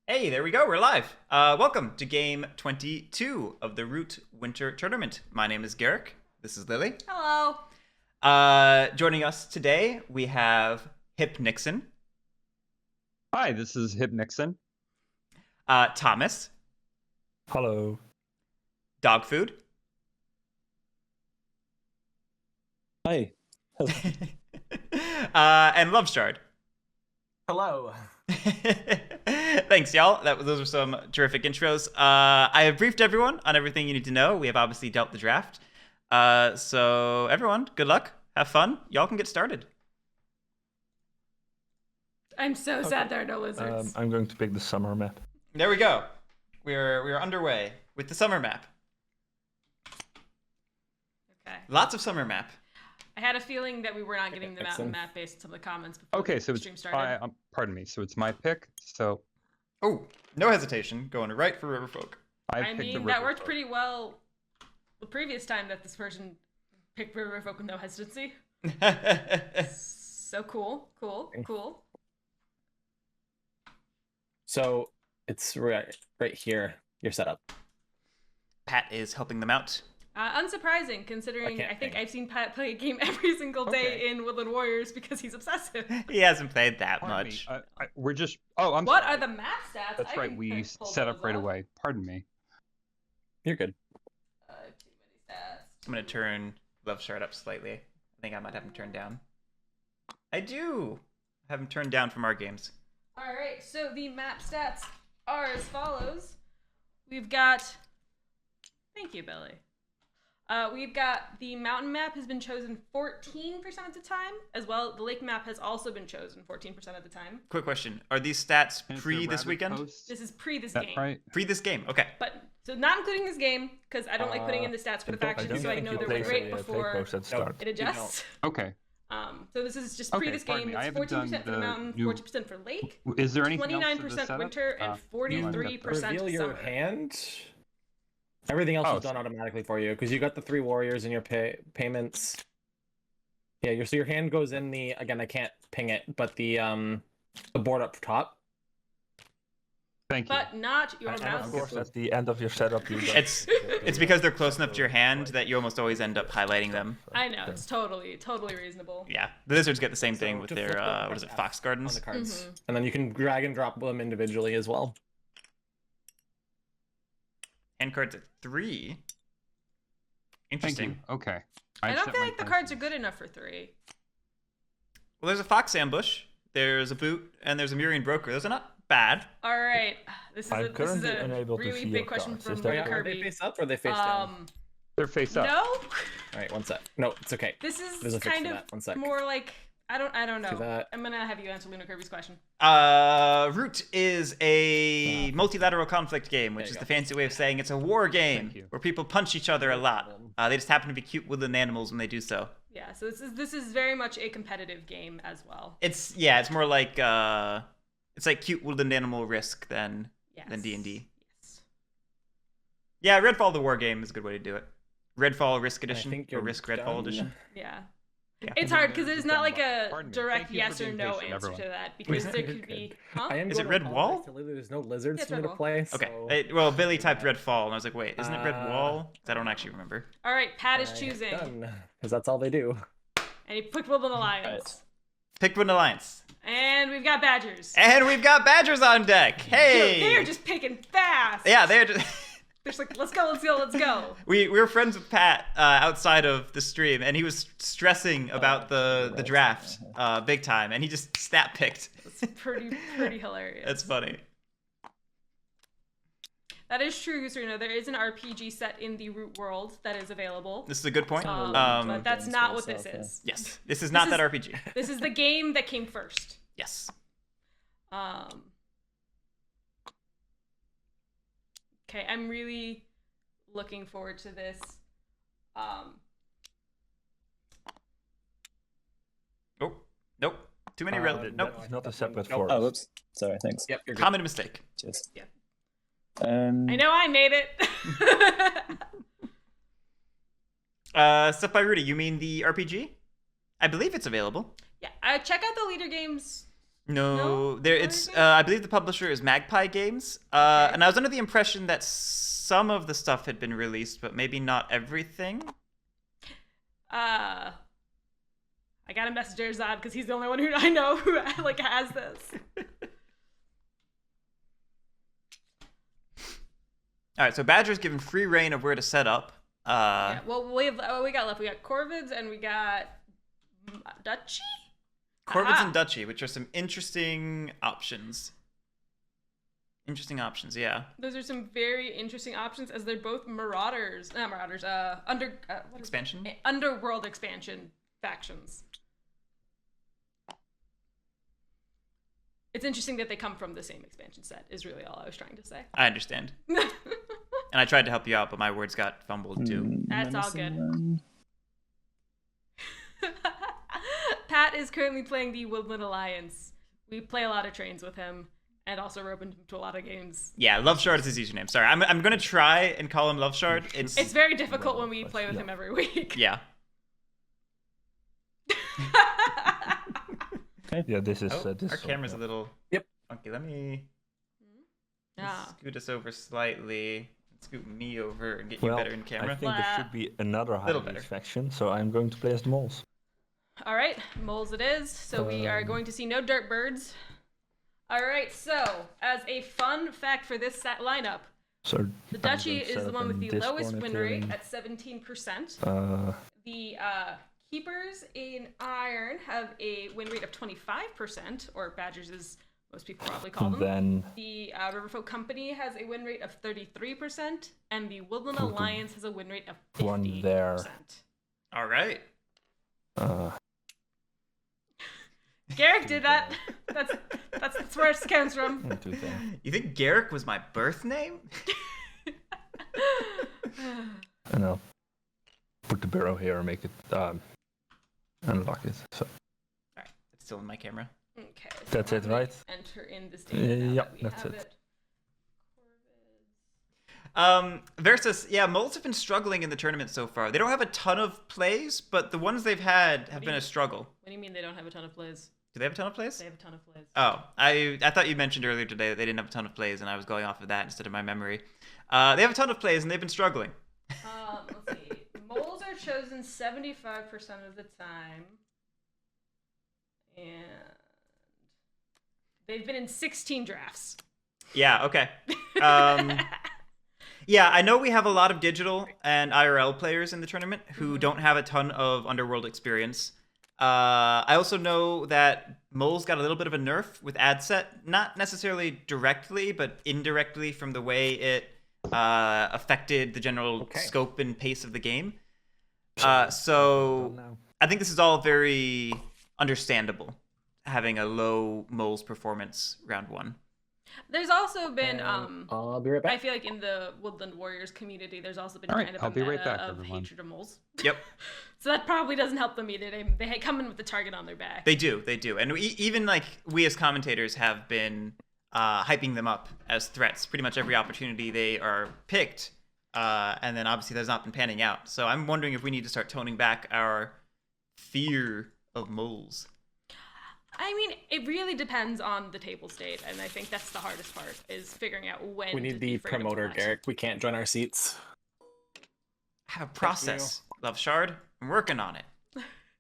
Hey, there we go. We're live. Welcome to game 22 of the Root Winter Tournament. My name is Guerric. This is Lily. Hello. Joining us today, we have HipNixon, Hi, this is HipNixon. Thomas, Hello. DOGFOOD, Hi. and LoveShard. Hello. Thanks, y'all. Those were some terrific intros. I have briefed everyone on everything you need to know. We have obviously dealt the draft. So everyone, good luck. Have fun. Y'all can get started. I'm so sad there are no lizards. I'm going to pick the summer map. There we go. We're underway with the summer map. Okay. Lots of summer map. I had a feeling that we were not getting the mountain map based on some of the comments before Okay, so the it's stream started. pardon me. So it's my pick. So Oh, no hesitation. Going right for Riverfolk. I I picked the mean, that worked Riverfolk. pretty well the previous time that this person picked Riverfolk with no hesitancy. So cool. So it's right here. Your setup. Pat is helping them out. Unsurprising, considering can't I think think. I've seen Pat play a game every single day Okay. in Woodland Warriors because he's obsessive. He hasn't played that Pardon me, much. we're just. Oh, I'm What sorry. are the map stats? That's I right. didn't We pull set up those right away. Pardon me. You're good. Too many stats. I'm going to turn LoveShard up slightly. I think I might have him turned down. I do have him turned down from our games. Alright, so the map stats are as follows. We've got... Thank you, Billy. We've got the mountain map has been chosen 14% of the time, as well the lake map has also been chosen 14% of the time. Quick question. Are these stats And it's pre the this rabbit weekend? post. This is pre this That game. right? Pre this game. Okay. But, so not including this game, because I don't like putting in the stats for the factions, so I know they're place right a take before post at start. it adjusts. Okay. So this is just Okay, pre this pardon game. me, I It's haven't 14% done for the the mountain, new- 40% for lake, Is there anything else to the 29% setup? winter, and no, 43% Reveal your summer. hand. Everything else Oh, is done automatically for you because you got the 3 warriors in your payments. Yeah, so your hand goes in the again. I can't ping it, but the board up top. Thank you. But not your I don't mouse. Of course, at the end of your setup, you got It's because they're close enough to your hand that you almost always end up highlighting them. I know, it's totally reasonable. Yeah. The lizards get the same thing So with to their, flip the what is it, F Fox on Gardens? the cards, Mhm. and then you can drag and drop them individually as well. Hand cards at 3. Thank Interesting. you. Okay. I don't set feel my like the cards are intentions. good enough for 3. Well, there's a Fox Ambush, there's a Boot, and there's a Murian Broker. Those are not bad. All right, this is I'm this is currently a unable to really see big your question cards. from Is that Rick correct? Are they Kirby. face up or are they face down? They're face up. No, All right, one sec. No, it's okay. this There's is a fix kind for of that. One sec. more like I don't know. that. I'm gonna have you answer Luna Kirby's question. Root is a multilateral conflict game, which There is you the go. fancy way of saying it's a war game Thank you. where people punch each other a lot. problem. They just happen to be cute woodland animals when they do so. Yeah, so this is very much a competitive game as well. It's more like it's like cute woodland animal Risk than Yes. D&D. Yes. Yeah, Redfall the war game is a good way to do it. Redfall Risk And I Edition think or you're Risk Redfall done. Edition. Yeah. Yeah. It's hard because there's not like a Pardon me. direct Thank you for yes or being no patient, answer everyone. to that because there You're could be. good. Huh? I am Is it going to Red apologize Wall? to Lily, there's no lizards It's for me Red to Wall. play. Okay. So... Well, Billy typed Redfall, and I was like, wait, isn't it Red Uh, Wall? I don't actually remember. All right, Pat is choosing, Because that's all they do. and he picked Woodland Alliance, Pick Woodland Alliance. and we've got Badgers. And we've got Badgers on deck. Hey! Dude, they're just picking fast. Yeah, they're just... They're just like, let's go. We were friends with Pat outside of the stream, and he was stressing about the draft big time, and he just snap picked. It's pretty hilarious. That's funny. That is true, Serena. There is an RPG set in the Root world that is available. This is a good point. But that's not what this itself, yeah. is. Yes, this is not is- that RPG. This is the game that came first. Yes. Okay, I'm really looking forward to this. Oh, nope. Too many relative. Nope. It's not a separate Nope. forest. Oh, whoops. Sorry, thanks. Yep, you're good. Common mistake. Cheers. Yeah. Um, I know I made it. Stuff by Rudy. You mean the RPG? I believe it's available. Yeah, check out the leader games No, No? it's. I believe the publisher is Magpie Games. And I was under the impression that some of the stuff had been released, but maybe not everything. I gotta message Erzad because he's the only one who I know who like has this. All right, so Badger's given free reign of where to set up. Yeah, well, we got left. We got Corvids and we got Duchy. Corvids and Duchy, which are some interesting options. Interesting options, yeah. Those are some very interesting options, as they're both Marauders. Not Marauders. Expansion? Underworld expansion factions. It's interesting that they come from the same expansion set, is really all I was trying to say. I understand. And I tried to help you out, but my words got fumbled too. That's all good. Pat is currently playing the Woodland Alliance. We play a lot of trains with him, and also we're open to a lot of games. Yeah, LoveShard is his username. Sorry, I'm gonna try and call him LoveShard. It's very difficult when we play with him every week. Yeah. Yeah, this is. This our camera's a little. Yep. Okay, let me scoot us over slightly. Scoot me over and get you better in camera. I think there should be another high faction, so I'm going to play as the moles. All right, moles it is. So we are going to see no dirt birds. All right, so as a fun fact for this set lineup, so the Duchy is the one with the lowest win rate at 17%. The Keepers in Iron have a win rate of 25%, or Badgers as most people probably call them. Then the Riverfolk Company has a win rate of 33%, and the Woodland Alliance has a win rate of 50%. One there. All right. Garric did that. That's where it comes from. You think Guerric was my birth name? I know. Put the barrel here and make it unlock it. So. All right, it's still in my camera. Okay. So that's it, right? Enter in this data. Yeah, that's it. Versus, yeah, moles have been struggling in the tournament so far. They don't have a ton of plays, but the ones they've had have been a struggle. What do you mean they don't have a ton of plays? Do they have a ton of plays? They have a ton of plays. Oh, I thought you mentioned earlier today that they didn't have a ton of plays, and I was going off of that instead of my memory. They have a ton of plays, and they've been struggling. Let's see. Moles are chosen 75% of the time. And they've been in 16 drafts. Yeah, okay. Yeah, I know we have a lot of digital and IRL players in the tournament who don't have a ton of Underworld experience. I also know that moles got a little bit of a nerf with ad set, not necessarily directly, but indirectly from the way it affected the general scope and pace of the game. So I think this is all very understandable, having a low moles performance round one. There's also been I'll be right back. I feel like in the Woodland Warriors community, there's also been All kind right, of I'll a be right meta back, of everyone. hatred of moles. Yep. So that probably doesn't help them either. They come in with the target on their back. They do, and even like we as commentators have been hyping them up as threats pretty much every opportunity they are picked, and then obviously that's not been panning out. So I'm wondering if we need to start toning back our fear of moles. I mean, it really depends on the table state, and I think that's the hardest part, is figuring out when We need the promoter, Guerric. We can't join our seats. I have a process, LoveShard. I'm working on it.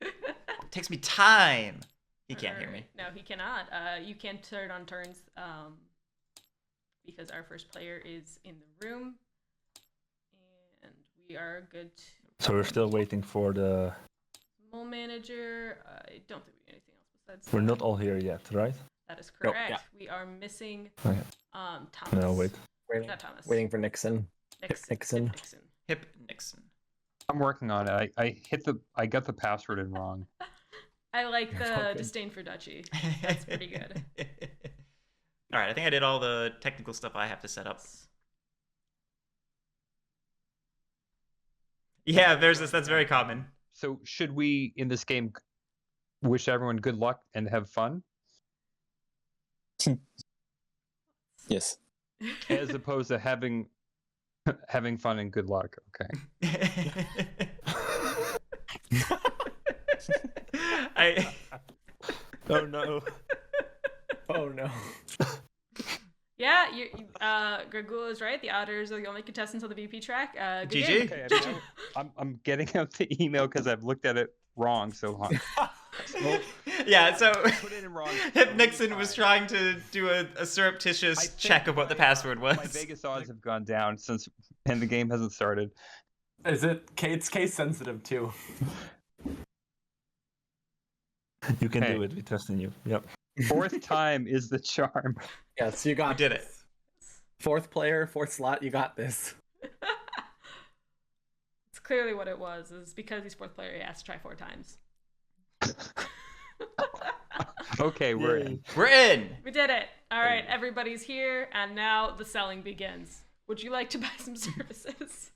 It takes me time. He can't hear me. No, he cannot. You can turn on turns because our first player is in the room, and we are good to... So we're still waiting for the... Mole manager. I don't think we do anything else besides We're that. not all here yet, right? That is correct. Nope, yeah. We are missing Okay. Thomas. No, wait. Not Thomas. Waiting for Nixon. Nixon. HipNixon. I'm working on it. I got the password in wrong. I like the Okay. disdain for Duchy. That's pretty good. All right, I think I did all the technical stuff I have to set up. Yeah, there's this. That's very common. So should we, in this game, wish everyone good luck and have fun? Yes. As opposed to having fun and good luck. Okay. I Oh no. Oh no. Yeah, Gregula is right. The Otters are the only contestants on the VP track. Good GG. game. Okay, I mean, I'm getting out the email because I've looked at it wrong so long. Yeah, so Put it in wrong. HipNixon was trying to do a I surreptitious think check of what the my, password was. My Vegas odds have gone down and the game hasn't started. Is it? It's case sensitive too. You can Hey. do it. We trust in you. Yep. Fourth time is the charm. Yes, you got. We did it. Fourth player, fourth slot. You got this. It's clearly what it was. Is because he's fourth player, he has to try 4 times. Okay, we're in. We're in. We did it. All right, everybody's here, and now the selling begins. Would you like to buy some services?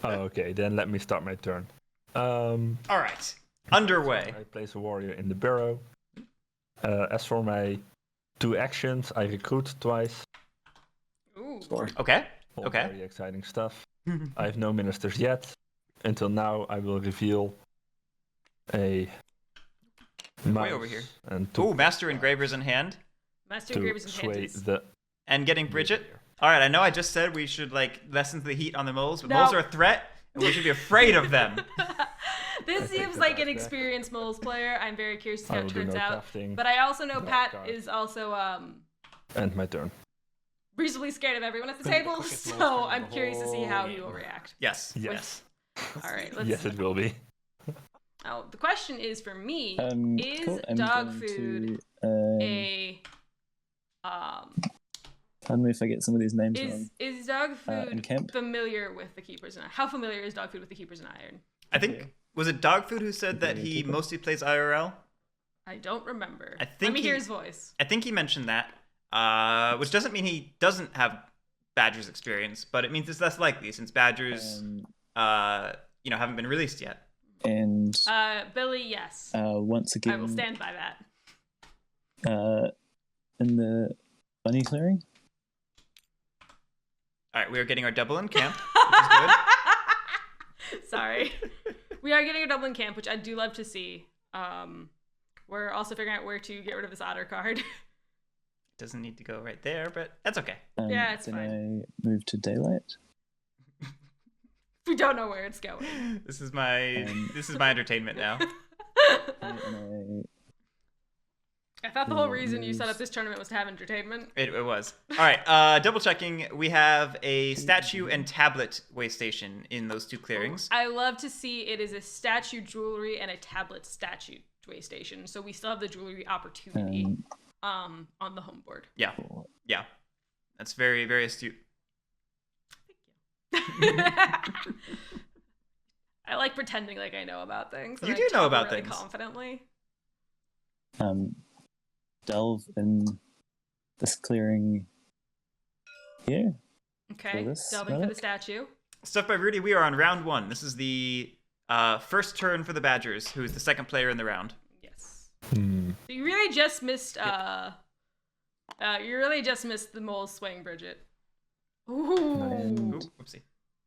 Oh, okay, then let me start my turn. All right. Underway. I place a warrior in the barrow. As for my 2 actions, I recruit twice. Ooh. Score. Okay. All Okay. very exciting stuff. I have no ministers yet. Until now, I will reveal a mouse over here. and Ooh, Master Engravers in hand. Master to Engravers and sway Panties. the. And getting Bridget. All right, I know I just said we should lessen the heat on the moles, but No. moles are a threat, and we should be afraid of them. This I take seems the like an back. experienced moles player. I'm very curious to see I how will it do turns no out. crafting. But I also know No Pat card. is also And my turn. reasonably scared of everyone at the The table, quickest moles so turn I'm of the curious to see whole how he game. will react. Yes. Yes. All right, let's. Yes, it will be. Now the question is for me: is Cool. I'm dog going food to, a pardon me if I get some of these names wrong. is dog and food Kemp? familiar with the Keepers in Iron? How familiar is dog food with the Keepers in Iron? I think was it Dogfood who said that Okay, he keep it. mostly plays IRL? I don't remember. I Let think me hear he- his voice. I think he mentioned that, which doesn't mean he doesn't have Badgers experience, but it means it's less likely since Badgers, haven't been released yet. And Billy, yes. once I will again, stand by that. in the bunny clearing, All right, we are getting our double in camp, which is good. Sorry. We are getting a Dublin camp, which I do love to see. We're also figuring out where to get rid of this otter card. Doesn't need to go right there, but that's okay. Yeah, it's then fine. I move to daylight. We don't know where it's going. This is my entertainment now. And I thought the whole reason you set up this tournament was to have entertainment. It was. All right, double checking. We have a statue and tablet way station in those 2 clearings. I love to see it is a statue jewelry and a tablet statue way station. So we still have the jewelry opportunity on the home board. Yeah, yeah. That's very, very astute. I like pretending like I know about things. and You I do know talk about really things. confidently. delve in this clearing here. Okay, For this delving for the relic? statue. Stuff by Rudy. We are on round 1. This is the first turn for the Badgers, who is the second player in the round. Yes. Hmm. So you really just missed. You really just missed the mole swing, Bridget. Ooh. And Ooh, whoopsie.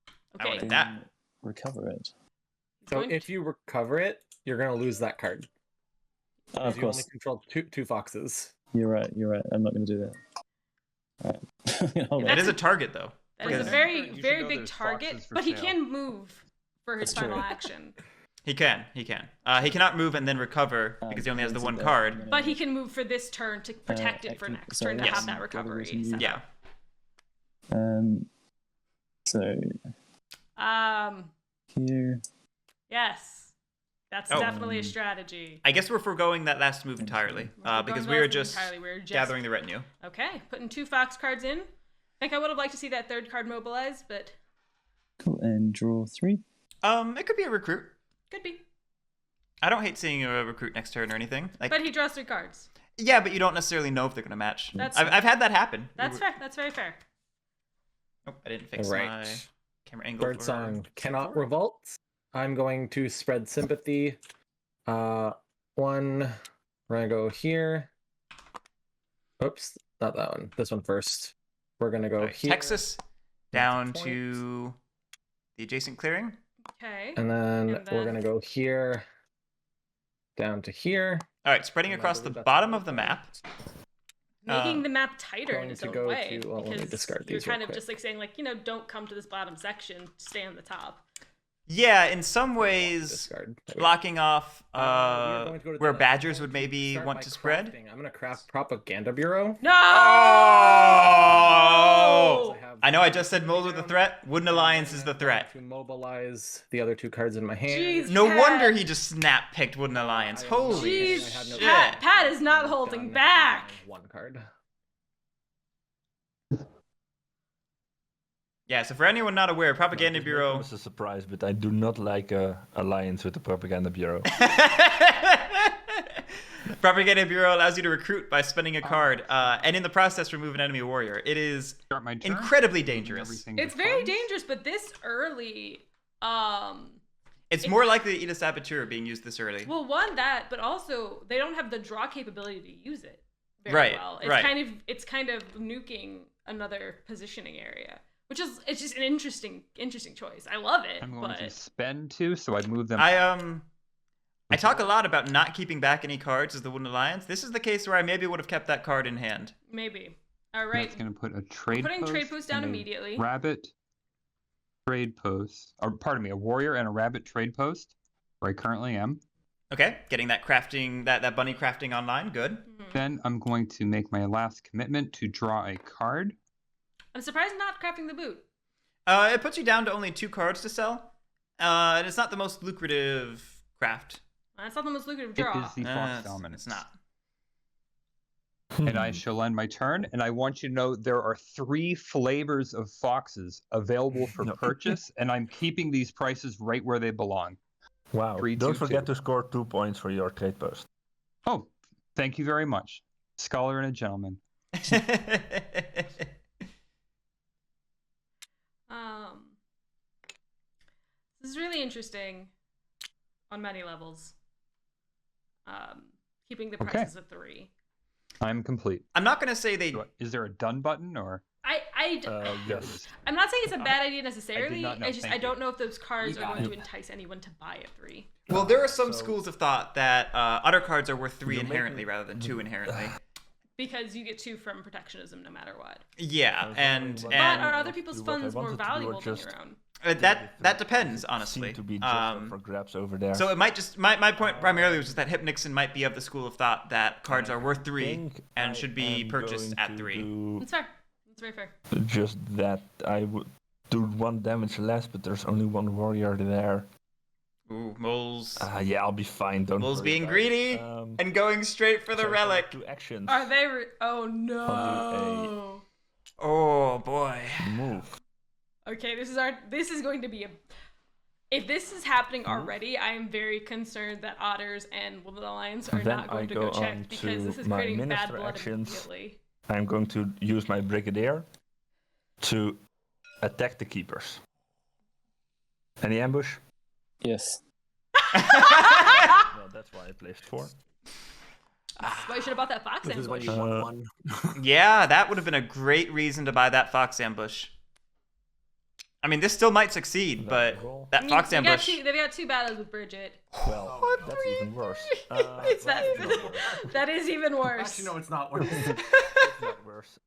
I Okay. wanted that. Recover it. So Going if you recover it, you're gonna lose that card. Of You course, only control two foxes. you're right. You're right. I'm not going to do that. All right. Hold That on. is a target, though. That is a Because very, You should very know big there's target, foxes for but he sale. can move for his That's final true. action. He can. He cannot move and then recover because he only has the let's one do that. card. But he can move for this turn to protect it for actually, next sorry, turn to yes. have that Brother recovery. Wilson, you- set Yeah. up. So here. Yes. That's Oh. definitely a strategy. I guess we're foregoing that last move entirely because we are just We're just gathering the retinue. Okay, putting 2 fox cards in. I think I would have liked to see that 3rd card mobilized, but Cool. And draw 3. It could be a recruit. could be. I don't hate seeing a recruit next turn or anything. Like, But he draws 3 cards. yeah, but you don't necessarily know if they're gonna match. That's- I've had that happen. That's fair. That's very fair. Oh, I didn't fix Right. my camera angle. Bird for- song cannot revolt. I'm going to spread sympathy. One. We're gonna go here. Oops, not that one. This one first. We're gonna go All right, here. Texas down point. to the adjacent clearing. Okay. And then And we're then- gonna go here. Down to here. All right, spreading And I across the believe that's bottom all of the I've map. Making the map tighter in going its to own go way. to- well, let me because discard you're these real kind of quick. just like saying, like, don't come to this bottom section, stay on the top. Yeah, in some ways, Discard. There we go. blocking off We are going to go to where the- badgers I'm would going to maybe start want by to spread. crafting. I'm going to craft propaganda bureau. No! Oh! have I know I just said moles are the threat. Wooden Alliance is the I'm threat. going To mobilize the other 2 cards in my hand. Jeez. No Pat. wonder he just snap picked Wooden Alliance. I am Holy not- Jeez, I have no shit. Pat is not holding Done. back. 1 card. Yeah, so for anyone not aware, Propaganda This may Bureau. come as a surprise, but I do not like a alliance with the Propaganda Bureau. Propaganda Bureau allows you to recruit by spending a card, and in the process remove an enemy warrior. It is Start my turn. incredibly Moving dangerous. everything It's to very funds. dangerous, but this early, It's more likely to eat a saboteur being used this early. well, one that, but also they don't have the draw capability to use it very Right, well. It's right. kind of nuking another positioning area, which is it's just an interesting choice. I love it, I'm going but to spend 2, so I move them. I talk a lot about not keeping back any cards as the Wooden Alliance. This is the case where I maybe would have kept that card in hand. maybe. All right, That's going to put a trade putting post. trade post down and a immediately. Rabbit trade post. Or pardon me, a warrior and a rabbit trade post, where I currently am. Okay, getting that crafting, that bunny crafting online, good. Mhm. Then I'm going to make my last commitment to draw a card. I'm surprised not crafting the boot. It puts you down to only 2 cards to sell, and it's not the most lucrative craft. That's not the most lucrative It draw. is the It's Fox Dominance. not. And I shall end my turn. And I want you to know there are 3 flavors of foxes available for No. purchase, and I'm keeping these prices right where they belong. Wow. 3, Don't 2, forget 2. to score 2 points for your trade post. Oh, thank you very much. Scholar and a gentleman. This is really interesting on many levels. Keeping the Okay. prices at 3. I'm complete. I'm not gonna say they. Is there a done button or? Yes. I'm not saying it's a bad idea necessarily. not know. It's just Thank I you. don't know if those cards You are got going it. to entice anyone to buy at 3. Well, there are some So- schools of thought that other cards are worth 3 You're making- inherently rather than 2 inherently. Because you get 2 from protectionism no matter what. Yeah, There's and only one But and are other people's what I funds more wanted to do valuable was than just- your own? that depends, Seem honestly. to be just up for grabs over there. So it might just my point primarily was just that HipNixon might be of the school of thought that cards are worth 3 think and I should be am purchased going at to 3. do That's fair. That's very fair. just that I would do 1 damage less, but there's only 1 warrior there. Ooh, moles. Yeah, I'll be fine. Don't Moles worry being about greedy it. and going straight for the So if I relic. do 2 actions. Are they? Oh no. Oh boy. Move. Okay, this is going to be a. If this is happening already, I am very concerned that Otters and Women Alliance are Then not going I to go go on checked because to this is my creating bad minister blood actions. immediately. I'm going to use my Brigadier to attack the keepers. Any ambush? Yes. Well, that's why I placed 4. That's why you should have bought that fox This is when ambush. you want one. Yeah, that would have been a great reason to buy that fox ambush. I mean, this still might succeed, but that I mean, fox they got ambush. they've got 2 battles with Bridget. Well, that's even worse. It's Well, that, it's not worse. that is even worse. Actually, no, it's not worth It's not worse.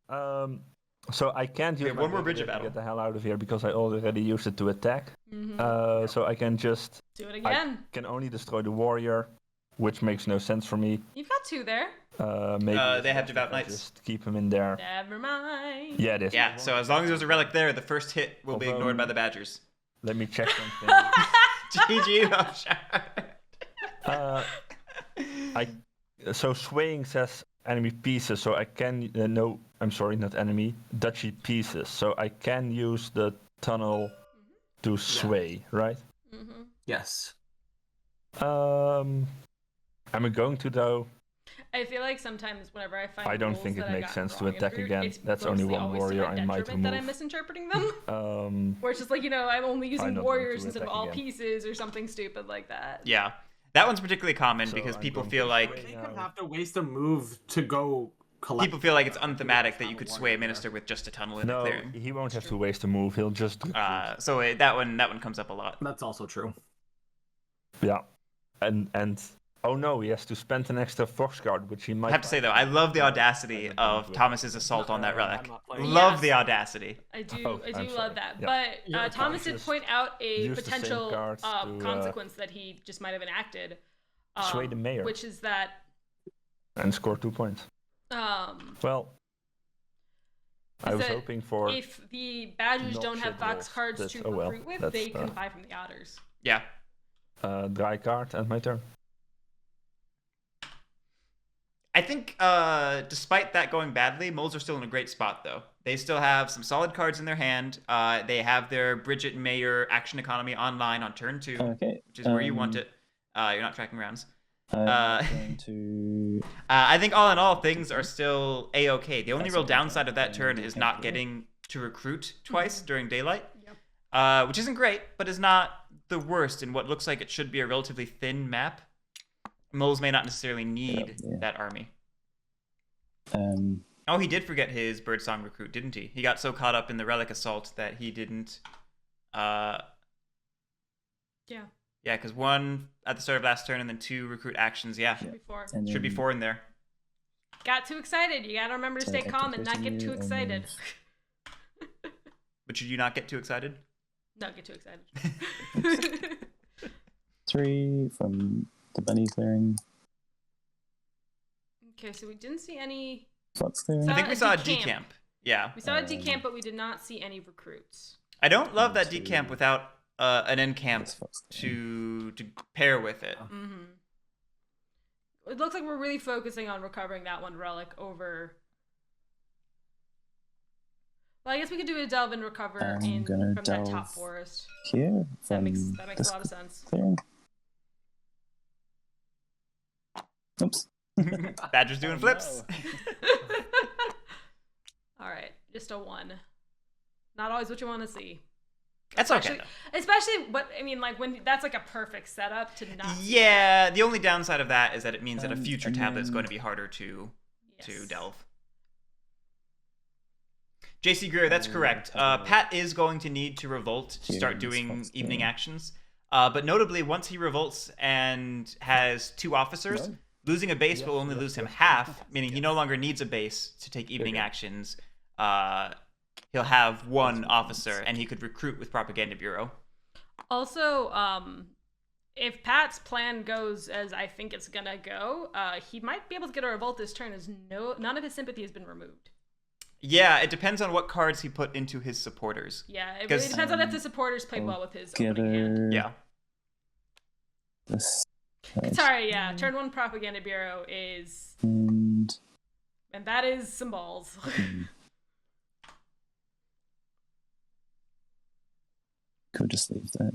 So I can't use have my one more Brigadier Bridget to battle. get the hell out of here because I already used it to attack. Mhm. So I can just Do it again. can only destroy the warrior, which makes no sense for me. You've got 2 there. Maybe They have if devout I knights. Just keep him in there. Never mind. Yeah, it is. Yeah, so as long as there's a relic there, the first hit will be Although- ignored by the badgers. Let me check something. GG, LoveShard. So swaying says enemy pieces, so I can no, I'm sorry, not enemy, duchy pieces. So I can use the tunnel to sway, right? Mm-hmm. Yes. I'm going to though. I feel like sometimes whenever I find I don't rules think it that I makes got sense to wrong attack in Root, again. it's That's only mostly 1 always to warrior my I might detriment that I'm remove. misinterpreting them. Where it's just like, I'm only I using don't want warriors to instead of attack all again. pieces or something stupid like that. Yeah, that one's particularly common So because I'm people going feel to like sway They could now. have to waste a move to go collect. people feel like it's unthematic that you could sway a minister with just a tunnel in a No, clearing. he won't have to waste a move. He'll just So that one comes up a lot. That's also true. yeah, and Oh no, he has to spend an extra fox card, which he might. I have to say though, I love the audacity of Thomas's assault on that relic. I'm not playing. Love Yes. the audacity. I do Oh, I'm love sorry. that. Yeah. But You're Thomas fine. did point out a Use the same potential cards to, consequence that he just might have enacted. Sway the mayor. Which is that And score 2 points. Well, I was that hoping for. if the badgers not don't have shit Vox rolls. cards That's- to oh well, recruit with, that's, they can buy from the otters. Yeah. Dry card and my turn. I think despite that going badly, moles are still in a great spot though. They still have some solid cards in their hand. They have their Bridget Mayer action economy online on turn 2, Okay. which is where you want it. You're not tracking rounds. I'm going to. I think all in all, things are still a-okay. The only That's real okay. downside of that turn Then is you not can do it. getting to recruit twice during daylight, Yep. which isn't great, but is not the worst in what looks like it should be a relatively thin map. Moles may not necessarily need Yeah. that army. Um. Oh, he did forget his Birdsong recruit, didn't he? He got so caught up in the Relic Assault that he didn't... Yeah. Yeah, because 1 at the start of last turn and then 2 recruit actions. Yeah, Before. And should be then 4 in there. Got too excited. You gotta remember to So stay active calm and not get too continue, and excited. But should you not get too excited? Not get too excited. 3 from the bunny clearing. Okay, so we didn't see any. Fox clearing. I think we saw a decamp. decamp. Yeah. We saw a decamp, but we did not see any recruits. I don't love that Two. decamp without an end camp That's Fox clearing. to pair with it. Mm-hmm. It looks like we're really focusing on recovering that one relic over. Well, I guess we could do a delve and recover I'm gonna from that top delve forest. Here That from makes a this lot of sense. clearing. Oops. Badger's doing flips. All right, just a 1. Not always what you want to see. That's okay. Especially, but I mean, like when that's like a perfect setup to not. Yeah, the only downside of that is that it means that a future and tablet is then- going to be harder to Yes. delve. JC Greer, that's correct. Pat is going to need to revolt to start Here's doing Fox evening clearing. actions. But notably, once he revolts and has 2 officers, No. losing a base will only lose him half, meaning he no longer needs a base to take evening actions. He'll have 1 officer, and he could recruit with Propaganda Bureau. Also, if Pat's plan goes as I think it's gonna go, he might be able to get a revolt this turn, as none of his sympathy has been removed. Yeah, it depends on what cards he put into his supporters. Yeah, it really 'Cause- depends on if the supporters played well with his opening hand. Together. Yeah. This. Sorry, yeah, turn 1 Propaganda Bureau is, And. and that is some balls. Could just leave that.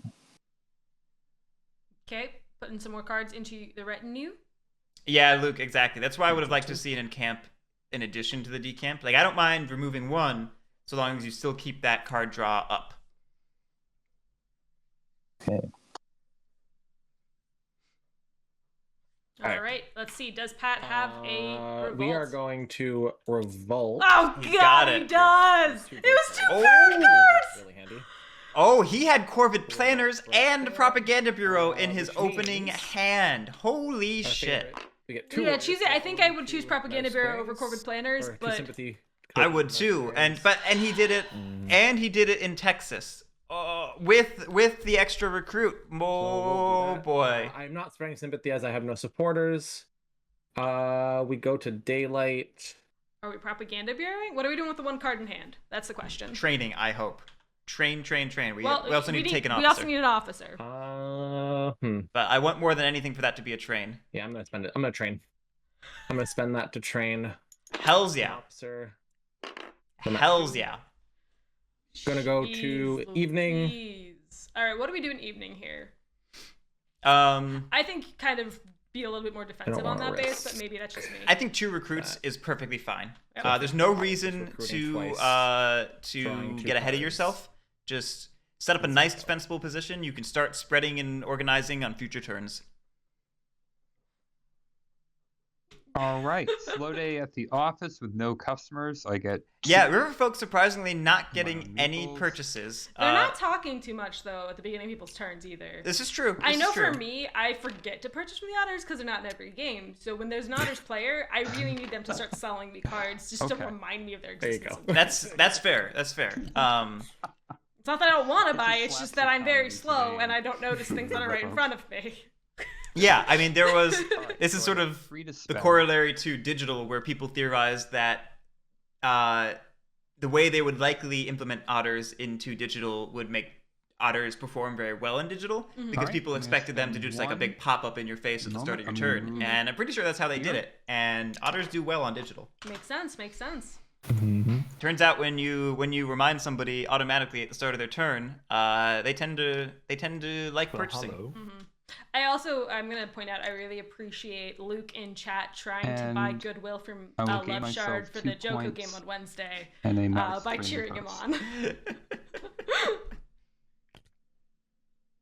Okay, putting some more cards into the retinue. Yeah, Luke, exactly. That's why I would have liked to see an encamp in addition to the decamp. Like, I don't mind removing 1, so long as you still keep that card draw up. Okay. All right, let's see. Does Pat have a revolt? We are going to revolt. Oh You God, got he it. does. It was 2 Oh. cards. Really handy. Oh, he had Corvid Planners and Right. Propaganda Bureau in his Which opening means- hand. Holy Our shit. favorite. We get 2 Yeah, warriors, choose it. I so think I would one, choose 2 Propaganda mouse Bureau over squares, Corvid Planners, or 2 but sympathy. I would mouse too. And squares. he did it and he did it in Texas. With the extra recruit. So we'll do Oh that. boy. I'm not spreading sympathy as I have no supporters. We go to daylight. are we Propaganda Bureauing? What are we doing with the 1 card in hand? That's the question. Training, I hope. Train. We Well, also need to take an We also officer. need an officer. But I want more than anything for that to be a train. Yeah, I'm gonna spend it. I'm gonna train. I'm gonna spend that to train. Hells yeah. Officer. Hells yeah. Gonna go to evening. Louise. All right, what do we do in evening here? I think kind of be a little bit more defensive on wanna that base, risk. but maybe that's just me. think 2 recruits is perfectly fine. Yep. There's no Just reason recruiting to drawing 2 get ahead of cards. yourself. Just set up a nice defensible position. You can start spreading and organizing on future turns. All right. Slow day at the office with no customers. I get Yeah, river folk surprisingly not getting Wow, any meeples. purchases. They're not talking too much though at the beginning of people's turns either. This is true. I This know is true. for me, I forget to purchase from the otters because they're not in every game. So when there's an otters player, I really need them to start selling me cards just to Okay. remind me of their There you existence. go. That's fair. That's fair. It's not that I don't want to buy, it's just that I'm very slapstick slow comedy and I don't notice things that are right in front of me. Yeah, I mean, there was. This is so sort I'm of free to the spend. corollary to digital, where people theorized that the way they would likely implement otters into digital would make otters perform very well in digital because Alright, people I'm gonna expected them to spend do just like a one big pop up in your face at the start of your turn, and I'm pretty sure that's how they did here. it. And otters do well on digital. Makes sense, makes sense. Turns out when you remind somebody automatically at the start of their turn, they tend to like purchasing. Hello. I'm going to point out, I really appreciate Luke in chat trying to buy And goodwill from I will gain LoveShard myself for 2 the Joko points game on Wednesday and a mouse by for cheering him meeples.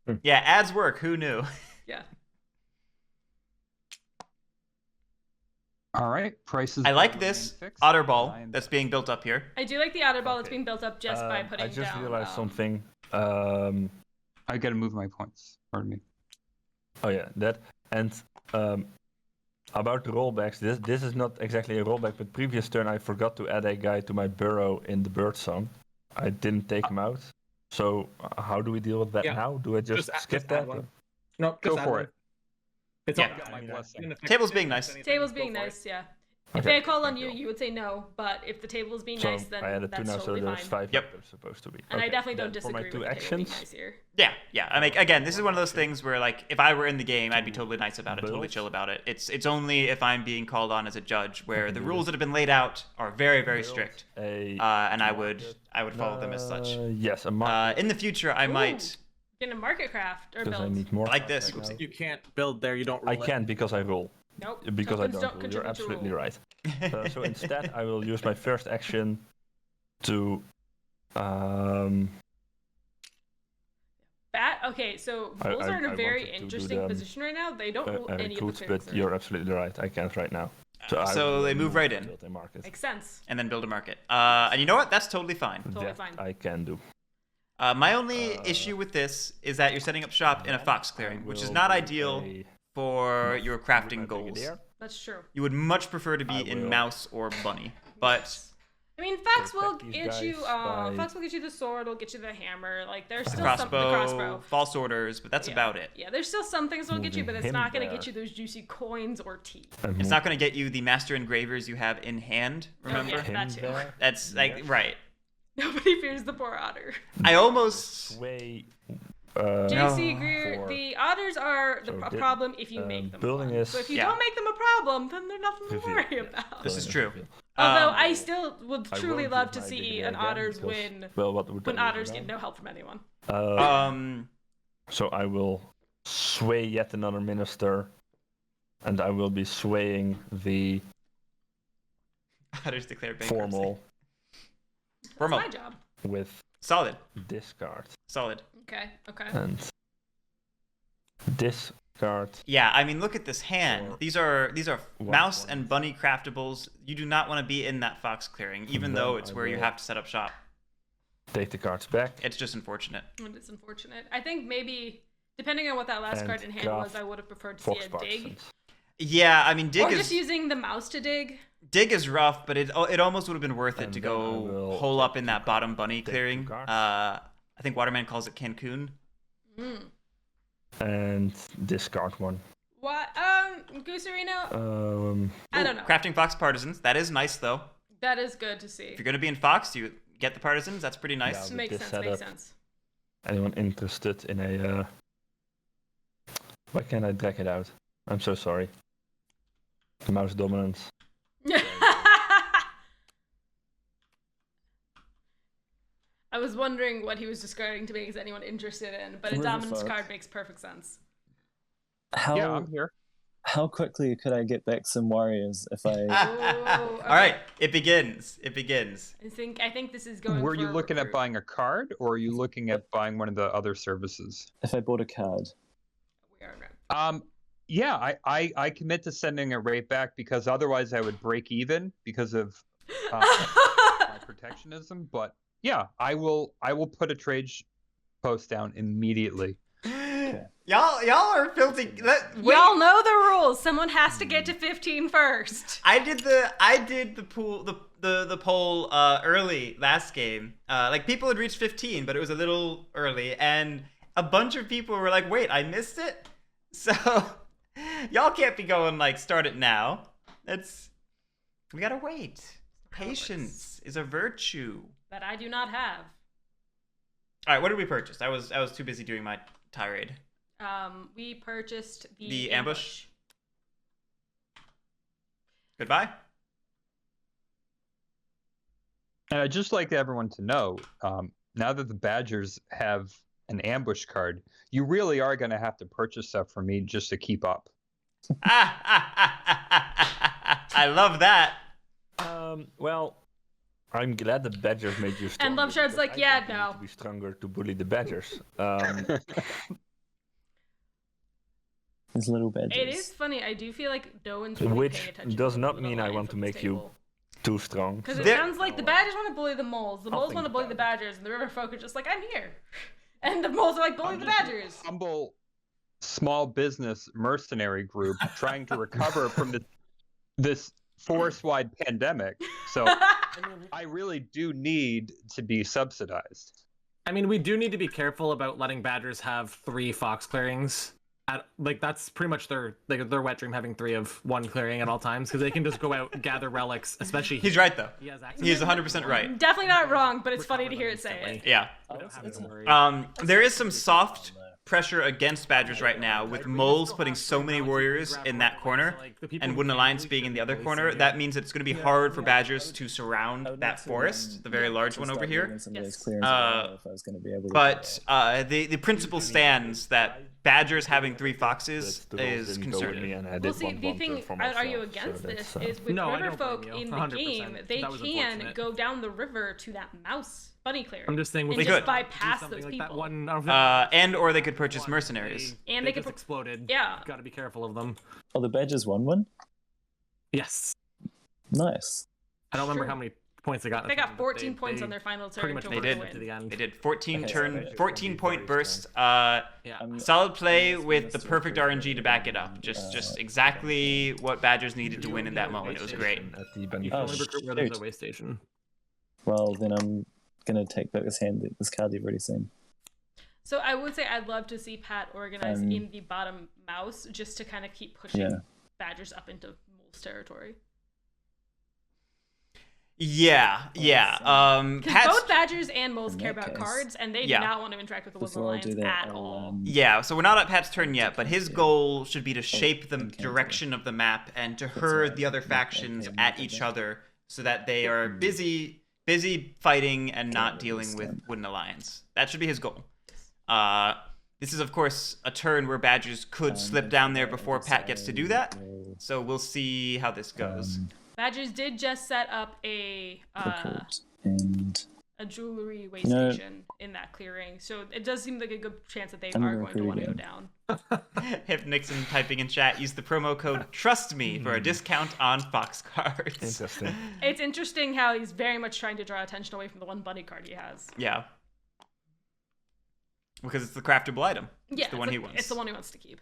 on. Yeah, ads work. Who knew? Yeah. All right. Prices. I like will this remain fixed. otter ball I am that's being built up here. I do like the otter ball that's Okay. being built up just by putting I just down. realized something. I gotta move my points. Pardon me. Oh yeah, that and about the rollbacks. This is not exactly a rollback, but previous turn I forgot to add a guy to my burrow in the bird song. I didn't take him out. So how do we deal with that Yeah. now? Do I just skip add that? one. No, Go just add for one. it. It's Yeah. all got my blessing. blessing. Table's being nice. Table's being nice, yeah. If Okay, they call on thank you, you. you would say no, but if the table is being So nice, then I added two that's now, so totally there's fine. 5 Yep. like there's supposed to be. And I Okay, definitely don't then for disagree my two with the table actions. being nice here. Yeah. I mean, again, this is one of those things where, like, if I were in the game, I'd be totally nice about it, totally Build. chill about it. It's only if I'm being called on as a judge, where can the do rules this. that have been laid out are very, very Build strict, a and I market. would follow them as such. Yes, a market. In the future, I might. Get a market craft or because I build. need more. I like cards this. right now. You can't build there. You don't. I Roll it. can because I roll. Nope. Because I tokens don't rule. You're contribute to absolutely rule. right. So instead, I will use my first action to. Okay, so I- bulls I- are in a I very wanted to do interesting them, position right now. They don't rule any of the recruit, clearings. but you're absolutely right. I can't right now. I So will they move right in. build a market. Makes sense. And then build a market. And you know what? That's totally fine. Totally That fine. I can do. My only issue with this is that you're setting up shop in a fox clearing, which is not ideal for your crafting goals. That's true. You would much prefer to be I in will. mouse or bunny, but I mean, Fox will Protect these get you. guys by- Fox will get you the sword. Will get you the hammer. Like there's the still crossbow, some the crossbow. false orders, but that's Yeah. about it. Yeah, there's still some things that'll get you, but it's Moving not him gonna get there. you those juicy coins or teeth. It's not going to get you the master engravers you have in hand. Remember? yeah. that too. That's like Yes. right. Nobody fears the poor otter. I almost Sway. JC Greer, for- the otters are So a the- problem if you make them building one. is- So if you Yeah. don't make them a problem, then they're nothing to Reveal, worry yes. about. This is true. Although Um, I still would I truly won't love use to my see brigadier an again otters because- win Well, what would when that be otters now? get no help from anyone. So I will sway yet another minister, and I will be swaying the others declare bankruptcy. formal That's Formal. my job. with Solid. discard Solid. Okay. Okay. and discard. Yeah, I mean, look at this hand. Or These are one mouse point. and bunny craftables. You do not want to be in that fox clearing, even then though it's I where you will- have to set up shop. Take the cards back. It's just unfortunate. And it's unfortunate. I think maybe depending on what that last And card in hand craft was, I would have preferred to Fox see a dig. Partisans. Yeah, I mean, dig Or is just using the mouse to dig. dig is rough, but it almost would have been worth it And to then I go will hole take up in two that bottom bunny Take two clearing. cards. I think Waterman calls it Cancun. Mm. And discard one. What? Gooserino? I don't know. Crafting fox partisans. That is nice though. That is good to see. If you're gonna be in fox, you get the partisans. That's pretty nice. Yeah, with Makes this sense. Makes setup. sense. Anyone interested in a? Why can't I drag it out? I'm so sorry. The mouse dominance. I was wondering what he was describing to me. Is anyone interested in? But a River dominance folk. card makes perfect sense. How Yeah, I'm here. how quickly could I get back some warriors if I? Oh, All right, it begins. It begins. I think this is going. Were you for- looking at for- buying a card, or are you looking at buying one of the other services? If I bought a card? We are right. Yeah, I commit to sending it right back because otherwise I would break even because of my protectionism. But yeah, I will put a post down immediately. Y'all are filthy. Y'all know the rules. Someone has to get to 15 first. I did the poll early last game. Like people had reached 15, but it was a little early, and a bunch of people were like, "Wait, I missed it." So y'all can't be going like start it now. We gotta wait. Patience is a virtue that I do not have. All right, what did we purchase? I was too busy doing my tirade. We purchased the ambush. Goodbye. And I'd just like everyone to know, now that the Badgers have an ambush card, you really are going to have to purchase stuff for me just to keep up. I love that. Well, I'm glad the Badgers made you stronger. And LoveShard's like, yeah, no. To be stronger to bully the Badgers. His little Badgers. It is funny. I do feel like no one's really paying attention. Which does to not the mean I lines want to of this make you table. too strong. Because it sounds like the Badgers want to bully the moles, the moles think want to bully the about Badgers, and the River Folk are just like, I'm here. And the moles are like, bully the Badgers. Humble small business mercenary group trying to recover from this forest-wide pandemic. So I really do need to be subsidized. I mean, we do need to be careful about letting Badgers have 3 fox clearings. That's pretty much their wet dream, having 3 of 1 clearing at all times, because they can just go out, gather relics, especially... He's right, though. He has access. He is 100% right. Definitely not wrong, but it's funny to hear it say it. Yeah. There is some soft pressure against Badgers right now, with moles putting so many warriors in that corner, and Wooden Alliance being in the other corner. That means it's going to be hard for Badgers to surround that forest, the very large one over here. But the principle stands that Badgers having 3 foxes is concerning. Well, see, the thing, are you against this, is with Riverfolk in the game, they can go down the river to that mouse bunny clearing. I'm just saying, and just bypass those people. And or they could purchase mercenaries. And they could exploded. Yeah. Got to be careful of them. Oh, the Badgers won one? Yes. Nice. I don't remember how many points they got. They got 14 points on their final turn. They did 14 point burst. Yeah. Solid play with the perfect RNG to back it up. Just exactly what Badgers needed to win in that moment. It was great. You can only recruit where there's a way station. Well, then I'm gonna take back this card you've already seen. So I would say I'd love to see Pat organize in the bottom mouse, just to kind of keep pushing Badgers up into moles territory. Yeah. Because both Badgers and moles care about cards, and they do not want to interact with the Wooden Alliance at all. Yeah, so we're not at Pat's turn yet, but his goal should be to shape the direction of the map and to herd the other factions at each other so that they are busy fighting and not dealing with Wooden Alliance. That should be his goal. This is, of course, a turn where Badgers could slip down there before Pat gets to do that, so we'll see how this goes. Badgers did just set up a jewelry way station in that clearing, so it does seem like a good chance that they are going to want to go down. HipNixon typing in chat, use the promo code TRUSTME for a discount on Fox cards. Interesting. It's interesting how he's very much trying to draw attention away from the one bunny card he has. Yeah. Because it's the craftable item. Yeah, it's the one he wants. It's the one he wants to keep.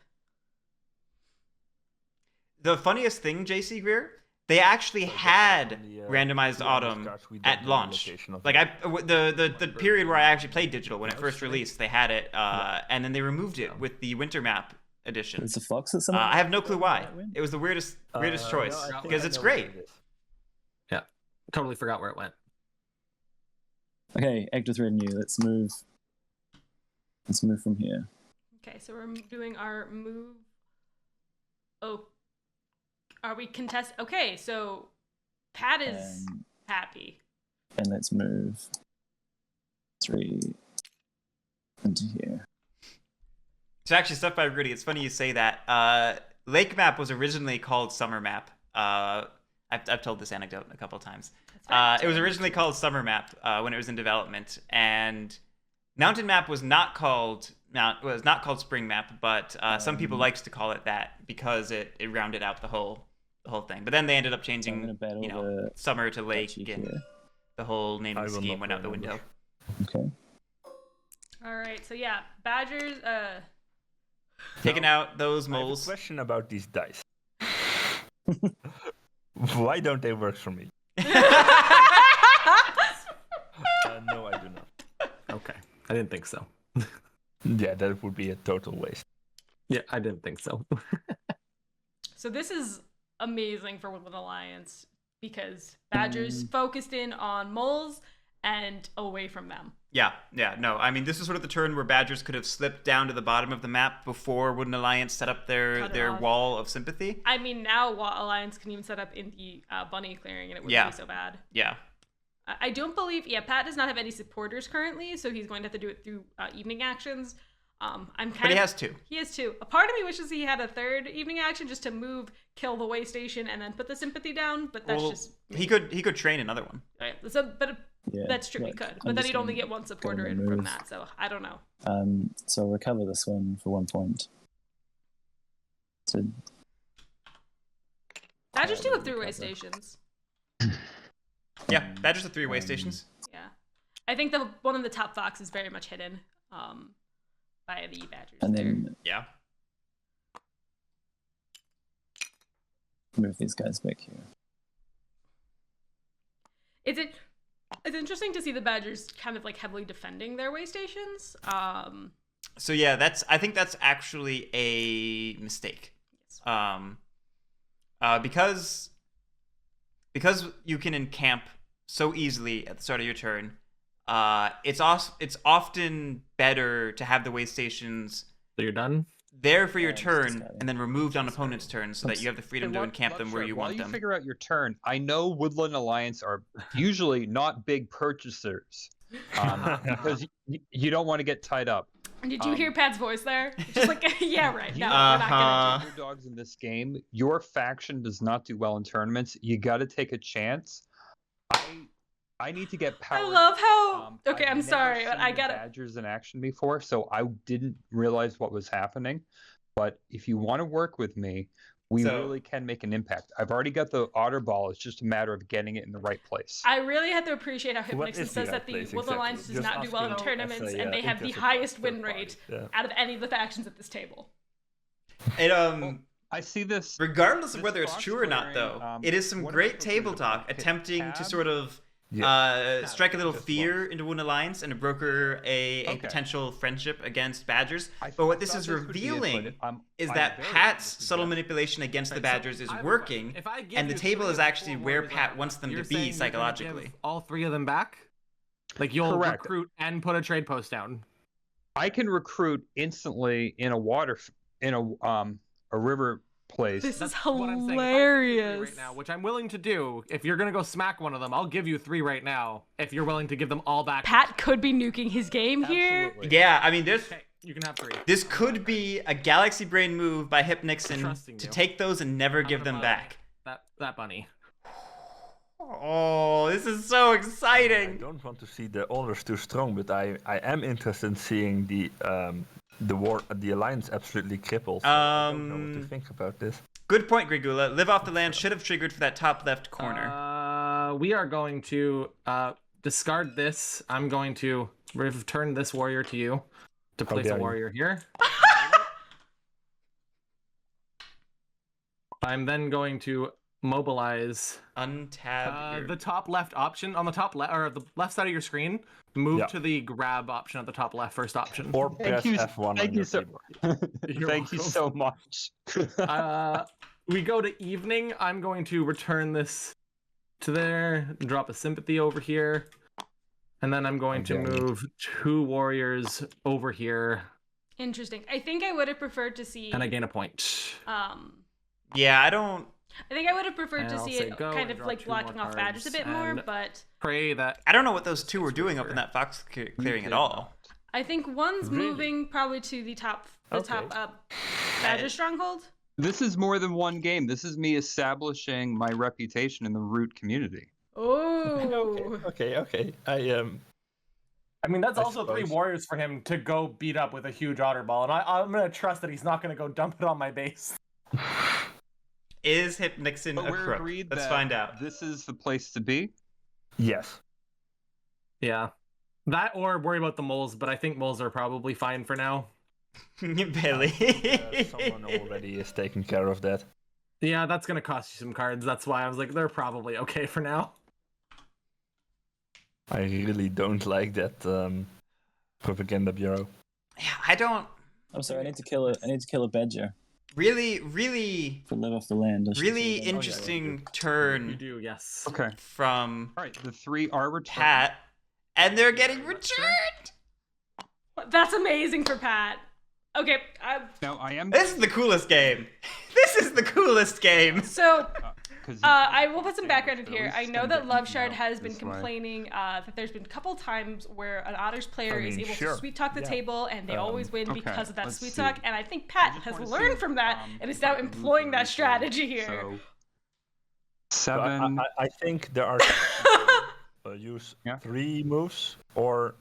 The funniest thing, JC Greer, they actually had randomized autumn at launch. Like the period where I actually played digital when it first released, they had it, and then they removed it with the winter map edition. It's a fox at something. I have no clue why. It was the weirdest choice because it's great. Yeah, totally forgot where it went. Okay, active revenue. Let's move from here. Okay, so we're doing our move. Oh. Are we contest? Okay, so Pat is happy. And let's move 3 into here. So actually, stuff by Rudy. It's funny you say that. Lake Map was originally called Summer Map. I've told this anecdote a couple of times. It was originally called Summer Map when it was in development, and Mountain Map was not called mount was not called Spring Map, but some people likes to call it that because it rounded out the whole thing. But then they ended up changing, summer to lake, and the whole naming scheme went out the window. Okay. All right, so yeah, badgers. Taking out those I have a moles. question about these dice. Why don't they work for me? No, I do not. Okay. I didn't think so. Yeah, that would be a total waste. Yeah, I didn't think so. So this is amazing for Woodland Alliance because badgers focused in on moles and away from them. Yeah, no. I mean, this is sort of the turn where badgers could have slipped down to the bottom of the map before Woodland Alliance set up their wall of sympathy. I mean, now Alliance can even set up in the bunny clearing, and it wouldn't be so bad. Yeah. I don't believe. Yeah, Pat does not have any supporters currently, so he's going to have to do it through evening actions. But he has two. He has two. A part of me wishes he had a third evening action just to kill the way station, and then put the sympathy down. But that's just he could train another one. Right. So, that's true. He could, but then he'd only get one supporter in from that. So I don't know. So recover this one for 1 point. So badgers do have three-way stations. Yeah, badgers have three-way stations. Yeah, I think one of the top fox is very much hidden. By the badgers. And then yeah, move these guys back here. It's interesting to see the badgers kind of like heavily defending their way stations. So yeah, I think that's actually a mistake. Because you can encamp so easily at the start of your turn. It's often better to have the way stations. So you're done? There for your turn, and then removed on opponent's turn, so that you have the freedom to encamp them where you want them. While you figure out your turn, I know Woodland Alliance are usually not big purchasers, because you don't want to get tied up. Did you hear Pat's voice there? Just like, yeah, right. No, we're not gonna do underdogs in this game. Your faction does not do well in tournaments. You got to take a chance. I need to get power. I love how. Okay, I'm sorry, but I got Badgers in action before, so I didn't realize what was happening. But if you want to work with me, we really can make an impact. I've already got the otter ball. It's just a matter of getting it in the right place. I really have to appreciate how HipNixon says that the Woodland Alliance does not do well in tournaments, and they have the highest win rate out of any of the factions at this table. I see this. Regardless of whether it's true or not, though, it is some great table talk attempting to sort of strike a little fear into Woodland Alliance and to broker a potential friendship against badgers. But what this is revealing is that Pat's subtle manipulation against the badgers is working, and the table is actually where Pat wants them to be psychologically. All three of them back? Like you'll recruit and put a trade post down. I can recruit instantly in a river place. This is hilarious. Right now, which I'm willing to do. If you're gonna go smack one of them, I'll give you 3 right now. If you're willing to give them all back. Pat could be nuking his game here. Yeah, I mean, you can have 3. This could be a galaxy brain move by HipNixon to take those and never give them back. That bunny. Oh, this is so exciting. I don't want to see the orders too strong, but I am interested in seeing the alliance absolutely crippled. So I don't know what to think about this. Good point, Grigula. Live off the land should have triggered for that top left corner. We are going to discard this. I'm going to return this warrior to you to place a warrior here. I'm then going to mobilize untab the top left option on the top left or the left side of your screen. Move to the grab option at the top left, first option. Or press F1 thank you so Thank you so much. We go to evening. I'm going to return this to there, drop a sympathy over here, and then I'm going to move 2 warriors over here. Interesting. I think I would have preferred to see. And I gain a point. Yeah, I think I would have preferred to see it kind of like blocking off badgers a bit more, but pray that I don't know what those 2 were doing up in that fox clearing at all. I think one's moving probably to the top badger stronghold. This is more than one game. This is me establishing my reputation in the root community. Oh. Okay. I mean, that's I also 3 suppose. warriors for him to go beat up with a huge otter ball, and I'm gonna trust that he's not gonna go dump it on my base. Is HipNixon But a we're crook? agreed Let's that find out. this is the place to be. Yes. Yeah. That or worry about the moles, but I think moles are probably fine for now. Billy. Someone already is taking care of that. Yeah, that's gonna cost you some cards. That's why I was like, they're probably okay for now. I really don't like that propaganda bureau. Yeah, I don't I'm sorry. I need to kill a badger really to live off the land. I should really say that. interesting You turn do, yes. Okay. from All right. The 3 are returned. Pat, and they're getting returned. That's amazing for Pat. Okay, Now I am. This is the coolest game. This is the coolest game. so 'cause I will put some background in so here. it's I know gonna that get LoveShard eaten has out been this way. complaining that there's been a couple times where an Otters player I is mean, able sure. to sweet talk the Yeah. table, and they always win Okay, because of that let's sweet see. talk. And I think Pat just has wanna learned see, from that and is if now I can move employing the that resource. strategy here. So, So 7. I think there are use Yeah. 3 moves or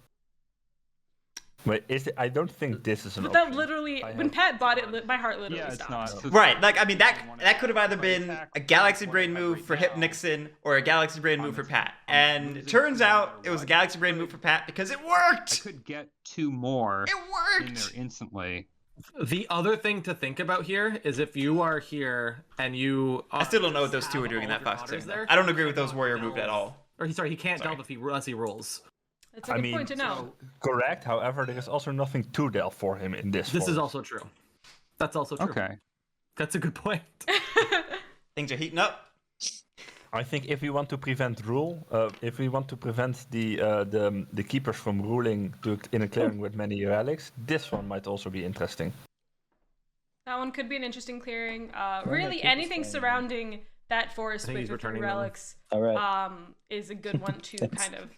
wait. I don't think this is an But that option. literally, I when have- Pat bought it, my heart literally Yeah, it's stopped. not. So Right, like I mean I that wanna could have either try been attack a Galaxy what Brain I have move right for now. HipNixon or a Galaxy Brain move for Pat. I'm And losing turns no out matter it was a what. Galaxy Brain move for Pat because it I worked. could get 2 more It in there worked. instantly. The other thing to think about here is if you are here and you I still don't know what just those 2 are have doing in all that of your Fox otters turn. there, I don't agree with you those cannot warrior move at delve. all. Or sorry, he can't Sorry. delve unless he rolls. That's a I good mean, point to know. Correct. However, there is also nothing to delve for him in this. This is forest. also true. That's also true. Okay. That's a good point. Things are heating up. I think if we want to prevent if we want to prevent the keepers from ruling in a clearing with many relics, this one might also be interesting. That one could be an interesting clearing. that Really, keep us anything going. surrounding that forest I think with he's the 3 returning them. relics All right. is a good one to Thanks. kind of.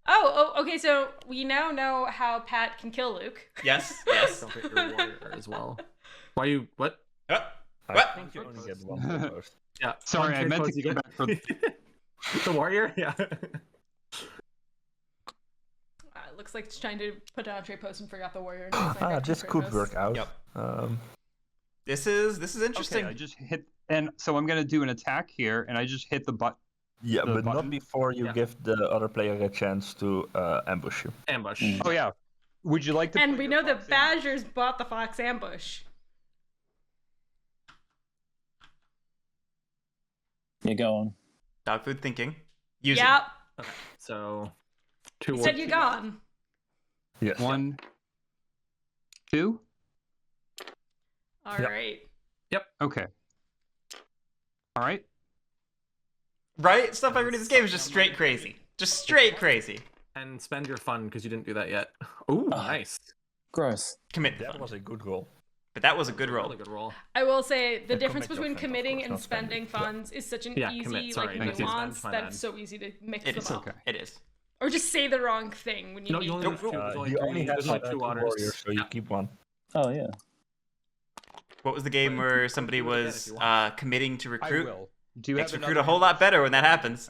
Oh, okay. So we now know how Pat can kill Luke. Yes, yes. Don't hit your warrior as well. Why you what? Oh, I What? think you only get one per post. Yeah. Sorry, one I trade meant to post you go get- back for the warrior. Yeah. Looks like it's trying to put down a trade post and forgot the warrior. This could work out. Yep. Um, This is interesting. Okay, I just hit, and so I'm gonna do an attack here, and I just hit the button. yeah, The but button? not before you Yeah. give the other player a chance to ambush you. Ambush. Oh yeah. Would you like to? And put we your know the fox in? Badgers bought the Fox Ambush. Yeah, go on. Dog food thinking. Use it. Yep. Okay. So 2 You said you gone. Yes. 1, 2. All Yep. right. Okay. All right. Right? Stuff I read in this game is just straight crazy. Just straight crazy. and spend your fun because you didn't do that yet. Ooh, nice. Gross. Commit the That fund. was a good roll. But that was a good roll. Really good roll. I will say the And difference commit your between fund, of committing course, and not spending. spending funds is such an Yeah, easy commit, sorry, like thank you. nuance My that bad. it's so easy to mix It them is up. okay. It is. Or just say the wrong thing when you No, need you only to. have two. There's You three- only have there's only two two otters. warriors, so you keep one. Oh yeah. What was the game where somebody do it again was if you want. committing to I recruit? will. Do you Makes have recruit another a whole lot ambush? better when that happens.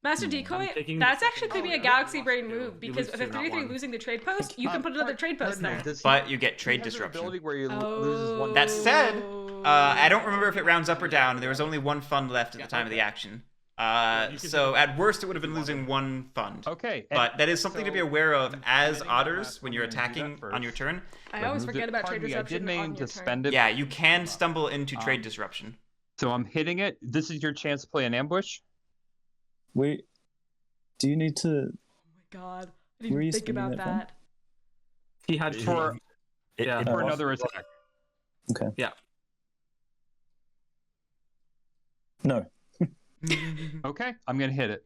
Master Decoy, taking that's the actually second could be a one. Galaxy You Brain lost two. move You because lose if a two, not 3/3 one. losing the trade post, you can put another trade post there. But you get trade He has an disruption. ability where he loses one. That said, I don't remember if it rounds up or down. There was only one fund left at the time of the action. So at worst, it would have been losing one fund. Okay. But that is something to be so aware of as committing otters that when one, you're I'm gonna do that attacking on your first. turn. I always Remove forget it. about trade Pardon me, disruption I did mean on to your turn. spend it. Yeah, you can stumble into trade disruption. So I'm hitting it. This is your chance to play an ambush. Wait. Do you need to? Oh my god, I didn't Where are you even think spending about that from? that. He had For- Yeah. For was- another attack. Okay. No. Okay, I'm gonna hit it.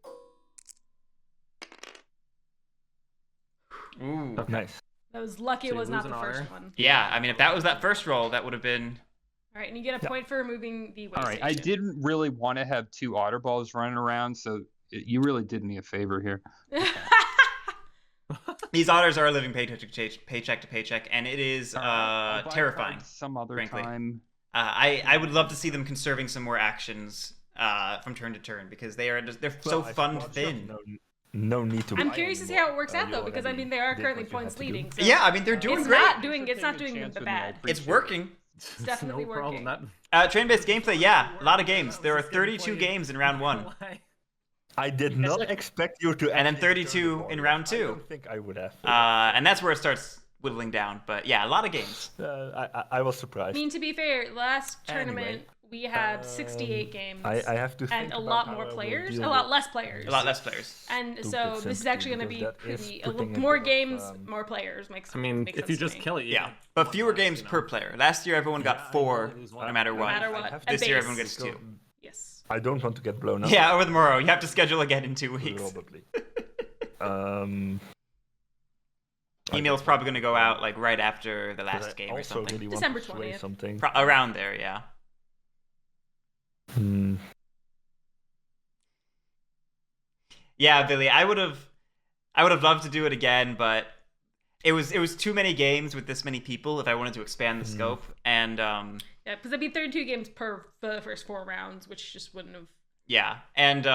Ooh. Nice. That was lucky So it you was lose not the an first honor. one. Yeah, I mean, if that was that first roll, that would have been. All right, and you get a point for removing the way All right, I station. didn't really want to have two otter balls running around, so you really did me a favor here. These otters are living paycheck to paycheck, and it is I'll buy terrifying. cards some other frankly. time. I would love to see them conserving some more actions from turn to turn because they're Well, so I fun suppose thin. No need to. I'm buy curious to see anymore. how it works out You though, because I already mean they are did currently what you points had to do. leading. So Yeah, I mean they're doing it's great. not doing Thanks it's for not taking a doing chance the with me. I bad. It's appreciate working. It's definitely no problem. working. Train-based gameplay, yeah, a lot of games. There are That was just 32 gameplay. games in round 1, I did not expect you to. And then actually 32 return the in ball. round I 2. don't think I would have. And that's where it starts whittling down. But yeah, a lot of games. I was surprised. I mean, to be fair, last tournament Anyway, we had 68 games. I have to think and a about lot how more I will players, deal a lot with less players. A lot less players. And stupid so this is sympathy, actually going to because be that is pretty putting a more bit of, games, more players makes. I mean, makes if you sense to just me. kill it, you Yeah, get but one fewer less, games you per know? player. Last year everyone got 4, no matter No what. matter what. I have And This year base. everyone gets 2. Yes. I don't want to get blown up. Yeah, over tomorrow. You have to schedule again in 2 weeks. Probably. I Email's probably going to go out like right after the but last I game or also something. really want December to sway 20th. something. Around there, yeah. Hmm. Yeah, Billy, I would have loved to do it again, but it was too many games with this many people if I wanted to expand the scope. And Yeah, because it'd be 32 games per the first 4 rounds, which just wouldn't have. yeah, and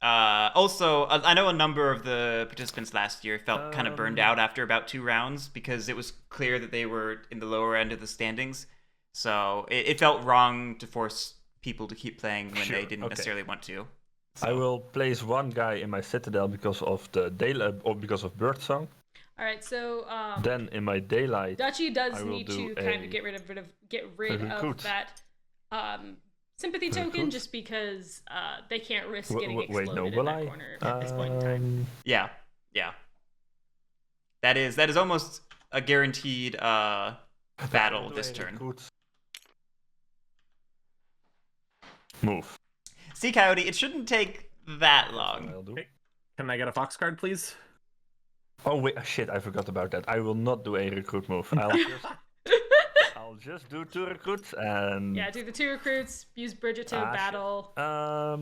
also I know a number of the participants last year felt kind of burned out after about 2 rounds because it was clear that they were in the lower end of the standings. So it felt wrong to force people to keep playing when Sure, they didn't okay. necessarily want to. I will place one guy in my citadel because of the daylight, or because of birdsong. All right, so Then in my daylight, Duchy does I will need do to kind a- of get rid of recruit. that sympathy token Recruit. just because they can't risk W- getting w- wait, exploded no, in will that I? corner at this point in time. Yeah. That is almost a guaranteed battle this turn. Move. See, Coyote, it shouldn't take that I'll long. do. Can I get a fox card, please? Oh wait, shit! I forgot about that. I will not do a recruit move. I'll just do 2 recruits and. Yeah, do the 2 recruits, use Bridget to Ah, shit. battle. The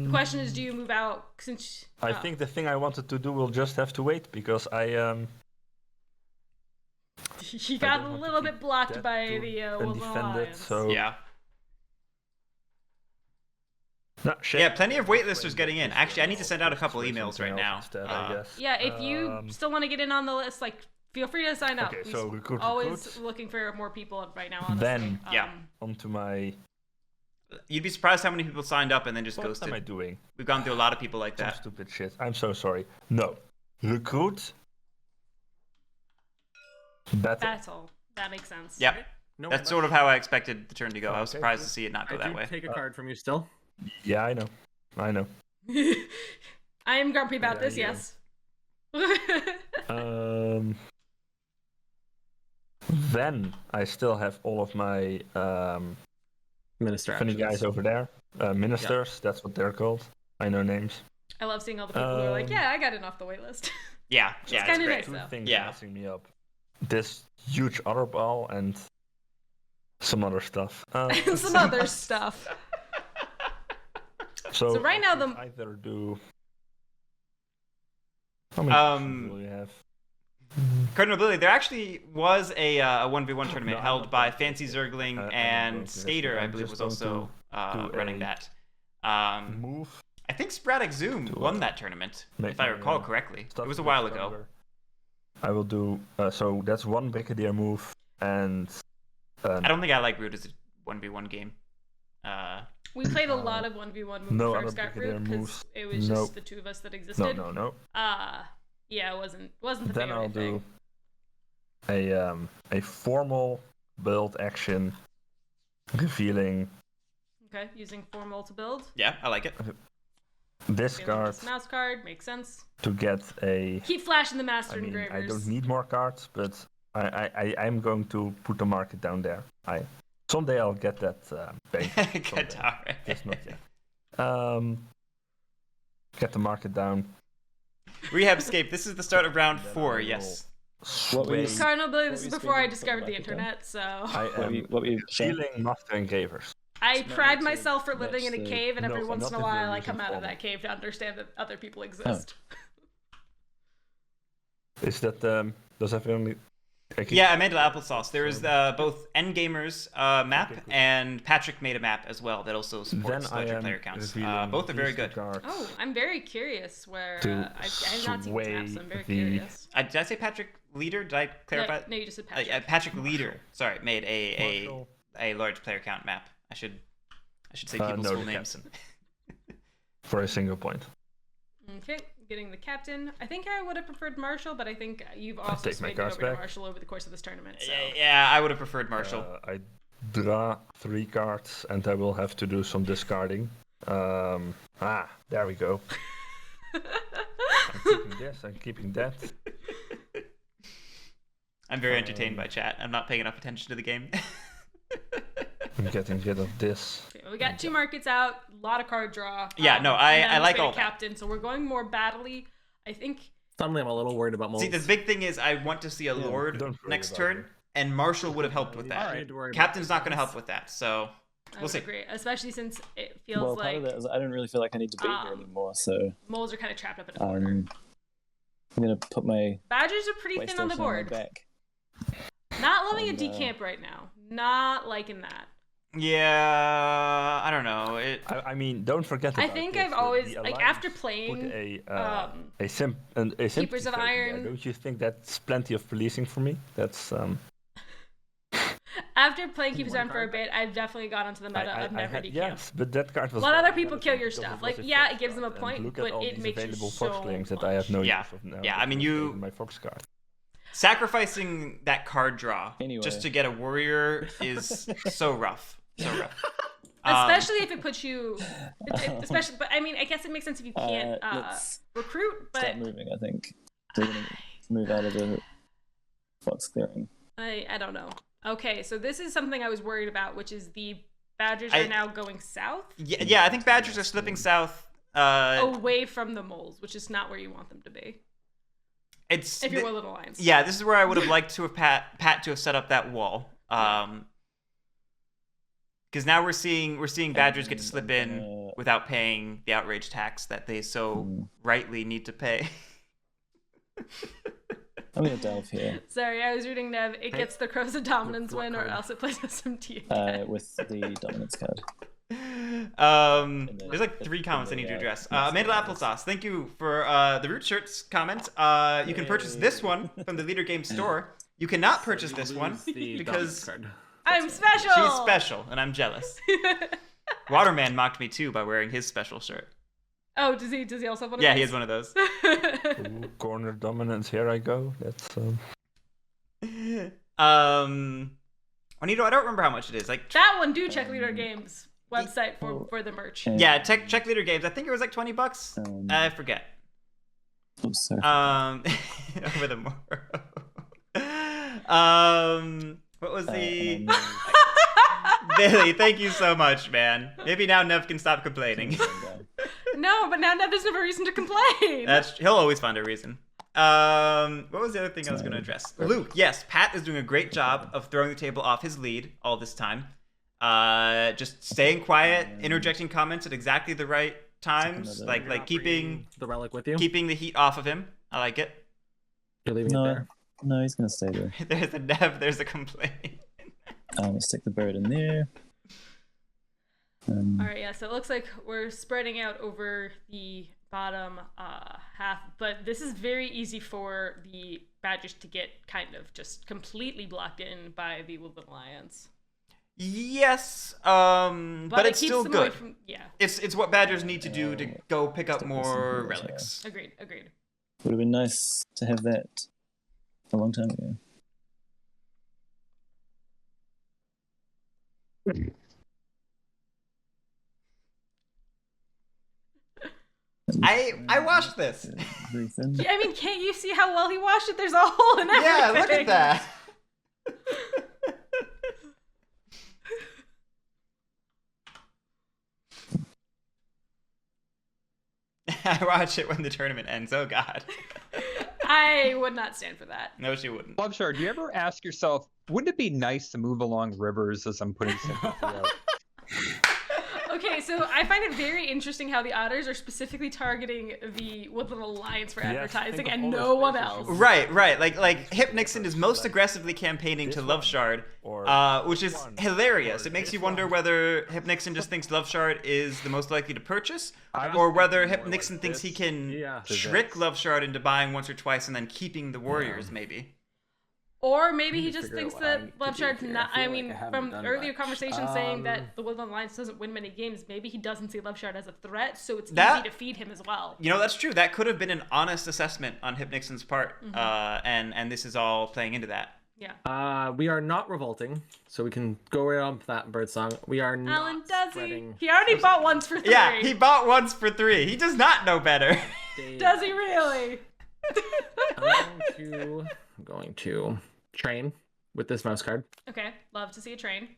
The question is, do you move out since? I think the thing I wanted to do will just have to wait because I you got a don't want to little keep bit blocked that by to the Wolves undefended, Alliance. so Yeah. No, shit. Yeah, plenty of waitlisters getting in. Actually, I need to send out a couple emails right now. Instead, I guess. Yeah, if you still want to get in on the list, like, feel free to sign up. Okay, We're so recruit, always recruit. looking for more people right now. Honestly. Then, yeah. Onto my. You'd be surprised how many people signed up and then just What ghosted. am I doing? We've gone through a lot of people like Some that. stupid shit. I'm so sorry. No. Recruit. Battle. Battle. That makes sense. Yeah, No, that's sort of how I expected the turn to go. I was Okay, surprised good. to see it not go I that do way. take a card from you still. Yeah, I know. I know. I am grumpy about Yeah, this. you Yes. Then I still have all of my Minister funny actions. guys over there. Ministers, that's what they're called. I know names. I love seeing all the people who are like, Um, yeah, I got it off the wait list. Yeah, yeah, it's kinda great. nice. Two though. things Yeah. messing me up. This huge other ball and some other stuff. And some other stuff. So right now I the- could either do. How many Um, will you have? Cardinal Billy, there actually was a 1v1 tournament No, I'm held not by going to Fancy this. Zergling I'm not going and to this. Skater, I I'm believe, was just going also do running a that. Move. I think Sporadic Zoom Do won a- that tournament, Make if I my, recall correctly. stuff It was a bit while ago. stronger. I will do. So that's one Brigadier move and. I don't think I like Root as a 1v1 game. We played a lot of 1v1 when no we other first got Brigadier group because moves. it was Nope. just the 2 of us that existed. No. Yeah, it wasn't the Then favorite I'll thing. do a formal build action revealing Okay, using formal to build. Yeah, I like it. this Feeling card this mouse card makes sense. to get a. Keep flashing the master I mean, engravers. I don't need more cards, but I'm going to put the market down there. Someday I'll get that bank. someday. Guitar. Just not yet. Get the market down. Rehabscape, this is the start of round Then 4, I yes. What were you sway Cardinal Billy, What this were is you before I speaking discovered the about again? internet, so I What were you, am what were you saying? stealing master engravers. I Not pride to myself for living in a match the- cave, and every No, once not in a if while you're I using come out of formal. that cave to understand that other people exist. Is that does everyone Yeah, Amanda Applesauce. There is both Endgamers map, Okay, cool. and Patrick made a map as well that also Then supports I larger am player counts. revealing Both are very these two good. cards Oh, I'm very curious where to I have not seen this map, so I'm very sway curious. Did I say Patrick Leader? Did I clarify? No, you just said Patrick. Patrick Leader. Sorry, made Marshall. a large player count map. I should say people's no, full the names. for a single point. Okay, getting the captain. I think I would have preferred Marshall, but I think you've also take my swayed me cards over to back. Marshall over the course of this tournament. So. Yeah, I would have preferred Marshall. I draw 3 cards, and I will have to do some discarding. There we go. I'm keeping this. I'm keeping that. I'm very entertained by chat. I'm not paying enough attention to the game. I'm getting rid of this. Okay, well, we got 2 markets out, a lot of card draw. Yeah, no, and then I like swayed all to that. captain, so we're going more battle-y. I think Suddenly, I'm a little worried about moles. See, the big thing is I want to see a Lord don't worry next about turn, it. and Marshall would have helped with that. All right. Captain's not going to help with that, so I we'll would see. agree, especially since it feels Well, part like of that is I don't really feel like I need to be here anymore, so moles are kind of trapped up in a corner. I'm gonna put my Badgers are pretty thin on the PlayStation on my board. back. Not loving a And, decamp right now. Not liking that. Yeah, I don't know. I mean, don't forget about I think this, I've always the like after Alliance playing put a Keepers sympathy of token Iron. there. Don't you think that's plenty of policing for me? That's after playing Keepers on for a bit, I've definitely gone onto the meta of never decamp. yes, but that card was. Let other very people kill relevant your because stuff. it Like, was a yeah, Fox it gives them a card, point, and look but at all it these makes you available so Foxlings that I have no Yeah. use of now. Yeah, I mean, because you- my Fox card. Sacrificing that card draw Anyway. just to get a warrior is so rough. So rough. Especially if it puts you, especially. But I mean, I guess it makes sense if you can't Let's recruit. But start moving, I think. We're gonna move out of the Fox clearing. I don't know. Okay, so this is something I was worried about, which is the Badgers are now going south, Yeah, I think Badgers are slipping south. away from the moles, which is not where you want them to be. It's If you're World Alliance. yeah, this is where I would have liked to have Pat to have set up that wall. Because now we're seeing Badgers get to slip in without paying the outrage tax that they so rightly need to pay. I'm gonna delve here Sorry, I was reading Nev. It gets the Crows a dominance win, or else it plays SMT again. with the dominance card. There's like 3 comments I need to address. Amanda Applesauce, thank you for the Root Shirts comment. You can purchase this one from the Leader Game store. You cannot purchase this one because I'm special. she's special and I'm jealous. Waterman mocked me too by wearing his special shirt. Oh, does he also have one of Yeah, those? he has one of those. Ooh, corner dominance. Here I go. That's Juanito, I don't remember how much it is. Like, That one, do check Leader Games website for the merch. yeah, check Leader Games. I think it was like $20. I forget. Oops, sorry. Over the what was the Billy? Thank you so much, man. Maybe now Nev can stop complaining. No, but now Nev doesn't have a reason to complain. He'll always find a reason. What was the other thing I was going to address? Luke, yes, Pat is doing a great job of throwing the table off his lead all this time. Just staying quiet, interjecting comments at exactly the right times, like keeping the relic with you. keeping the heat off of him. I like it. You're leaving it No, there. no, he's gonna stay there. There's a Nev. There's a complaint. Let's stick the bird in there. All right, yeah. So it looks like we're spreading out over the bottom half, but this is very easy for the Badgers to get kind of just completely blocked in by the Woodland Alliance. Yes, but it it's keeps still them away good. from- yeah, It's what Badgers need to do to go pick up Stick this in more here, relics. agreed. Would have been nice to have that a long time ago. I watched this. Very thin. Yeah, I mean, can't you see how well he washed it? There's a hole in everything. Yeah, look at that. I watch it when the tournament ends. Oh God. I would not stand for that. No, she wouldn't. LoveShard, do you ever ask yourself, wouldn't it be nice to move along rivers as I'm putting sympathy out? Okay, so I find it very interesting how the otters are specifically targeting the Woodland Alliance for Yes, advertising think of and all the no one spaces else. you- Right. Like HipNixon is most aggressively campaigning to This one, LoveShard, or which is one, hilarious. or It makes this you wonder one. whether HipNixon just thinks LoveShard is the most likely to purchase, I was or whether thinking more HipNixon like thinks he this can Yeah. to trick this. LoveShard into buying once or twice and then keeping the Warriors, maybe. Or maybe he need to just figure out thinks what that I could do LoveShard's here. not. I I feel like mean, I haven't from done earlier much. conversations saying that the Woodland Alliance doesn't win many games, maybe he doesn't see LoveShard as a threat, so it's That- easy to feed him as well. You know, that's true. That could have been an honest assessment on HipNixon's part, and this is all playing into that. Yeah. We are not revolting, so we can go right on to that birdsong. We are not Alan, does spreading. he? He already bought once for 3. Yeah, he bought once for 3. He does not know better. Does he really? I'm going to train with this mouse card. Okay, love to see a train.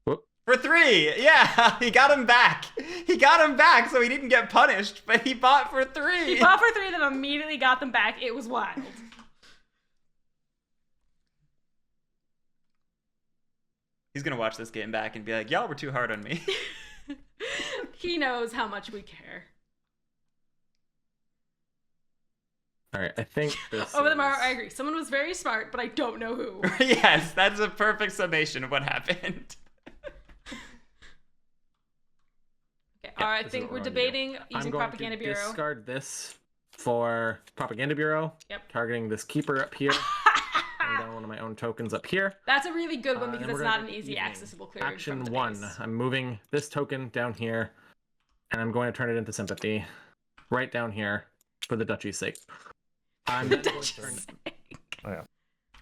For 3, yeah, he got him back. He got him back, so he didn't get punished. But he bought for 3. He bought for 3, then immediately got them back. It was wild. He's gonna watch this game back and be like, "Y'all were too hard on me." He knows how much we care. All right, I think this. Over the is- Morrow, I agree. Someone was very smart, but I don't know who. Yes, that's a perfect summation of what happened. Okay, Yeah, I this is think what we're we're gonna do. debating I'm using going Propaganda to Bureau. discard this for Propaganda Bureau. Yep. Targeting this keeper up here. And down one of my own tokens up here. That's a really good one because and it's we're not gonna an go easy evening. accessible clearing Action from the 1. base. I'm moving this token down here, and I'm going to turn it into sympathy, right down here, for the duchy's sake. I'm then going to turn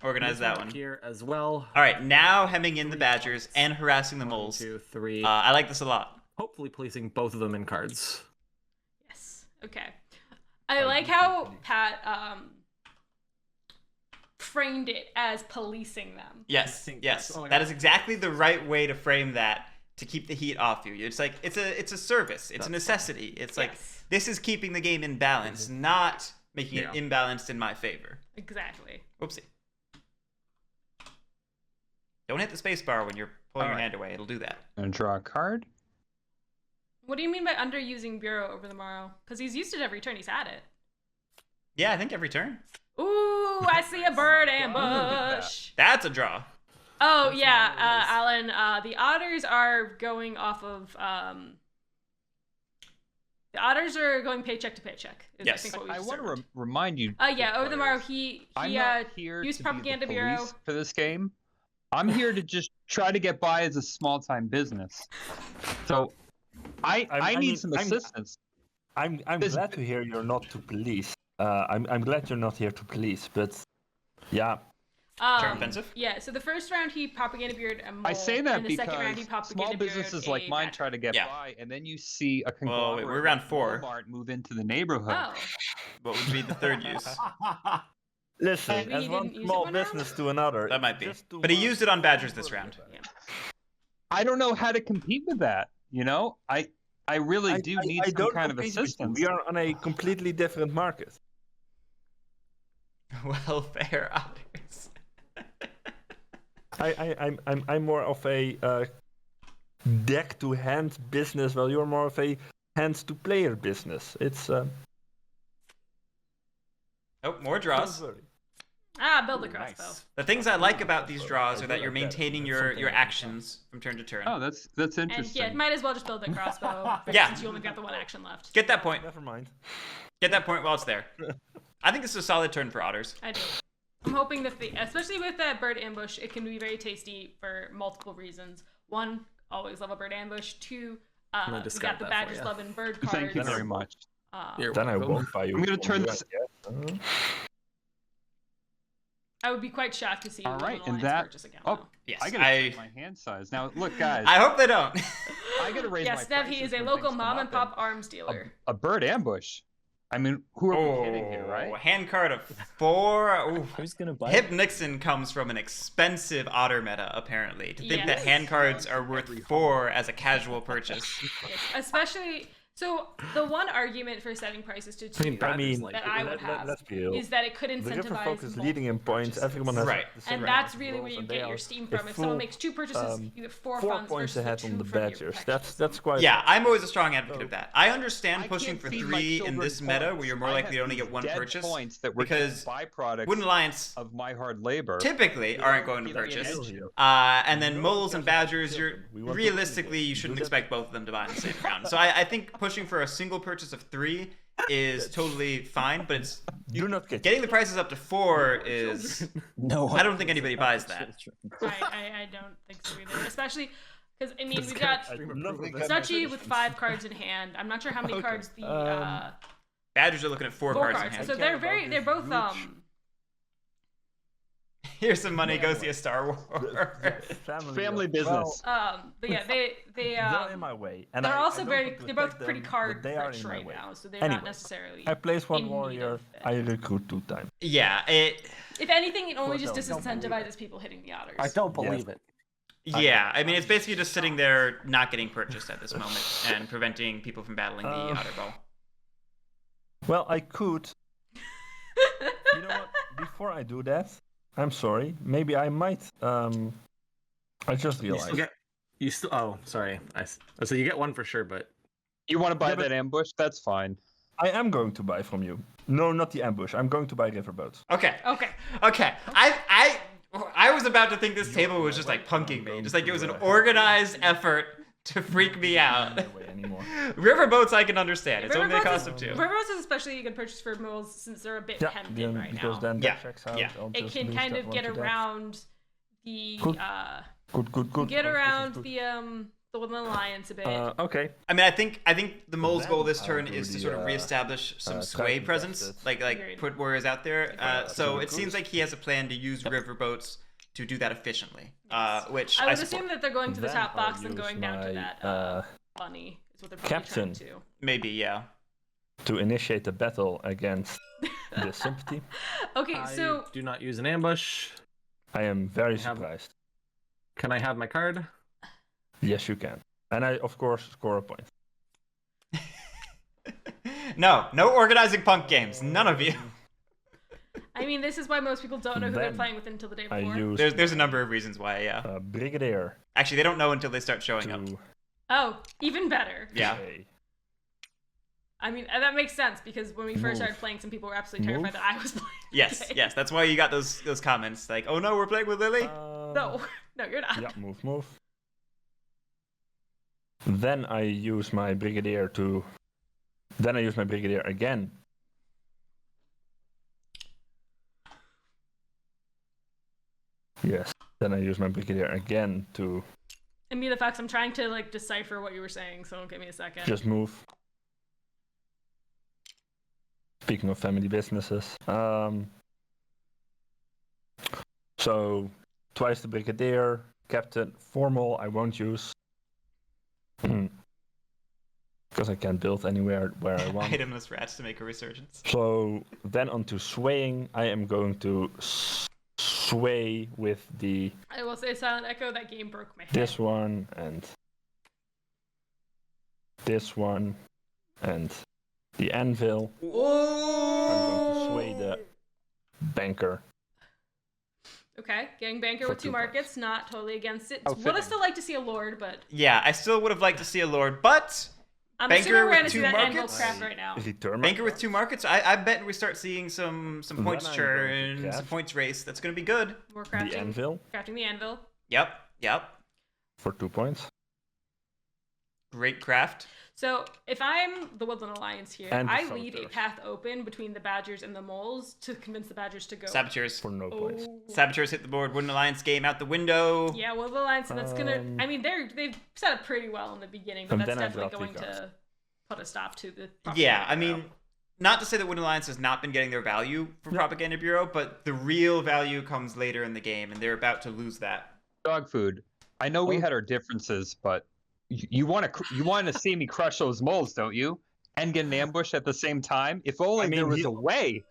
Organize this that up one. here as well. All right, now hemming in the Badgers and harassing the 1, moles. 2, 3. I like this a lot. Hopefully placing both of them in cards. Yes. Okay. I like how Pat framed it as policing them. Yes, think yes, that's- oh my that God. is exactly the right way to frame that to keep the heat off you. It's like it's a service. It's a necessity. It's like Yes. this is keeping the game in balance, not making Yeah. it imbalanced in my favor. Exactly. Whoopsie. Don't hit the space bar when you're pulling your hand away. It'll do that. And draw a card. What do you mean by underusing Bureau over the Morrow? Because he's used it every turn he's had it. Yeah, I think every turn. Ooh, I see a bird ambush. That's a draw. Oh yeah, Alan. The otters are going off of. The otters are going paycheck to paycheck. Is Yes. I think what we I want to determined. remind you. Yeah, over the Morrow, players, he I'm not here used to Propaganda be the police Bureau. for this game. I'm here to just try to get by as a small-time business. So, I need some assistance. I'm This- glad to hear you're not to police. I'm glad you're not here to police, but yeah, Turn offensive? Yeah, so the first round he Propaganda Bureau'd a mole. I say that and the second round he because Propaganda small businesses like mine try to get Yeah. by, and then you see a Well, conglomerate we're round like 4. Walmart move into the neighborhood. Oh, What would be the third use? listen, Maybe as he one didn't use it small one round? business to another. That might be. just too But he much. used it on Badgers this round. yeah. I don't know how to compete with that. You know, I really do need I some don't kind of compete with you. assistance. We are on a completely different market. Welfare others. I'm more of a deck to hand business, while you're more of a hands to player business. It's Oh, more draws. Build a crossbow. The things I like about these draws are that you're maintaining your actions from turn to turn. Oh, that's And interesting. yeah, might as well just build that crossbow. Yeah. Since you only got the one action left. Get that point. Never mind. Get that point while it's there. I think this is a solid turn for otters. I do. I'm hoping that especially with that bird ambush, it can be very tasty for multiple reasons. One, always love a bird ambush. Two, gonna we got discard the that for Badgers ya. loving bird cards. Thank you very much. You're Then I welcome. won't buy you. I'm gonna turn you, this- I guess. I would be quite shocked to see All a right, Woodland and Alliance that. purchase account. Oh, though. Yes, I gotta raise my hand size now. Look, guys, I hope they don't. I gotta raise Yes, my Nev, he prices is a when local things come mom up, and pop arms dealer. a bird ambush. I mean, who are we kidding here, right? Hand card of 4. Ooh. Who's gonna buy it? HipNixon comes from an expensive otter meta, apparently. To think that Yes. hand cards are worth 4 as a casual purchase. Yes, especially So the one argument for setting prices to 2 I mean, I mean, that I would have let's be real. is that it could The river incentivize folk is multiple leading in points. purchases. Everyone has Right. the same And amount that's of really where rolls, you and get they your are steam a from. If someone full, makes 2 purchases, you get 4 4 funds points versus ahead the on the 2 from your Badgers. protections. That's quite. Yeah, I'm always a strong advocate So, of that. I understand I pushing can't for feed my 3 in children this meta, points. where you're more I likely to have only get these 1 dead purchase, points that were because just byproducts Wooden Alliance of my hard labor. typically aren't going to Either purchase. energy. And then No moles one and cares about badgers, you're children. We want to realistically feed you them. shouldn't Do that. expect both of them to buy in the same round. So I think pushing for a single purchase of 3 is totally fine, but it's Do not get getting the prices up to 4 is. No, I don't think anybody buys that. I don't think so either. Especially because, I mean, This we've guy- got I love that. Suchi with 5 cards in hand. I'm not sure how many cards the Badgers are looking at 4 4 cards in cards. hand. So care they're about both this huge- Here's some money, go see a Star Wars. Family business. but yeah, they They're in my way, and they're I also don't very want to they're both attack pretty them, card but they are rich in my right way. now, so they're Anyway, not necessarily. I place in one need warrior. of it. I recruit 2 times. Yeah, If anything, it only just Well, no, don't believe disincentivizes people hitting the otters. I don't believe it. yeah. I mean, it's basically just sitting there, not getting purchased at this moment, and preventing people from battling the Otter Ball. Well, I could. You know what? Before I do that, I'm sorry. Maybe I might. I just You realized. still get. You still. Oh, sorry. So you get 1 for sure, but You want to buy Yeah, but- that ambush? That's fine. I am going to buy from you. No, not the ambush. I'm going to buy riverboats. Okay. Okay. Okay. I was about to think this table was just like punking me, just like it was an organized effort to freak me out. No way anymore. Riverboats I can understand. It's only a Riverboats cost is- of 2. Riverboats is especially a good purchase for moles since they're a bit Yeah, hemmed in right because now. then Yeah, that checks out. yeah. I'll It just can lose kind that of one get to that. around the Good. Good. get Oh, this is around good. the Woodland Alliance a bit. Okay. I mean, I think the mole's Then goal this I'll turn do is to the, sort of reestablish some sway tracking presence, test. like Agreed. put warriors out there. So it Recruits. seems like he has a plan to use riverboats to do that efficiently, which I would support. assume that they're going to the Then top box I'll and going use down to my, that bunny is what they're probably captain. trying to. Maybe, yeah. To initiate the battle against the sympathy, Okay, I so do not use an ambush. I am very have- surprised. Can I have my card? Yes, you can. And I, of course, score a point. No organizing punk games. None of you. I mean, this is why most people don't know who they're Then playing with until the day I before. use There's a number of reasons why, yeah. Brigadier Actually, they don't know until they start showing up. to Oh, even better. Yeah. play. I mean, and that makes sense because when we first Move. started playing, some people were absolutely terrified Move. that I was playing. the Yes, game. yes. That's why you got those comments like, "Oh no, we're playing with Lily." No, no, you're not. Yeah, move. Then I use my Brigadier to. Then I use my Brigadier again. Yes. Then I use my Brigadier again to And me, the facts, I'm trying to like decipher what you were saying, so give me a second. just move. Speaking of family businesses, so twice the Brigadier, Captain, formal I won't use. Because I can't build anywhere where I want. Itemless rats to make a resurgence. So then onto swaying, I am going to sway with the I will say, Silent Echo, that game broke my head. this one and this one and the anvil. I'm going to sway the banker. Okay, getting Banker For with 2 2 markets, not totally against it. Oh, Would have fitting. still liked to see a Lord, but Yeah, I still would have liked to see a Lord, but I'm Banker assuming we're with gonna see 2 that anvil markets? crap right now. Return Banker with 2 markets. I bet we start seeing some Then points I'm going to churn, some craft points race. That's gonna be good. We're the crafting, anvil crafting the anvil. Yep. for 2 points. Great craft. So if I'm the Woodland Alliance here, And the I leave a Saboteurs. path open between the Badgers and the Moles to convince the Badgers to go. Saboteurs. For no Oh. points. Saboteurs hit the board. Wooden Alliance game out the window. Yeah, Woodland Alliance, and that's gonna. Um, I mean, they've set up pretty well in the beginning, but And that's then I definitely draw going 3 cards. to put a stop to the. Yeah, propaganda I mean, bureau. not to say that Wooden Alliance has not been getting their value from Propaganda Bureau, but the real value comes later in the game, and they're about to lose that. Dog food. I know we had our differences, but you want to see me crush those moles, don't you? And get an ambush at the same time. If only I mean, there was he- a way.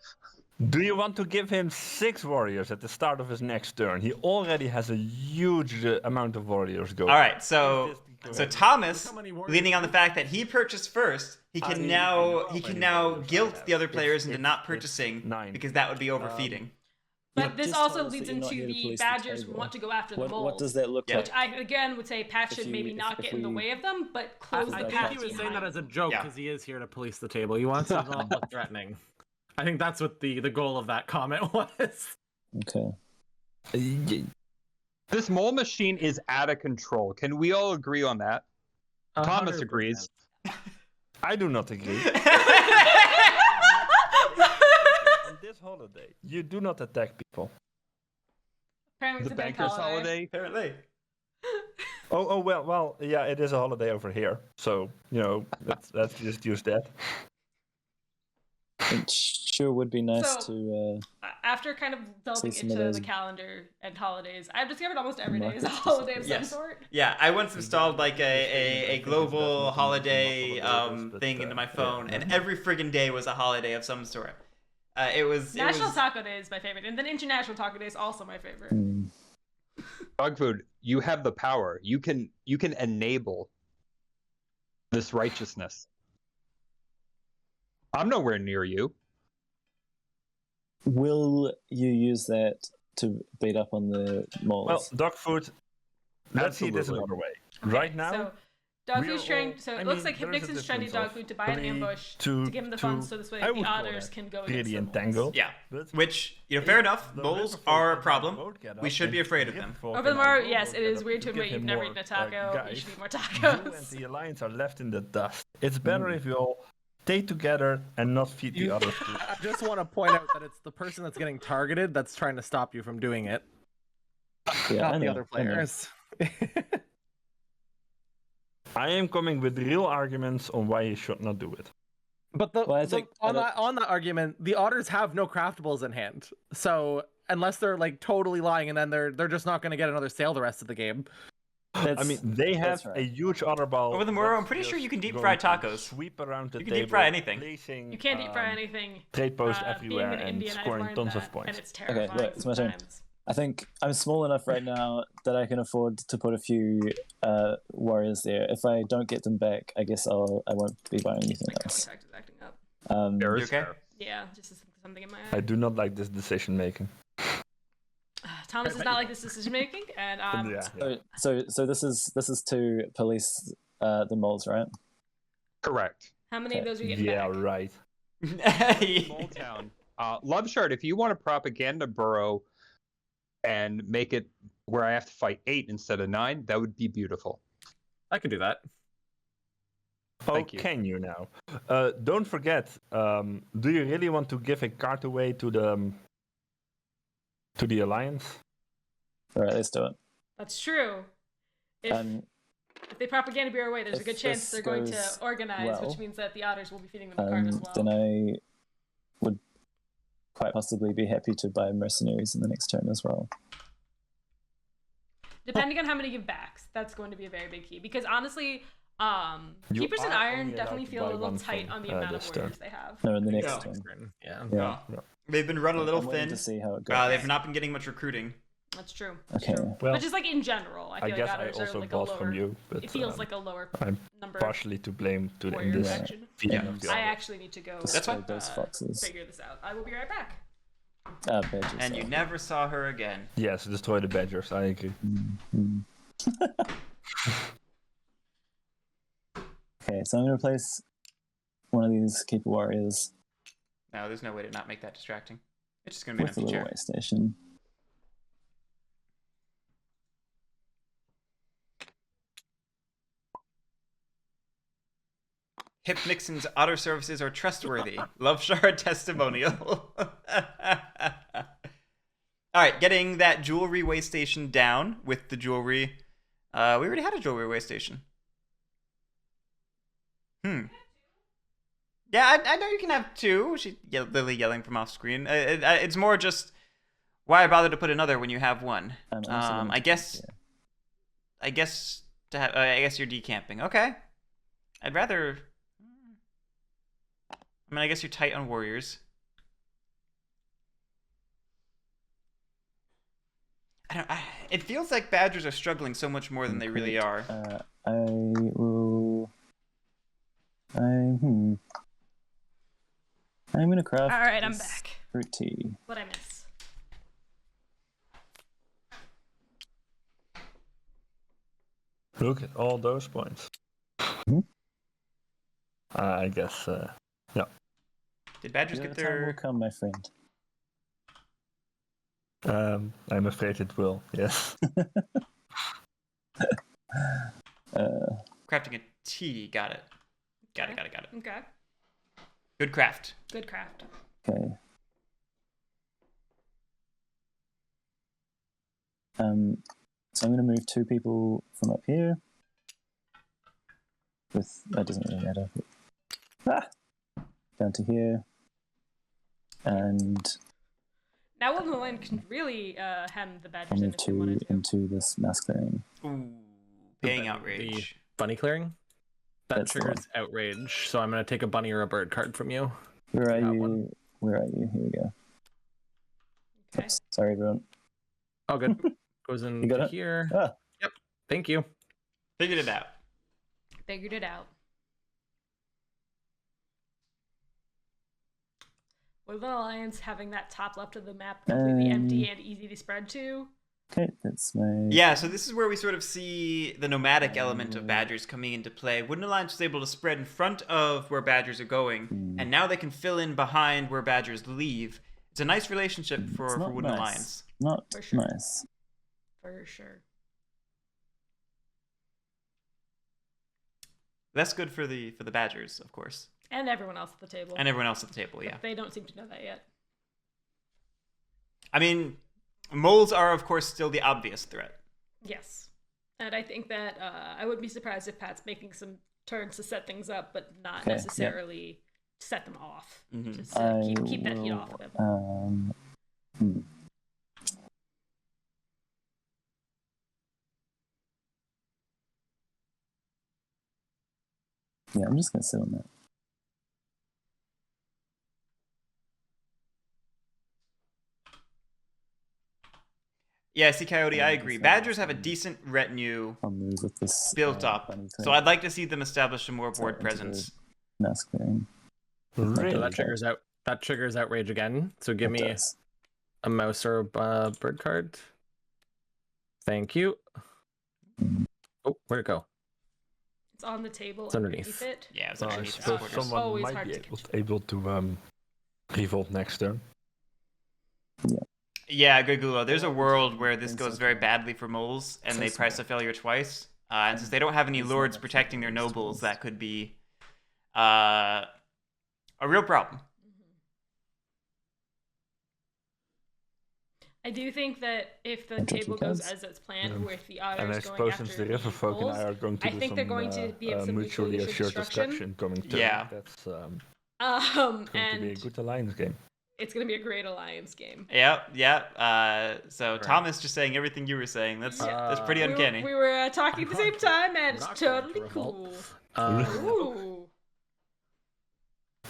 Do you want to give him 6 warriors at the start of his next turn? He already has a huge amount of warriors going. All right, so So Thomas, leaning on the fact that he purchased first, he can now guilt the other players into not purchasing 9. because that would be overfeeding. But this just also told us leads that you're not into here to the police the badgers who table. want to go after the moles. What does that look Yeah. Which like? I again would say Pat If should you- maybe if- not if get in the we- way of them, but I close the think path he was saying behind that as a them. joke Yeah. because he is here to police the table. He wants to not look threatening. I think that's what the goal of that comment was. Okay. This mole machine is out of control. Can we all agree on that? Thomas 100%. agrees. I do not agree. On this holiday, you do not attack people. Apparently it's The a bank banker's holiday. holiday. Apparently. Oh well, yeah, it is a holiday over here, so let's just use that. It sure would be nice So- to. After kind of delving some of into those the calendar and holidays, I've discovered almost every day is a markets holiday of some Yes. sort. Yeah, I once installed like a global holiday but, thing into my yeah. phone, and every friggin' day was a holiday of some sort. It was National Taco Day is my favorite, and then International Taco Day is also my favorite. Hmm. Dog food, you have the power. You can enable this righteousness. I'm nowhere near you. Will you use that to beat up on the moles? Well, dog food. Let's see this Absolutely. another way. Okay, Right now, so Dog we food's are trying. all- So I it looks mean, like there is a HipNixon's trying to difference dog of food to buy an 3 ambush to give him the 2. funds, so this way I the would call otters that can go greedy against the and moles. tangle. Yeah, But which fair enough. the Moles river folk are a and I problem. both get We up should be and afraid of the them. river folk Over the and I more, both yes, it get is up weird to to admit give you've him never more, eaten a taco. You guys, should eat more you and tacos. the alliance are left in the dust. It's better if you all stay together and not feed the others too. I just want to point out that it's the person that's getting targeted that's trying to stop you from doing it, yeah, I not the know, other I know. players. I am coming with real arguments on why you should not do it. But the, Well, I the- think- on I that argument, the otters have no craftables in hand. So unless they're like totally lying, and then they're just not going to get another sale the rest of the game. I mean, they have that's right. a huge otter ball. Over the Moro, I'm that's pretty sure just you can deep going fry to tacos. Sweep around the You can table, deep fry anything. placing, You can't deep fry anything. trade posts Being everywhere an and Indian, I've scoring learned tons that, of points. and it's terrifying look, it's my turn. sometimes. I think I'm small enough right now that I can afford to put a few warriors there. If I don't get them back, I guess I won't be buying anything My else. contract is acting up. There You is okay? fair. Yeah, just something in my I eye. do not like this decision making. Thomas does not like this decision making, and So this is to police the moles, right? Correct. how many of those are you getting Yeah, back? right. Small town. LoveShard, if you want a propaganda burrow and make it where I have to fight 8 instead of 9, that would be beautiful. I can do that. Oh, Thank you. can you now? Don't forget. Do you really want to give a cart away to the alliance? All right, let's do it. That's true. If they propaganda beer away, there's a if good chance this they're going to goes organize, which well, means that the otters will be feeding them the card as well. then I would quite possibly be happy to buy mercenaries in the next turn as well. Depending on how many give backs, that's going to be a very big key. Because honestly, You Keepers in are Iron only allowed definitely to feel a buy little one tight thing, on the amount of this turn. warriors they have. No, in the next Yeah. turn. Yeah. Yeah. They've been run a little I'm waiting thin. to see how it goes. They've not been getting much recruiting. That's true. That's Okay. true. Well, but just like in general, I I feel like guess I otters also are like a bought lower. from you, but It feels like a lower I'm number partially to blame in warrior this. faction. feeding Yeah. of the I others. actually need to go That's fine. Those foxes. figure this out. I will be right back. Badgers. And you never saw her again. Yes, destroy the badgers. I agree. Okay, so I'm gonna place one of these keeper warriors No, there's no way to not make that distracting. It's just gonna be an with the empty little chair. way station. HipNixon's otter services are trustworthy. LoveShard testimonial. All right, getting that jewelry way station down with the jewelry. We already had a jewelry way station. Yeah, I know you can have two. Lily yelling from off screen. It's more just why bother to put another when you have one. I'm also gonna I guess. yeah. I guess you're decamping. Okay. I'd rather. I mean, I guess you're tight on warriors. it feels like badgers are struggling so much more than they really are. I will. I'm gonna craft. All right, I'm this back. Fruit tea. What'd I miss? Look at all those points. Hmm? I guess, yeah. Did badgers Your get time will their... come, my friend. I'm afraid it will, yes. crafting a tea? Got it. Got it. Okay. Good craft. Good craft. Okay. So I'm going to move 2 people from up here. That doesn't really matter. Down to here. And Now Woodland Lion can really hem the I'll badgers in move if they wanted 2 to. into this mass clearing. Ooh, paying outrage. Bunny clearing? That That's the triggers outrage, so I'm gonna take a bunny or a bird card from you. Where are That you? one. Where are you? Here we go. Okay. Oops, sorry, everyone. Oh, good. Goes in You got it? here. Ah, Yep. Thank you. Figured it out. Figured it out. Woodland Alliance having that top left of the map completely empty and easy to spread to. okay, that's my. Yeah, so this is where we sort of see the nomadic element of badgers coming into play. Woodland Alliance was able to spread in front of where badgers are going, and now they can fill in behind where badgers leave. It's a nice relationship for not Woodland nice. Alliance. Not For sure. nice. For sure. That's good for the badgers, of course, And everyone else at the table. and everyone else at the table. But Yeah, they don't seem to know that yet. I mean, moles are of course still the obvious threat. Yes. And I think that I wouldn't be surprised if Pat's making some turns to set things up, but not Okay, yeah. necessarily set them off. Mhm. Just keep that heat off of them. Yeah, I'm just gonna sit on that. Yeah, see, Coyote, I agree. that's Badgers have a awesome. decent retinue I'll move with this. built up, bunny so clearing. I'd like to see them establish a more So board into the presence. Mass clearing. Really? So that triggers out. That triggers outrage again. So give It me does. a mouse or a bird card. Thank you. Oh, where'd it go? It's on the table It's underneath underneath. it. Yeah, it's I underneath the suppose supporters. someone Always might hard be to able to revolt next turn. Yeah, Gregulo, there's a world where this goes very badly for moles, and they price a failure twice. And since they don't have any lords protecting their nobles, that could be a real problem. I do think that if the Interesting table goes cards. as it's planned, Yeah. with the And I others going suppose after since the river folk and I are going to I do think some they're going to be of some mutually assured destruction. destruction coming turn, Yeah. that's going and to be a good alliance game. it's going to be a great alliance game. Yeah. So Right. Thomas just saying everything you were saying. That's pretty We were- uncanny. We were talking at the same time, and I'm it's not going to totally revolt. cool. Ooh,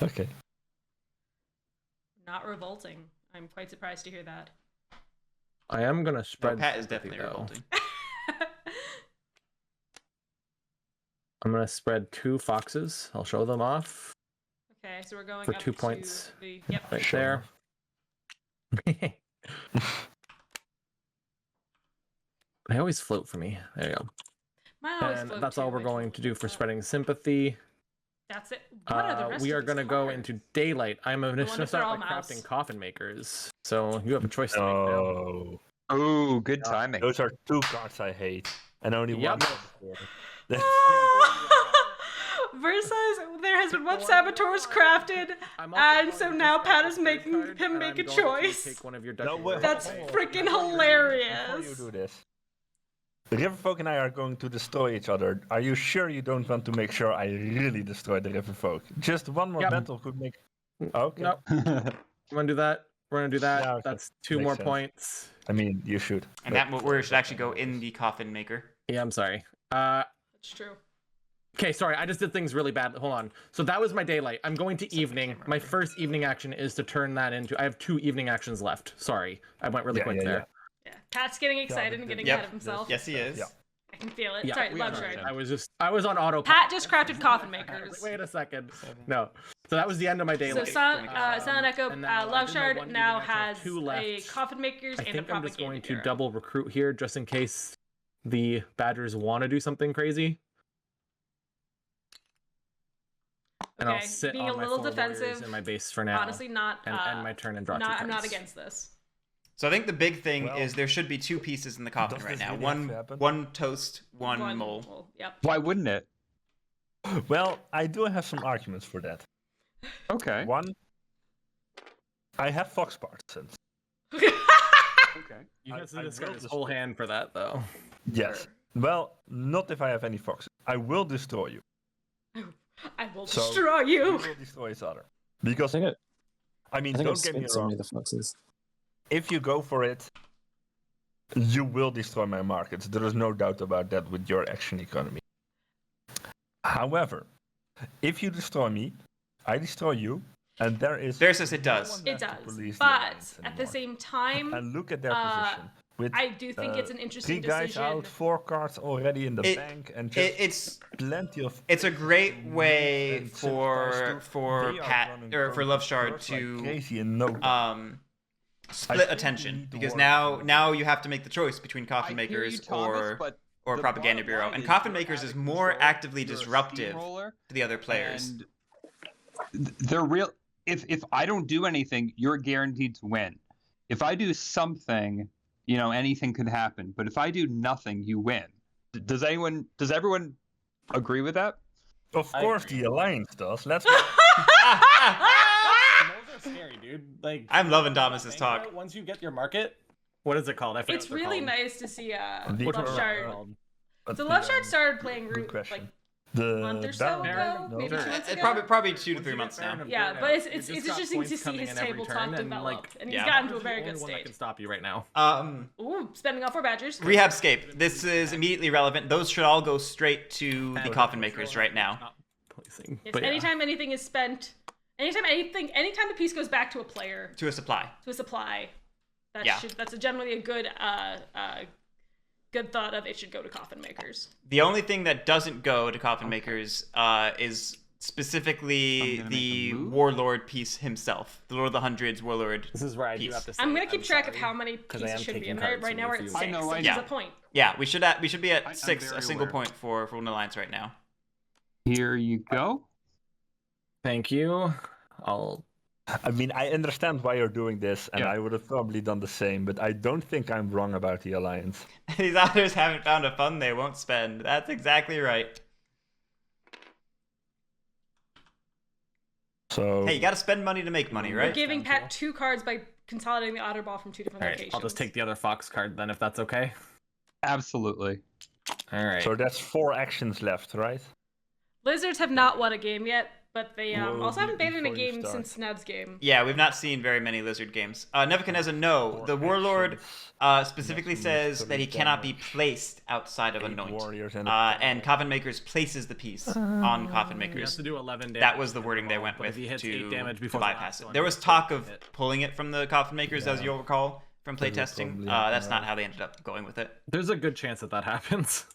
Okay. not revolting. I'm quite surprised to hear that. I am gonna No, spread. Pat is sympathy, definitely though. revolting. I'm gonna spread 2 foxes. I'll show them off Okay, so we're going for up 2 to points. The, yep. Right Show there. They always float for me. There you go. Mine always And float that's too, all we're I going to totally do for get that. spreading sympathy. That's it. What are the rest We of are these going to go cards? into daylight. I'm going wonder to if they're start all by mouse. crafting coffin makers. So you have a choice to make now. Oh, Ooh, good timing. those are 2 cards I hate, and only Yep. one. Versus, there has been one saboteurs crafted, I'm also and going so to now discard Pat the is third making card, him and make I'm a going to choice. take one of your No, ducking wait, rolls. That's hold on. freaking Before you hilarious. do this, the Riverfolk and I are going to destroy each other. Are you sure you don't want to make sure I really destroy the Riverfolk? Just one more Yep. battle could make. Okay. Nope. We're going to do that. We're going to do that. Yeah, okay. That's 2 Makes more sense. points. I mean, you should. And but- that word should actually go in the coffin maker. Yeah, I'm sorry. That's true. Okay, sorry, I just did things really bad. Hold on. So that was my daylight. I'm going to evening. camera My over. first evening action is to turn that into. I have 2 evening actions left. Sorry, I went really quick there. Yeah, Pat's getting excited and getting Yep. ahead of himself. Yes, he is. Yeah. I can feel it. Yeah, Sorry, we love understand. shard. I was on auto. Pat just crafted coffin I was makers. like, wait a second. No. So that was the end of my day. So Silent Echo, and now I Love did my Shard one now meeting, I have has two a left. coffin makers I and a think I'm just propaganda going to bureau. double recruit here just in case the Badgers want to do something crazy. And I'll Okay, sit being on a my little 4 warriors defensive, in my base for now. Honestly, not. and end my turn and draw 2 I'm not cards. against this. So I think the big thing Well, is there should be 2 pieces in the coffin does right this now. really have to happen? One toast, one mole. Mole. Yep. Why wouldn't it? Well, I do have some arguments for that. Okay. One, I have Fox Partisans. Okay. You I- guys I to discard will his whole hand for that, though. Yes. Well, not if I have any foxes. I will destroy you. I will So, destroy You you. will destroy each other. Because, I think I mean, I think I've don't get me spent so many wrong. of the foxes. If you go for it, you will destroy my markets. There is no doubt about that with your action economy. However, if you destroy me, I destroy you, and there is. Bear says it does. no one It left to does. police the But alliance at the anymore. same time, And look at their uh, position. With I do think it's an 3 interesting guys decision. out, 4 cards already in the It- bank, and just It's plenty of. it's a great way and for sympathise to- they are Pat running or for from LoveShard birds like to crazy in no split think we attention need to because work now you have to make the choice between coffin I hear you, makers Thomas, but or the propaganda bottom bureau, line and is coffin you're makers out is of more control, actively you're a disruptive steamroller, to the other players. and they're real. If I don't do anything, you're guaranteed to win. If I do something, anything could happen. But if I do nothing, you win. Does everyone agree with that? Of I course, agree. the alliance does. Let's. Moles are scary, dude. Like I'm loving Thomas's Bankroll, talk. Once you get your market, what is it called? I forget It's what they're really called. nice to see The- Love uh, Shard. But So the, Love Shard started playing good Root question. like the month or so Baron- ago, no. maybe 2 Sure. months It ago. probably 2 to Once 3 you months get Baron now. of Yeah, Burnout, but it's you just got interesting to points see coming his in every tabletop turn, and, develop, and he's yeah. gotten to a He's the very only good one that state. can stop you right now. Ooh, spending all 4 Badgers. Rehabscape. This is immediately relevant. Those should all go straight to the And- coffin makers right now. Not placing, Yes, but yeah. anytime anything is spent, anytime a piece goes back to a player, To a supply. to a supply, Yeah. that's generally a good good thought of it should go to coffin makers. The only thing that doesn't go to coffin makers is specifically I'm gonna the make a move. warlord piece himself, the Lord of the Hundreds warlord. This is where I do piece. have to say I'm gonna keep track of sorry, how many 'cause I pieces am should be taking in there. cards Right from now we're at you. 6, I know, which know. is a point. Yeah, we should be at I'm 6, very a single aware. point for an alliance right now. Here you go. Thank you. I mean, I understand why you're doing this, and Yeah. I would have probably done the same, but I don't think I'm wrong about the alliance. These others haven't found a fund they won't spend. That's exactly right. So Hey, you gotta spend money to make money, We're right? giving Pat 2 cards by consolidating the otter ball from 2 different All right, locations. I'll just take the other Fox card then, if that's okay. Absolutely. All right. So that's 4 actions left, right? Lizards have not won a game yet, but they Whoa, also haven't been in a before you game start. since Snub's game. Yeah, we've not seen very many lizard games. Nebuchadnezzar, no. 4 The warlord actions, specifically maximum says that he 30 cannot be damage, placed outside of 8 anoint. warriors and a And coffin makers places the piece on coffin He has makers. to do 11 damage. That was the wording they went but with if he hits to 8 damage before the bypass last it. one, There was he'll talk take of it. pulling it from the coffin makers, as Yeah. you'll recall from That would playtesting. probably That's happen, not how they ended up going with it. There's a good chance that that happens.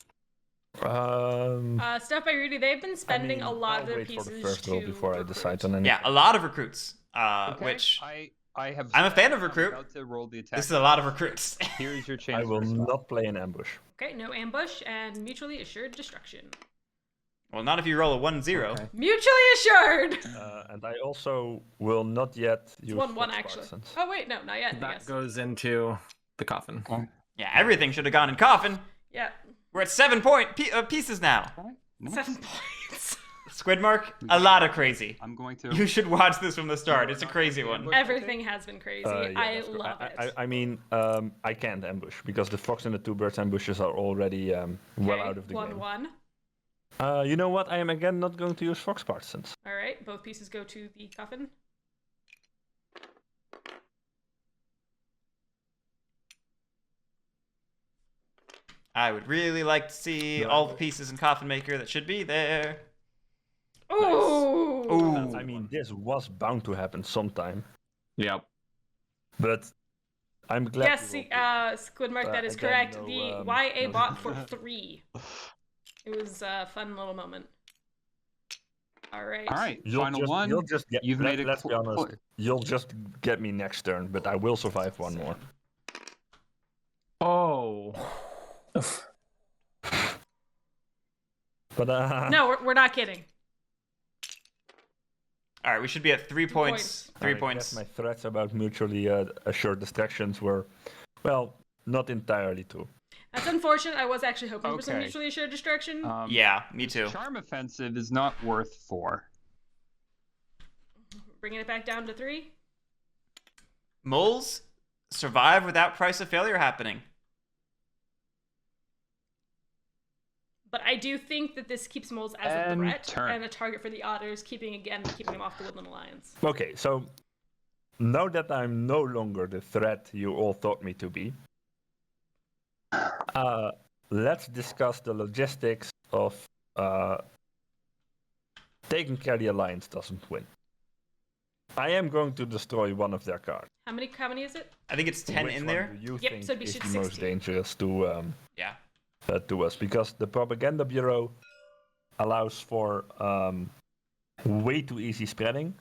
Stuff by Rudy, they've been spending a lot I'll of their wait pieces for the first roll to before I recruit. decide on anything. Yeah, a lot of recruits. Okay, Which I have. I'm a fan of I'm recruit. about to roll the attack. this is a lot of recruits. Here's your chance. I will for a spell. not play an ambush. Okay, no ambush and mutually assured destruction. Well, not if you roll a 1-0. Okay. Mutually assured! And I also will not yet use 1-1 Fox actually. Partisans. Oh wait, no, not yet, I That guess. goes into the coffin. Yeah, everything should have gone in coffin. Yeah, We're at 7 pieces now. Alright, nice. 7 points. Squidmark, a lot of crazy. I'm going to. You should watch this from the start. It's a crazy one. Everything has been crazy. Yeah, I that's love correct. it. I mean, I can't ambush because the fox and the 2 birds ambushes are already well Okay, out of the 1-1. game. You know what? I am again not going to use Fox Partisans. Alright, both pieces go to the coffin. I would really like to see all the pieces in Coffin Maker that should be there. Ooh! Ooh. I mean, this was bound to happen sometime, Yep. but I'm glad. Yes, you will Squidmark, that is again, correct. no, The no YA bought for 3. It was a fun little moment. All right. All right, You'll final just, one. You'll just get. You've made it. Let's be honest. You'll just get me next turn, but I will survive one more. Oh. But No, we're not kidding. All right, we should be at 3 points. 3 I guess points. my threats about mutually assured distractions were, well, not entirely true. That's unfortunate. I was actually hoping for some Okay. mutually assured distraction. Yeah, me too. Charm offensive is not worth 4. Bringing it back down to 3. Moles survive without price of failure happening. But I do think that this keeps moles as a And threat turn. and a target for the otters, keeping them off the Woodland Alliance. Okay, so now that I'm no longer the threat you all thought me to be, let's discuss the logistics of taking care the Alliance doesn't win. I am going to destroy one of their cards. How many is it? I think it's 10 Which in one there. do you Yep, think so it'd be is the 16. most dangerous to Yeah. to us? Because the Propaganda Bureau allows for way too easy spreading.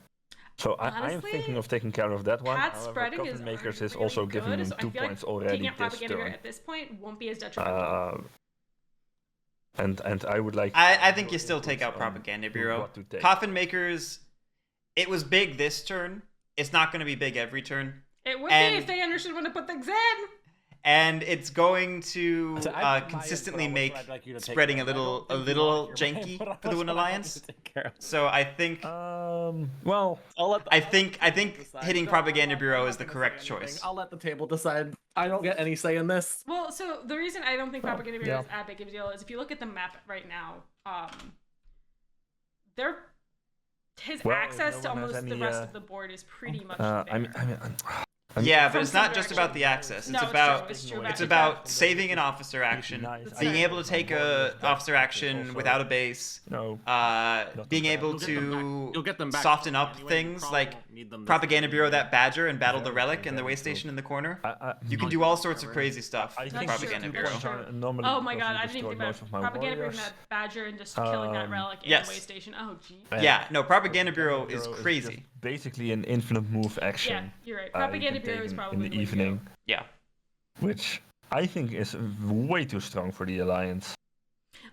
So I am Honestly, thinking of taking care of that one. Cat However, spreading Coffin is Makers really is also good, giving them so I 2 feel like points already taking out this Propaganda Bureau turn. at this point won't be as detrimental. And I would like. I think you still take out Propaganda Bureau. What to take. Coffin Makers, it was big this turn. It's not going to be big every turn. It would and- be if they understood when to put things in. And it's going to So I put my consistently input on make which one I'd like you to take spreading a care of. I little don't think you little want your janky input on for the which Win one I'd like you Alliance. to take care of. So I think Well, I think hitting Propaganda Bureau is the correct choice. I'll let the table decide. I don't get any say in this. Well, so the reason I don't think Propaganda Bureau yeah. is as big of a deal is if you look at the map right now, his Well, if access no to one has almost the any, rest of the board is pretty much I there. mean, Yeah, but From it's some not just about the access. It's No, it's about true, it's true. it's Actually, about saving an officer action, nice. being That's able to take a officer action without a base, no. being able You'll get them back. to You'll get them back soften up anyway. You things probably like won't need them this Propaganda time. Bureau that badger and battle the Very relic true, in the way very true. station in the corner. I You can do all sorts of crazy stuff I with think That's Propaganda true. Bureau. That's true. Normally Oh my because god, you I didn't destroy think about most of my Propaganda Bureau warriors. that badger and just killing that relic in yes. the way station. Oh, gee. And Yeah, no, Propaganda Bureau is just crazy. basically an infinite move action. Yeah, you're right. you Propaganda can Bureau take is in probably the the way to go. evening, Yeah. which I think is way too strong for the Alliance.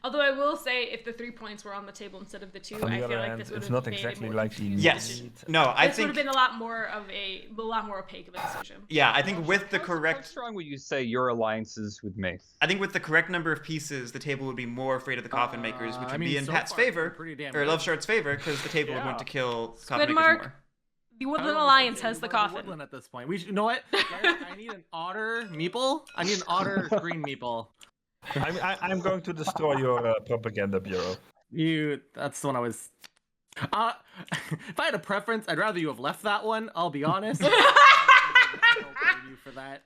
Although I will say, if the 3 points were on the table instead of the 2, On I the feel other like hand, this would it's have not made exactly it more like the confusing Yes. decision. No, I This would think have been a lot more opaque of a decision. yeah, I think with the How correct strong would you say your alliances with Mace? I think with the correct number of pieces, the table would be more afraid of the Coffin Makers, which I would mean, be in so Pat's far, it's favor, been pretty damn or good. LoveShard's favor, because the table would want to kill Coffin Makers Squidmark, more. The I Woodland don't know, Alliance okay, has the we're going to coffin. Woodland at this point. You know what? Guys, I need an otter meeple. I need an otter green meeple. I'm going to destroy your Propaganda Bureau. That's the one I was. If I had a preference, I'd rather you have left that one. I'll be honest. I don't blame you for that.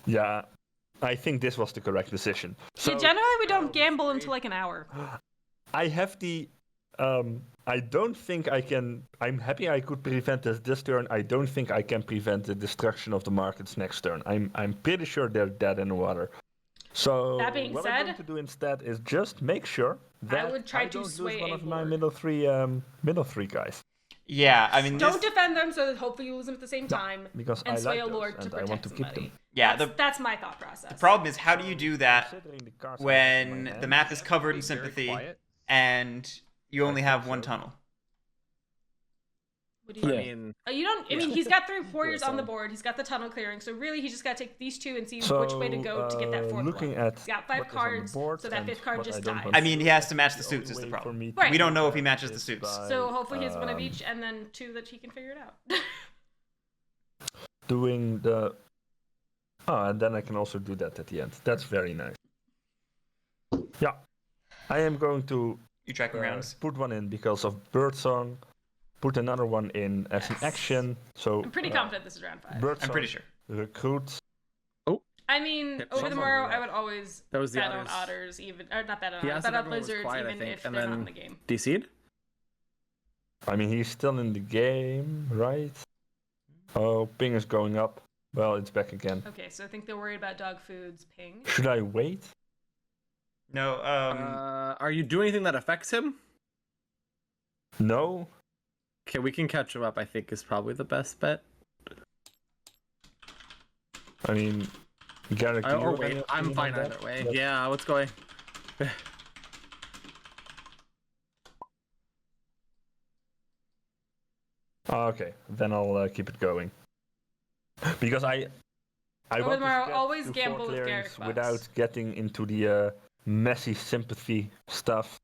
Yeah, I think this was the correct decision. So Yeah, generally, we don't gamble until like an hour. I have the. I don't think I can. I'm happy I could prevent this turn. I don't think I can prevent the destruction of the markets next turn. I'm pretty sure they're dead in the water. So That being what said, I'm going to do instead is just make sure that would try I to don't sway lose one a of my board. middle three guys Yeah, I mean, Don't defend them, so that hopefully you lose them at the same time. because And I sway like a those lord to and I protect want to keep somebody. them. yeah. That's my thought process. The problem is, how do you do that Considering the cards I have in when my the hand, map is covered in Be very sympathy quiet. and you only I think have one so. tunnel? What do you Yeah. I mean, You don't. I mean, he's got 3 warriors on the so. board. He's got the tunnel clearing. So really, he just got to take these 2 and see So, which way to go to get that 4th looking one. at He's got what 5 is on the cards, board so that and 5th card what just I don't dies. want I mean, he has to match the The suits. only Is the way problem. for me to Right. We don't know if he do matches that the is suits. by, So hopefully he has 1 of each, and then 2 that he can figure it out. doing the. Oh, and then I can also do that at the end. That's very nice. Yeah, I am going to You tracking rounds? put one in because of Birdsong. Put another one in as an Yes. action. So I'm pretty confident this is round 5. Birdsong I'm pretty sure. recruits. I mean, Yep, over the someone morrow, will do I would always That was the bet on others. otters, even or not bet on He otters, asked bet if on everyone was lizards, quiet, I even think, if and they're not then- in the game. DC'd? I mean, he's still in the game, right? Oh, ping is going up. Well, it's back again. Okay, so I think they're worried about dog food's ping. Should I wait? No. Are you doing anything that affects him? No. Okay, we can catch him up. I think is probably the best bet. I mean, Guerric, do you Or have wait, any I'm opinion fine on that? either way. But- Yeah, let's go. Okay, then I'll keep it going. Because I want to Tomorrow, get always to gamble four with clearings Guerric bucks. without getting into the messy sympathy stuff.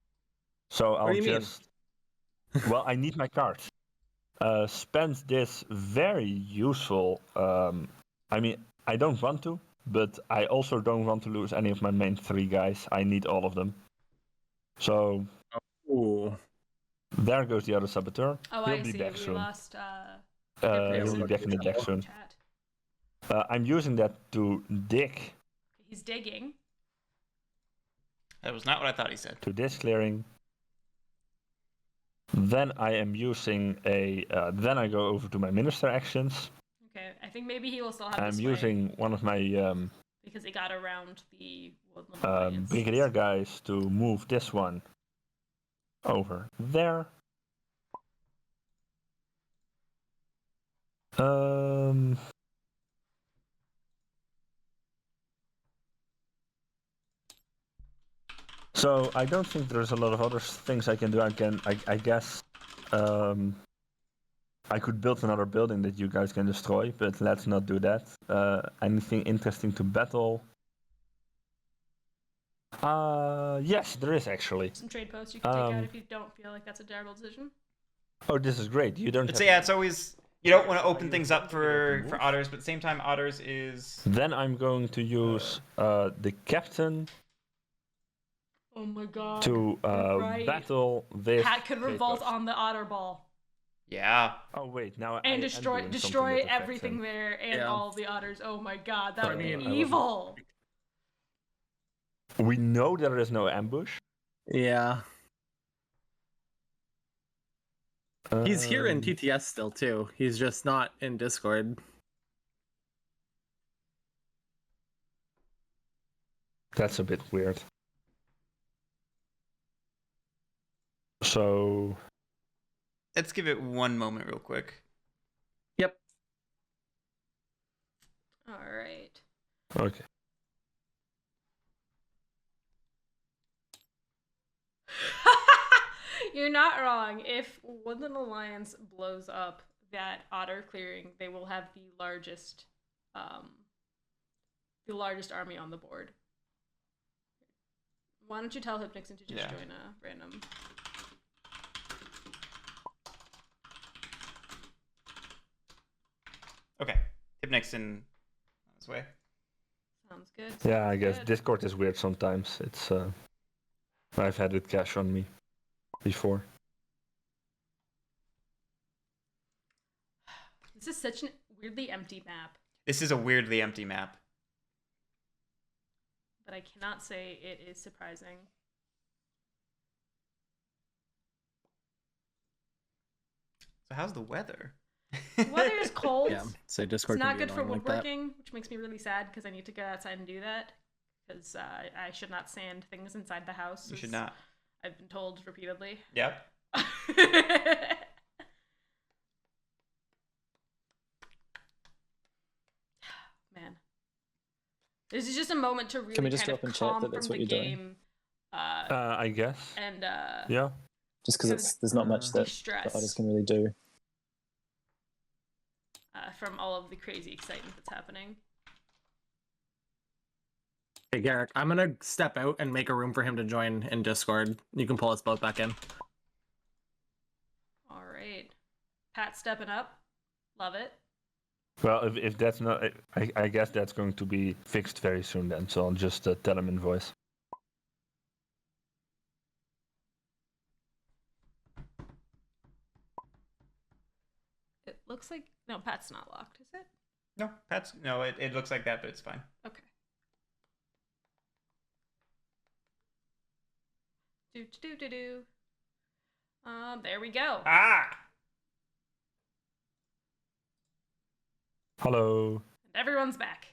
So I'll do you mean? just. Well, I need my cards. Spend this very useful. I mean, I don't want to, but I also don't want to lose any of my main 3 guys. I need all of them. So Ooh. there goes the other saboteur. Oh, He'll I be see. back We soon. lost. He'll be back in the deck soon. Chat. I'm using that to dig He's digging. That was not what I thought he said. to this clearing. Then I am using a. Then I go over to my minister actions. Okay, I think maybe he will still have I'm this using one of my because he got around the Woodland Alliance. brigadier guys to move this one over there. So I don't think there's a lot of other things I can do. I guess, I could build another building that you guys can destroy, but let's not do that. Anything interesting to battle? Yes, there is actually. Some trade posts you can take out if you don't feel like that's a terrible decision. Oh, this is great. You don't. But Have so yeah, it's always you don't want to open things up for otters, but at the same time, otters is. Then I'm going to use the captain Oh my god. to right. battle this. Pat could revolt Kratos. on the otter ball Yeah. Oh wait, now I and am destroy doing something destroy that affects everything him. there and Yeah. all the otters. Oh my god, that would be I mean, evil. We know there is no ambush. Yeah. He's here in Um, TTS still too. He's just not in Discord. That's a bit weird. So Let's give it one moment, real quick. Yep. All right. okay. You're not wrong. If Woodland Alliance blows up that otter clearing, they will have the largest army on the board. Why don't you tell HipNixon to just Yeah. join a random? Okay. HipNixon on his way. Sounds good. Yeah, I sounds guess good. Discord is weird sometimes. It's I've had it cash on me before. This is such a weirdly empty map, This is a weirdly empty map. but I cannot say it is surprising. So how's the weather? Weather is cold. Yeah. So It's Discord not can be good for annoying like that. woodworking, which makes me really sad because I need to go outside and do that. Because I should not sand things inside the house. You should as not. I've been told repeatedly. Yep. Man. This is just a moment to really Can we just kind drop of in chat calm that that's from what the you're doing? game I guess. and Yeah. Just because there's not much that the de-stress others can really do. from all of the crazy excitement that's happening. Hey Guerric, I'm gonna step out and make a room for him to join in Discord. You can pull us both back in. All right. Pat stepping up. Love it. Well, if that's not, I guess that's going to be fixed very soon then. So I'll just tell him in voice. It looks like no, Pat's not locked, is it? No, Pat's no. It looks like that, but it's fine. Okay. Do do do do. There we go. Ah. Hello. Everyone's back.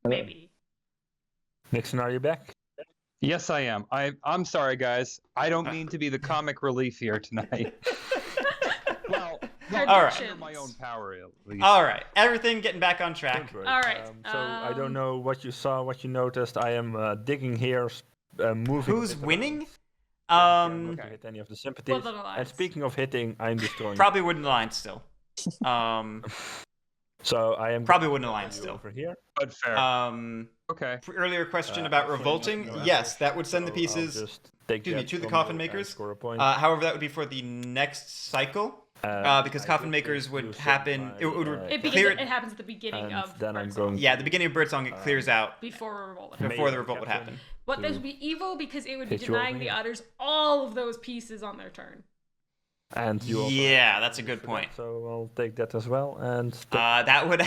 Hello. Maybe. Nixon, are you back? Yes, I am. I'm sorry, guys. I don't mean to be the comic relief here tonight. well, All right. under my own power, at least. All right, everything getting back on track. Don't worry. All right, So I don't know what you saw, what you noticed. I am digging here, moving. Who's a bit winning? around. Not to hit any of the sympathies. Woodland Alliance. And speaking of hitting, I'm destroying. Probably Wooden Alliance still. So I am Probably going Wooden to Alliance you still. over here. But fair. Okay. Earlier question about I'll show you revolting. my Yes, numbers. that would send the So I'll pieces. just take excuse me, that to the from coffin you and makers. score a point. However, that would be for the next cycle. Because I coffin did makers would use happen. my, It would It clear. it happens at the beginning and of then I'm Birdsong, going Yeah, at the beginning of Birdsong, it clears out before a revolt. would May happen. before the the revolt would captain happen. But this to would be evil because it would be hit you over denying the here. others all of those pieces on their turn. And you also Yeah, have that's a to good for point. that, so I'll take that as well. And That would.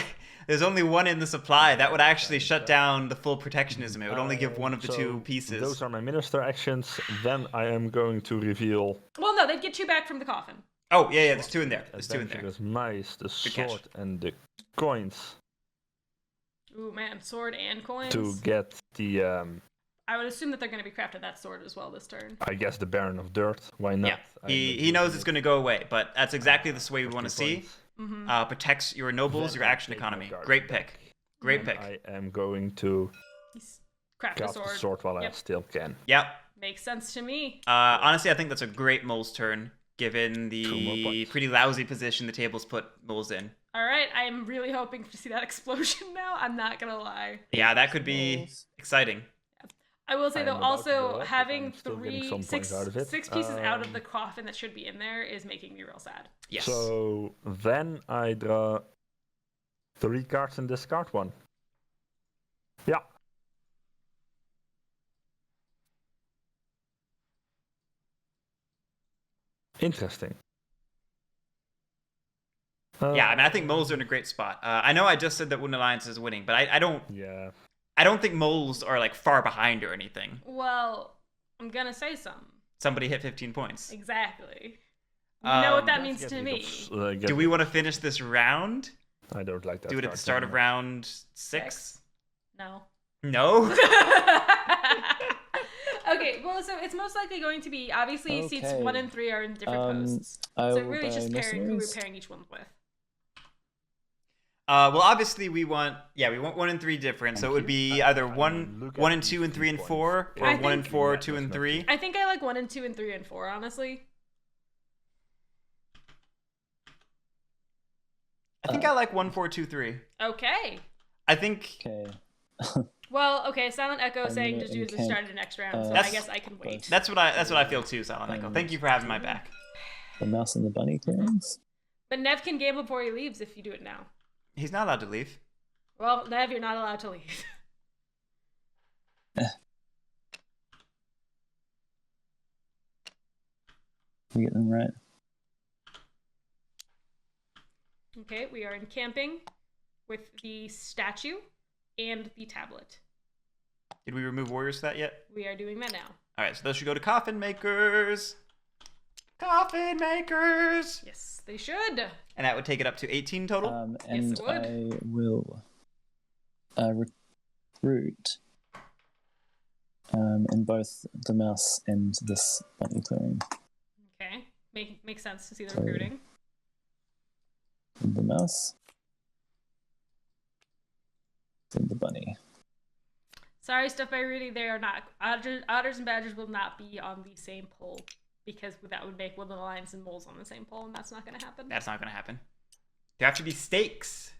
There's only one in the supply. That would actually shut down the full protectionism. It would only give one of the so two pieces. Those are my minister actions. Then I am going to reveal. Well, no, they'd get you back from the coffin. Oh yeah, there's two in there. There's two in there. Adventurous mice, the catch. sword, and the coins Ooh, man, sword and coins. to get the. I would assume that they're going to be crafted that sword as well this turn. I guess the Baron of Dirt. Why not? Yeah, he knows it's going to go away, but that's exactly the way we want to see. Mm-hmm. Protects your nobles, Then your I action take my economy. guards Great back. pick. Great And pick. I am going to He's crafted a craft sword. the sword while I Yep. still can. Yep. Makes sense to me. Honestly, I think that's a great mole's turn, given 2 more the points. pretty lousy position the table's put moles in. All right, I'm really hoping to see that explosion now. I'm not going to lie. Yeah, that could be Moles. exciting. I will say I though, am about to go also up, but having I'm still getting some six points out of it. pieces out of the coffin that should be in there is making me real sad. Yes. So then I draw 3 cards and discard 1. Yeah. Interesting. Yeah, I mean, I think moles are in a great spot. I know I just said that Wooden Alliance is winning, but I don't Yeah. think moles are like far behind or anything. Well, I'm gonna say something. Somebody hit 15 points. Exactly. You know what that Um, means to me. Do we want to finish this round? I don't like that. Do it at the card start of anymore. round 6? No. No? Okay, well, so it's most likely going to be obviously seats Okay. 1 and 3 are in different posts. I So will really it's just buy pairing who we're mercenaries. pairing each one with. Well, obviously we want 1 and 3 different, so it would be either I 1 look and at 2 and these 3 and points. 4, or I 1 and think- 4, 2 and That's not 3. I think I like 1 and 2 and 3 and 4, honestly. I think I like 1, 4, 2, 3. Okay. I think Okay. Well, okay, Silent Echo I'm saying gonna just use the encamp, start of next round, so I That's- guess I can wait. that's what I feel too, Silent Echo. Thank you for having my back. The mouse and the bunny clearings. But Nev can gamble before he leaves if you do it now. He's not allowed to leave. Well, Nev, you're not allowed to leave. We get them right. Okay, we are encamping with the statue and the tablet. Did we remove warriors for that yet? We are doing that now. All right, so those should go to coffin makers. Coffin makers. Yes, they should. And that would take it up to 18 total. And it would. I will recruit in both the mouse and this bunny clearing. Okay, makes sense to see the Sorry. recruiting. The mouse. And the bunny. Sorry, Stuff by Rudy, they are not. Otters and Badgers will not be on the same pole because that would make Woodland Alliance and Moles on the same pole, and that's not going to happen. That's not going to happen. There have to be stakes.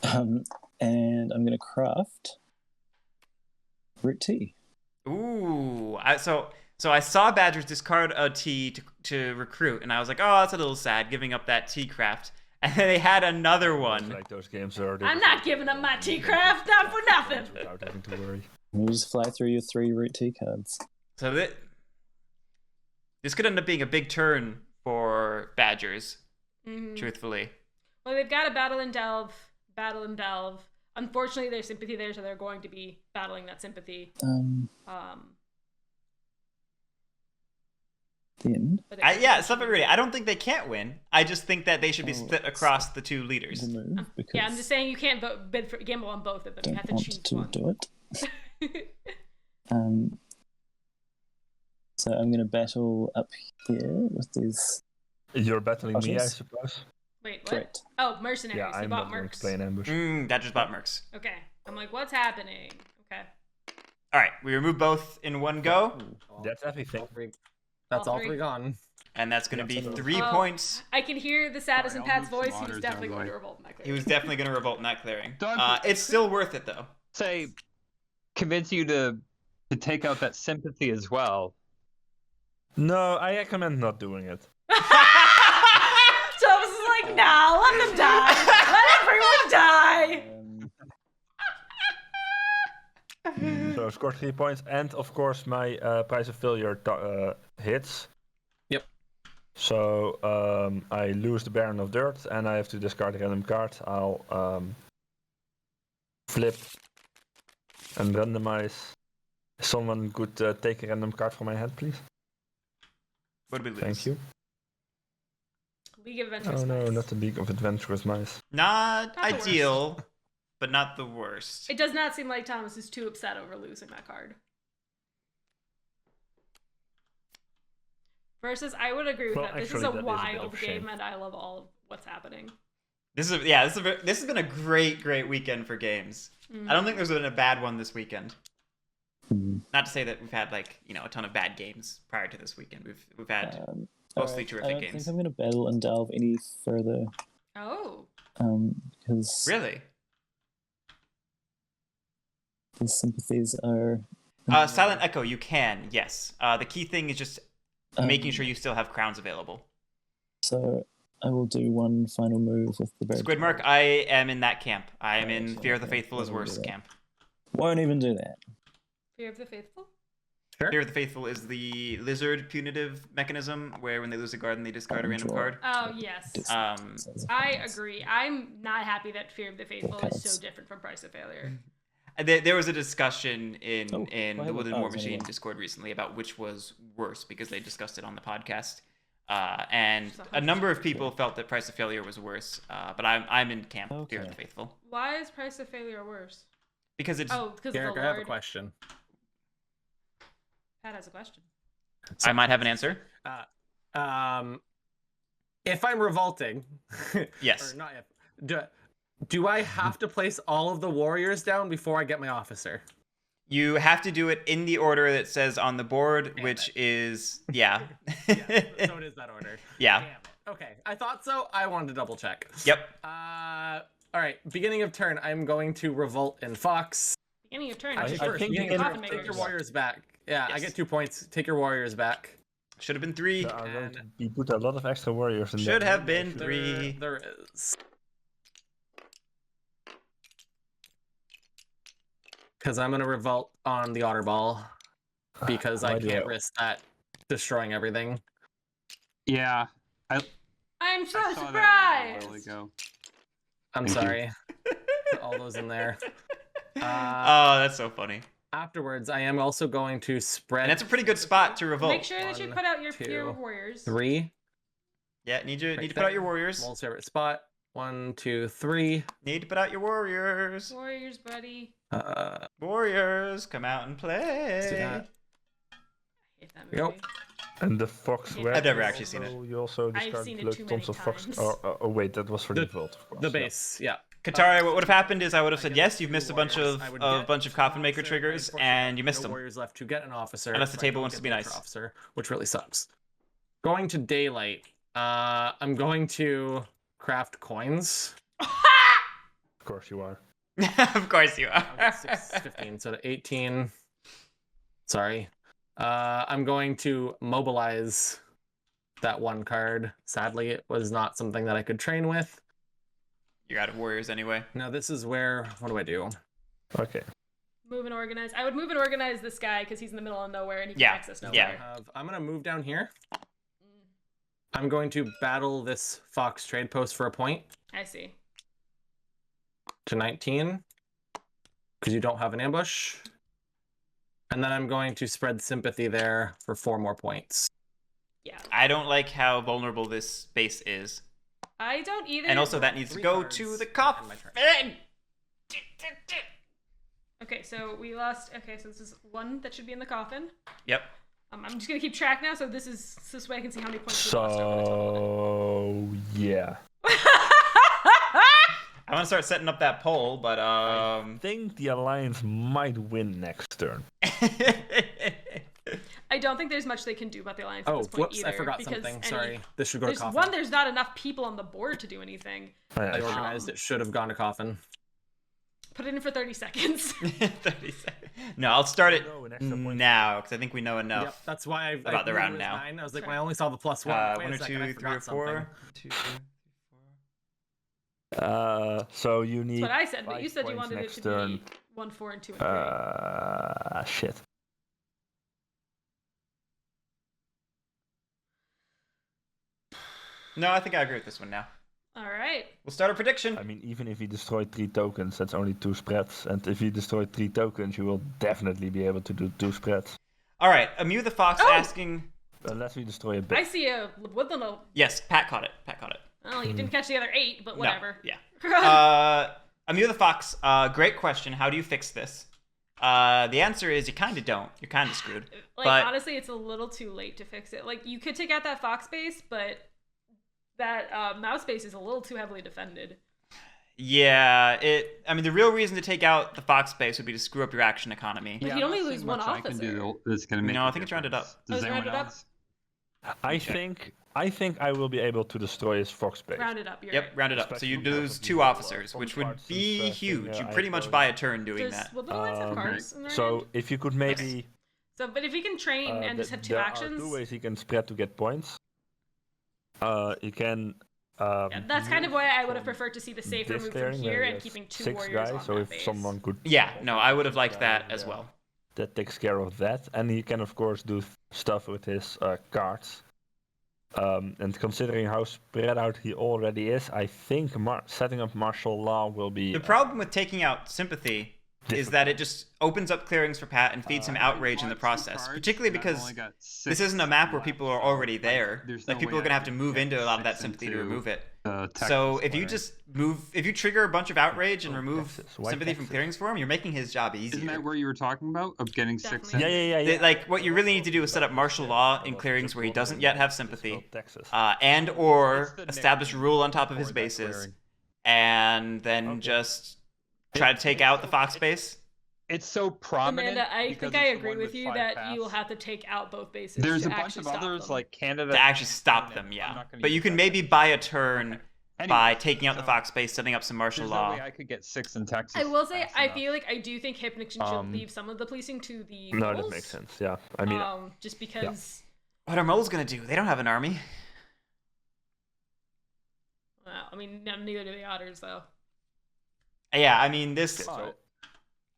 And I'm gonna craft root tea. Ooh, so I saw Badgers discard a T to recruit, and I was like, oh, that's a little sad, giving up that T craft. And then they had another It's one. like those games are. I'm not giving up my tea craft, not for nothing. Without having to worry. You just fly through your 3 root tea cards. So this could end up being a big turn for Badgers, Mhm. truthfully. Well, they've got a battle and delve. Unfortunately, there's sympathy there, so they're going to be battling that sympathy. Then But Yeah, stop everybody. I don't think they can't win. I just think that they should be split across the two leaders. the move because yeah, I'm just saying you can't gamble on both of them. You don't have to want choose to one. do it. So I'm gonna battle up here with these. You're battling me, I Cautious. suppose. Wait, what? Correct. Oh, mercenaries. Yeah, You I'm bought not going to mercs. play an ambush. That just bought mercs. Okay. I'm like, what's happening? Okay. All right, we remove both in one go, That's everything. That's All all three. three gone. and that's going to be Absolutely. 3 Oh. points. I can hear the sadness in Sorry, I'll Pat's move some voice. He was otters definitely down going the to way. revolt in that case. He was definitely going to revolt in that clearing. Doug, It's still worth it though. Say, convince you to take out that sympathy as well. No, I recommend not doing it. Thomas is like, nah, let them die. Let everyone die. So score 3 points, and of course my price of failure hits. Yep. So I lose the Baron of Dirt, and I have to discard a random card. I'll flip and randomize. Someone could take a random card from my hand, please. What did we lose? Thank you. League of Adventurous Oh no, Mice. not the League of Adventurous Mice. Not Not the ideal, but not the worst. It does not seem like Thomas is too upset over losing that card. Versus, I would agree with Well, that. This is actually, a that is a bit wild of a shame. game, and I love all of what's happening. This has been a great weekend for games. Mm. I don't think there's been a bad one this weekend. Hmm. Not to say that we've had a ton of bad games prior to this weekend. We've had mostly Alright, terrific I don't games. think I'm gonna battle and delve any further. Oh. Because Really? the sympathies are. Silent Echo, you can, yes. The key thing is just making sure you still have crowns available. So I will do one final move with the bird. Squidmark, I am in that camp. I am in Okay, Fear of the okay, Faithful is we'll do worse that. camp. Won't even do that. Fear of the Faithful? Fear of the Faithful is the lizard punitive mechanism where when they lose a garden, they discard a random Draw. card. Oh, yes. I agree. I'm not happy that Fear of the Faithful is so different from Price of Failure. There was a discussion in Oh, the why Wood and would- War oh, Machine anyway. Discord recently about which was worse because they discussed it on the podcast. And So a number of people felt that Price of Failure was worse, but I'm in camp Fear of the Okay. Faithful Why is Price of Failure worse? because it's. Oh, because of Guerric, the I have a Lord. question. Pat has a question. I might have an answer. If I'm revolting, Yes. or not if, do I have to place all of the warriors down before I get my officer? You have to do it in the order that says on the board, Damn which it. is yeah. Yeah, so it is that order. Yeah. Damn it. Okay, I thought so. I wanted to double check. Yep. All right. Beginning of turn, I'm going to revolt in Fox. Beginning of turn. I just think first. you Beginning can- of Take coffin your makers. warriors back. Yeah, I Yes. get 2 points. Take your warriors back. Should have been 3. There are going to be put a lot of extra warriors in there. Should have been There- 3. There is. Because I'm gonna revolt on the Otterball because I Why do can't I- risk that destroying everything. Yeah, I'm so I saw that a while surprised. ago. I'm Thank you. sorry. Put all those in there. Oh, that's so funny. Afterwards, I am also going to spread. And that's a pretty good spot to revolt. Make sure that you One, put out your two, warriors. 3. Yeah, need to Right put out your there. warriors. Mole's favorite spot. 1, 2, 3. Need to put out your warriors. Warriors, buddy. Warriors, come out and do play. that. I hate that Yep. movie. And the fox I've red. never actually seen You also I've discard seen it too many tons of fox. times. Oh, wait, that was for The- default, of course. The yeah. base, yeah. Katari, what would have happened is I would have I said get yes. You've two missed a bunch warriors. of I would a get bunch of an coffin maker officer, triggers, unfortunately, and you no missed them. warriors left to get an officer. Unless the so I table don't wants get to be the extra nice. Officer, which really sucks. Going to daylight. I'm going to craft coins. Of course you are. Of course you I'll are. get 6, 15, so to 18. Sorry. I'm going to mobilize that one card. Sadly, it was not something that I could train with. You're out of warriors anyway. Now this is where, what do I do? Okay. Move and organize. I would move and organize this guy because he's in the middle of nowhere and he can Yeah, access Now nowhere. yeah. I'm going to move down here. I'm going to battle this Fox trade post for a point I see. to 19 because you don't have an ambush. And then I'm going to spread sympathy there for 4 more points. Yeah. I don't like how vulnerable this space is. I don't either. And also that needs to 3 go cards to the and coffin. my turn. Okay, so we lost. Okay, so this is 1 that should be in the coffin. Yep. I'm just gonna keep track now. So this way I can see how many points we lost over the total. So yeah. I want to start setting up that poll, but I think the Alliance might win next turn. I don't think there's much they can do about the alliance at Oh, this point whoops! either. I forgot because something. Sorry. This should go to There's coffin. one. There's not enough people on the board to do anything. I organized. It should have gone to coffin. Put it in for 30 seconds. 30 seconds. No, I'll start it No, an extra point. now because I think we know enough. Yep, that's why I About the knew it round was now. 9. I was like, Sure. when I only saw the +1. Wait 1 a or second, I 2, 3 or forgot 4. something. 2, 3, 4. So you need. That's what I said, but 5 you said you points wanted it next to turn. be 1, 4, and 2, and 3. Shit. No, I think I agree with this one now. All right. We'll start a prediction. I mean, even if you destroy 3 tokens, that's only 2 spreads. And if you destroy 3 tokens, you will definitely be able to do 2 spreads. All right, Amu the Fox Oh! asking. Unless we destroy a I bit. see a woodland. Yes, Pat caught it. Pat caught it. Well, you didn't catch the other 8, but whatever. No, yeah. Amu the Fox, great question. How do you fix this? The answer is you kind of don't. You're kind of screwed. Like, but honestly, it's a little too late to fix it. Like, you could take out that fox base, but that mouse base is a little too heavily defended. yeah, I mean, the real reason to take out the Fox base would be to screw up your action economy. But Yeah, you'd I'm only not lose seeing one much I can officer. do that's gonna make No, a I think it's rounded up. difference. Oh, Does it's anyone rounded up? else? I think I will be able to destroy his fox base. Round it up. You're Yep, right. rounded up. So Especially you because lose of 2 the officers, from which would cards be and stuff, huge. and, You I pretty much voted- buy a turn doing Does that. Woodland Alliance have cards in their hand? So if you could maybe. So, but if he can train and just have 2 there actions, are 2 ways he can spread to get points. He can. yeah, that's kind of why I would have from preferred to see the safe this removed from clearing where here he and has keeping 2 6 warriors guys, on so that if base. someone could. Yeah, no, I would have liked guy that as well. That takes care of that, and he can of course do stuff with his cards. And considering how spread out he already is, I think setting up martial law will be. The problem with taking out sympathy is that it just opens up clearings for Pat and feeds him outrage in the process. Particularly because this isn't a map where people are already there. Like people are gonna have to move into a lot of that sympathy to remove it. So if you just if you trigger a bunch of outrage and remove Texas. Why sympathy from Texas? clearings for him, you're making his job Isn't that easier. where you were talking about of getting 6 in? Definitely. Yeah. Like what you really need to do is set up martial law in clearings where he doesn't yet have sympathy, Texas. and or What's the establish name rule on top of for his that bases, clearing? and then just try to take out the Fox base. It's so prominent. Amanda, I because think I it's the agree one with you 5 that paths. you will have to take out both bases. There's to a bunch actually of stop others them. like Canada. To actually stop Okay, them, I'm yeah. not gonna But you use can that. maybe buy a turn Anyway, by taking out the so Fox base, setting up some martial There's law. no way I could get 6 in Texas. I will say, fast I enough. feel like I do think HipNixon should Um, leave some of the policing to the No, that moles, makes sense. Yeah, I mean, just because. What are moles gonna do? They don't have an army. Well, I mean, neither do the otters, though. Yeah, I mean this. so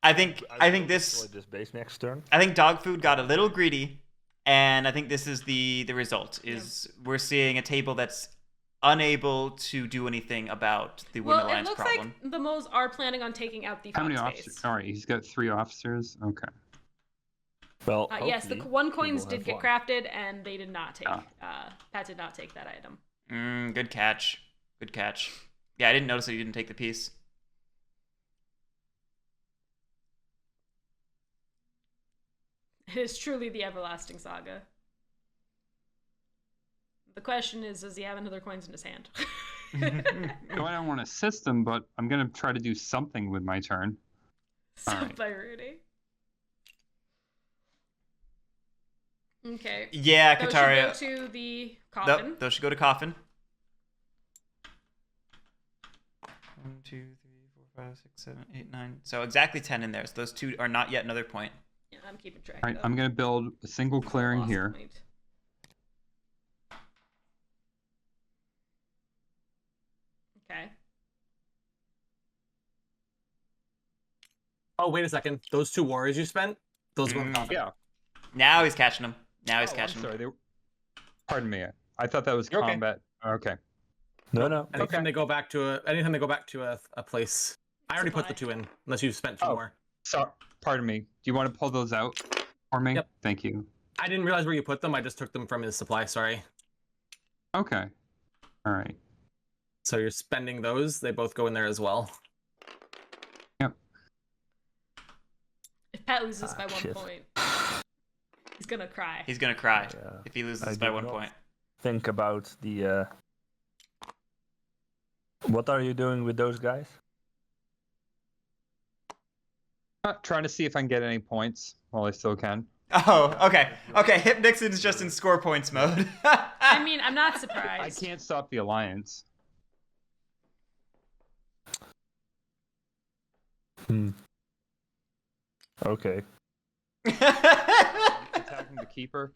I think will this. destroy this base next turn. I think DOGFOOD got a little greedy, and I think this is the result. Is we're seeing a table that's unable to do anything about the Women Well, it Alliance looks problem. like the moles are planning on taking out the How many fox officers? base. All right, he's got 3 officers. Okay. Well, Yes, the hopefully 1 he coins will did have get one. crafted, and they did not take. Ah. Pat did not take that item. Good catch. Good catch. Yeah, I didn't notice that you didn't take the piece. It is truly the everlasting saga. The question is, does he have another coins in his hand? No, I don't want a system, but I'm gonna try to do something with my turn. So Alright. by Rudy. Okay. Yeah, Those Kataria. should go to the coffin. Nope, those should go to coffin. 1, 2, 3, 4, 5, 6, 7, 8, 9. So exactly 10 in there. So those 2 are not yet another point. Yeah, I'm keeping track. All right, though. I'm gonna build a single clearing Lost here. point. Okay. Oh, wait a second. Those 2 warriors you spent, those go to Mm, coffin. Yeah. Now he's catching them. Now he's Oh, I'm catching them. sorry. Pardon me. I thought that was You're okay. combat. Okay. No. Anytime they go back to a place. I already put the Supply. 2 in, unless you spent 2 Oh. more. So, pardon me. Do you want to pull those out for me? Yep. Thank you. I didn't realize where you put them. I just took them from his supply. Sorry. Okay. All right. So you're spending those. They both go in there as well. Yep. If Pat loses by 1 shit. point, he's gonna cry. He's gonna cry Yeah. if he loses I by do 1 not point. Think about the. What are you doing with those guys? Trying to see if I can get any points while I still can. Oh, okay. Okay, HipNixon is just in score points mode. I mean, I'm not I surprised. can't stop the alliance. Okay. Attacking the keeper.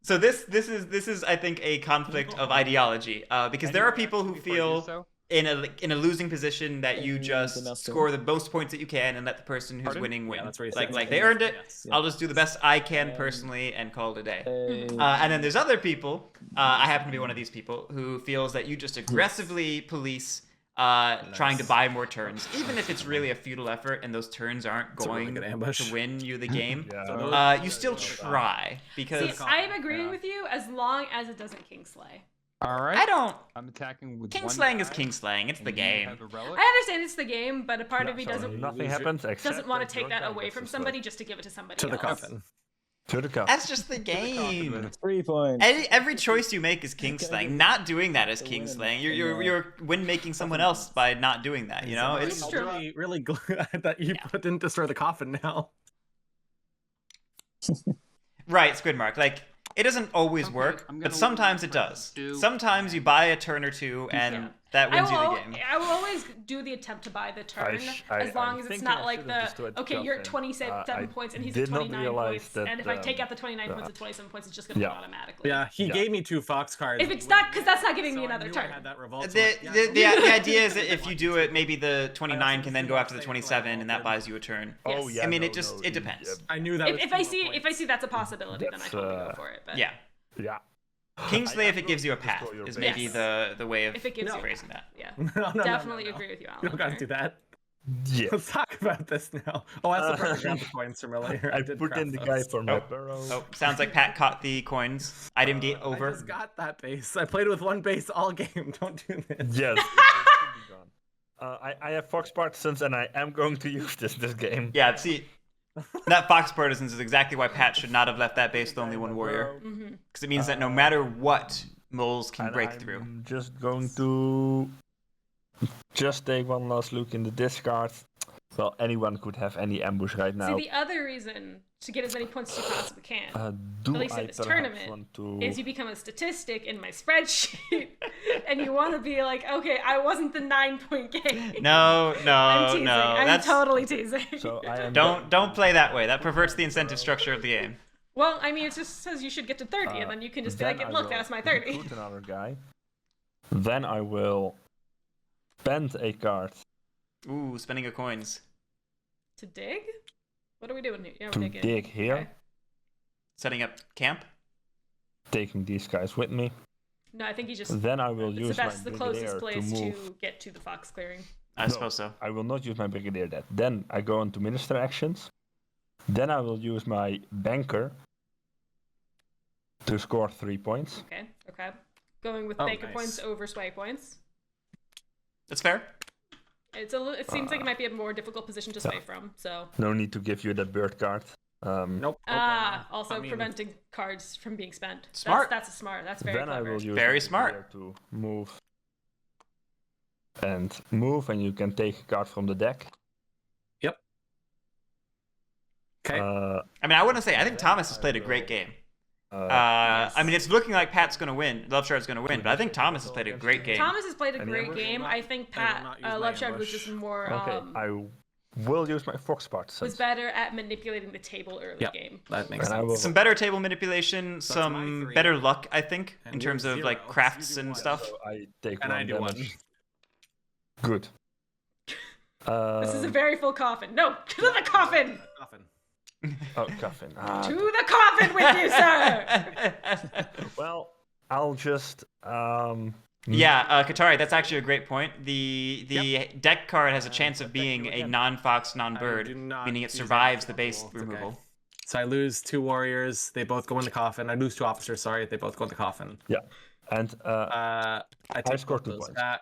So this is I think a conflict of ideology because there are people who Before I do feel so, in a losing position that you And the just mouse score the most points that you can and let the person who's Pardon? winning win. Yeah, that's what he like said. they earned it. Yes. I'll just do the best I can personally and call it a day. Hey, And then there's other people. I happen to be one of these people who feels that you just aggressively police trying to buy more turns, even if it's really a futile effort and those turns aren't It's a really going good ambush. to win you the game. Yeah. You still try because See, I'm agreeing with you as long as it doesn't Kingsslay. all right. I don't. I'm attacking with Kingslaying one is guy, Kingslaying. It's the and you game. have a relic. I understand it's the game, but a part of me So doesn't nothing happens except want to that take your that guy away gets from destroyed. somebody just to give it to somebody To the else. coffin. To the cup. That's just the game. 3 points. Every choice you make is Kingslaying. Not doing that is To win. Kingslaying. You're win making someone else by not doing that. You know, it's It's true. really, really glad that you didn't destroy the coffin now. right, Squidmark. Like it doesn't always Okay, work, I'm but gonna sometimes it press does. do Sometimes you buy a turn or two, and that wins you the game. I will always do the attempt to buy the turn, as long as it's thinking not I like should have the destroyed the okay, you're at coffin. 27 I points and he's did at not 29 realize points, that, and if I take out the 29 points uh, and 27 points, it's just gonna yeah. go automatically. Yeah, he Yeah. gave me 2 fox cards. If it's not, because that's not giving me So I another knew I turn. had that revolt, so The, I'm like, the, yeah, the, the idea is that if you do it, maybe the 29 can then go after the 27, and that buys you a turn. Oh Yes. yeah. I mean, no, it just no, it depends. I knew that. If I see that's a possibility, then I That's, totally go for it. But Yeah, Yeah. Kingsley, I if it gives you a path, destroy your is base. maybe Yes. the way of if it gives you phrasing that. yeah, no, definitely no, no. agree with you, Alan. You don't gotta there. do that. Yeah. Let's talk about this now. Oh, I also forgot to grab the coins from earlier. I did put grab in the those. guy for my Oh. burrow. Oh, sounds like Pat caught the coins. Item gate I over. just got that base. I played with 1 base all game. Don't do this. Yes. it should be gone. I have Fox Partisans and I am going to use this game. Yeah, see, that Fox Partisans is exactly why Pat should not have left that base with only one warrior. Mhm. Because it means that no matter what, moles can And break I'm through. just going to just take one last look in the discard. Well, anyone could have any ambush right now. See, the other reason to get as many points as you possibly can Do at least I in this perhaps tournament, want to... is you become a statistic in my spreadsheet, and you want to be like, okay, I wasn't the 9-point game. No, no, I'm teasing. no. I'm That's totally teasing. So I am don't play that way. That perverts the incentive structure of the game. Well, I mean, it just says you should get to 30, and then you can just be then like, I look, will that's my 30. recruit another guy. Then I will spend a card Ooh, spending of coins. To dig? What are we doing here? Yeah, we're to digging. dig here, Okay. Setting up camp. taking these guys with me. No, I think you just. Then I will It's use the my closest brigadier place to to move. get to the fox clearing. I No. suppose so. I will not use my brigadier yet. Then I go on to minister actions. Then I will use my banker to score 3 points. Okay, okay. Going with Oh, banker nice. points over swag points. That's fair. It seems like it might be a more difficult position to sway from. So No need to give you that bird card. Nope. also I mean- preventing cards from being spent. Smart. That's a smart. That's very Then I clever. will use Very my smart. brigadier to move and you can take a card from the deck. Okay. I mean, I wouldn't say. I think Thomas has played a great game. Yes. I mean, it's looking like Pat's going to win. LoveShard's going to win, but I think Thomas has played a great game. Thomas has played a Any great ambush? game. I think I will Pat not use my LoveShard was ambush. just more Okay, I will use my fox partisans. was better at manipulating the table early Yep. game. That makes And I sense. will- Some better table manipulation, my some 3. better luck, I think, And in you terms of 0. like crafts You do and 1. stuff. So I take And one I do 1. damage. Good. This is a very full coffin. No, to the coffin! Coffin. Oh, coffin. To the coffin with you, sir! Well, I'll just Yeah, Katari, that's actually a great point. The deck card has a chance of being a non-fox, I do non-bird, not meaning it use survives the that base rule. It's okay. removal. So I lose 2 warriors. They both go in the coffin. I lose 2 officers. Sorry, they both go in the coffin. And I take scored both 2 those points. back.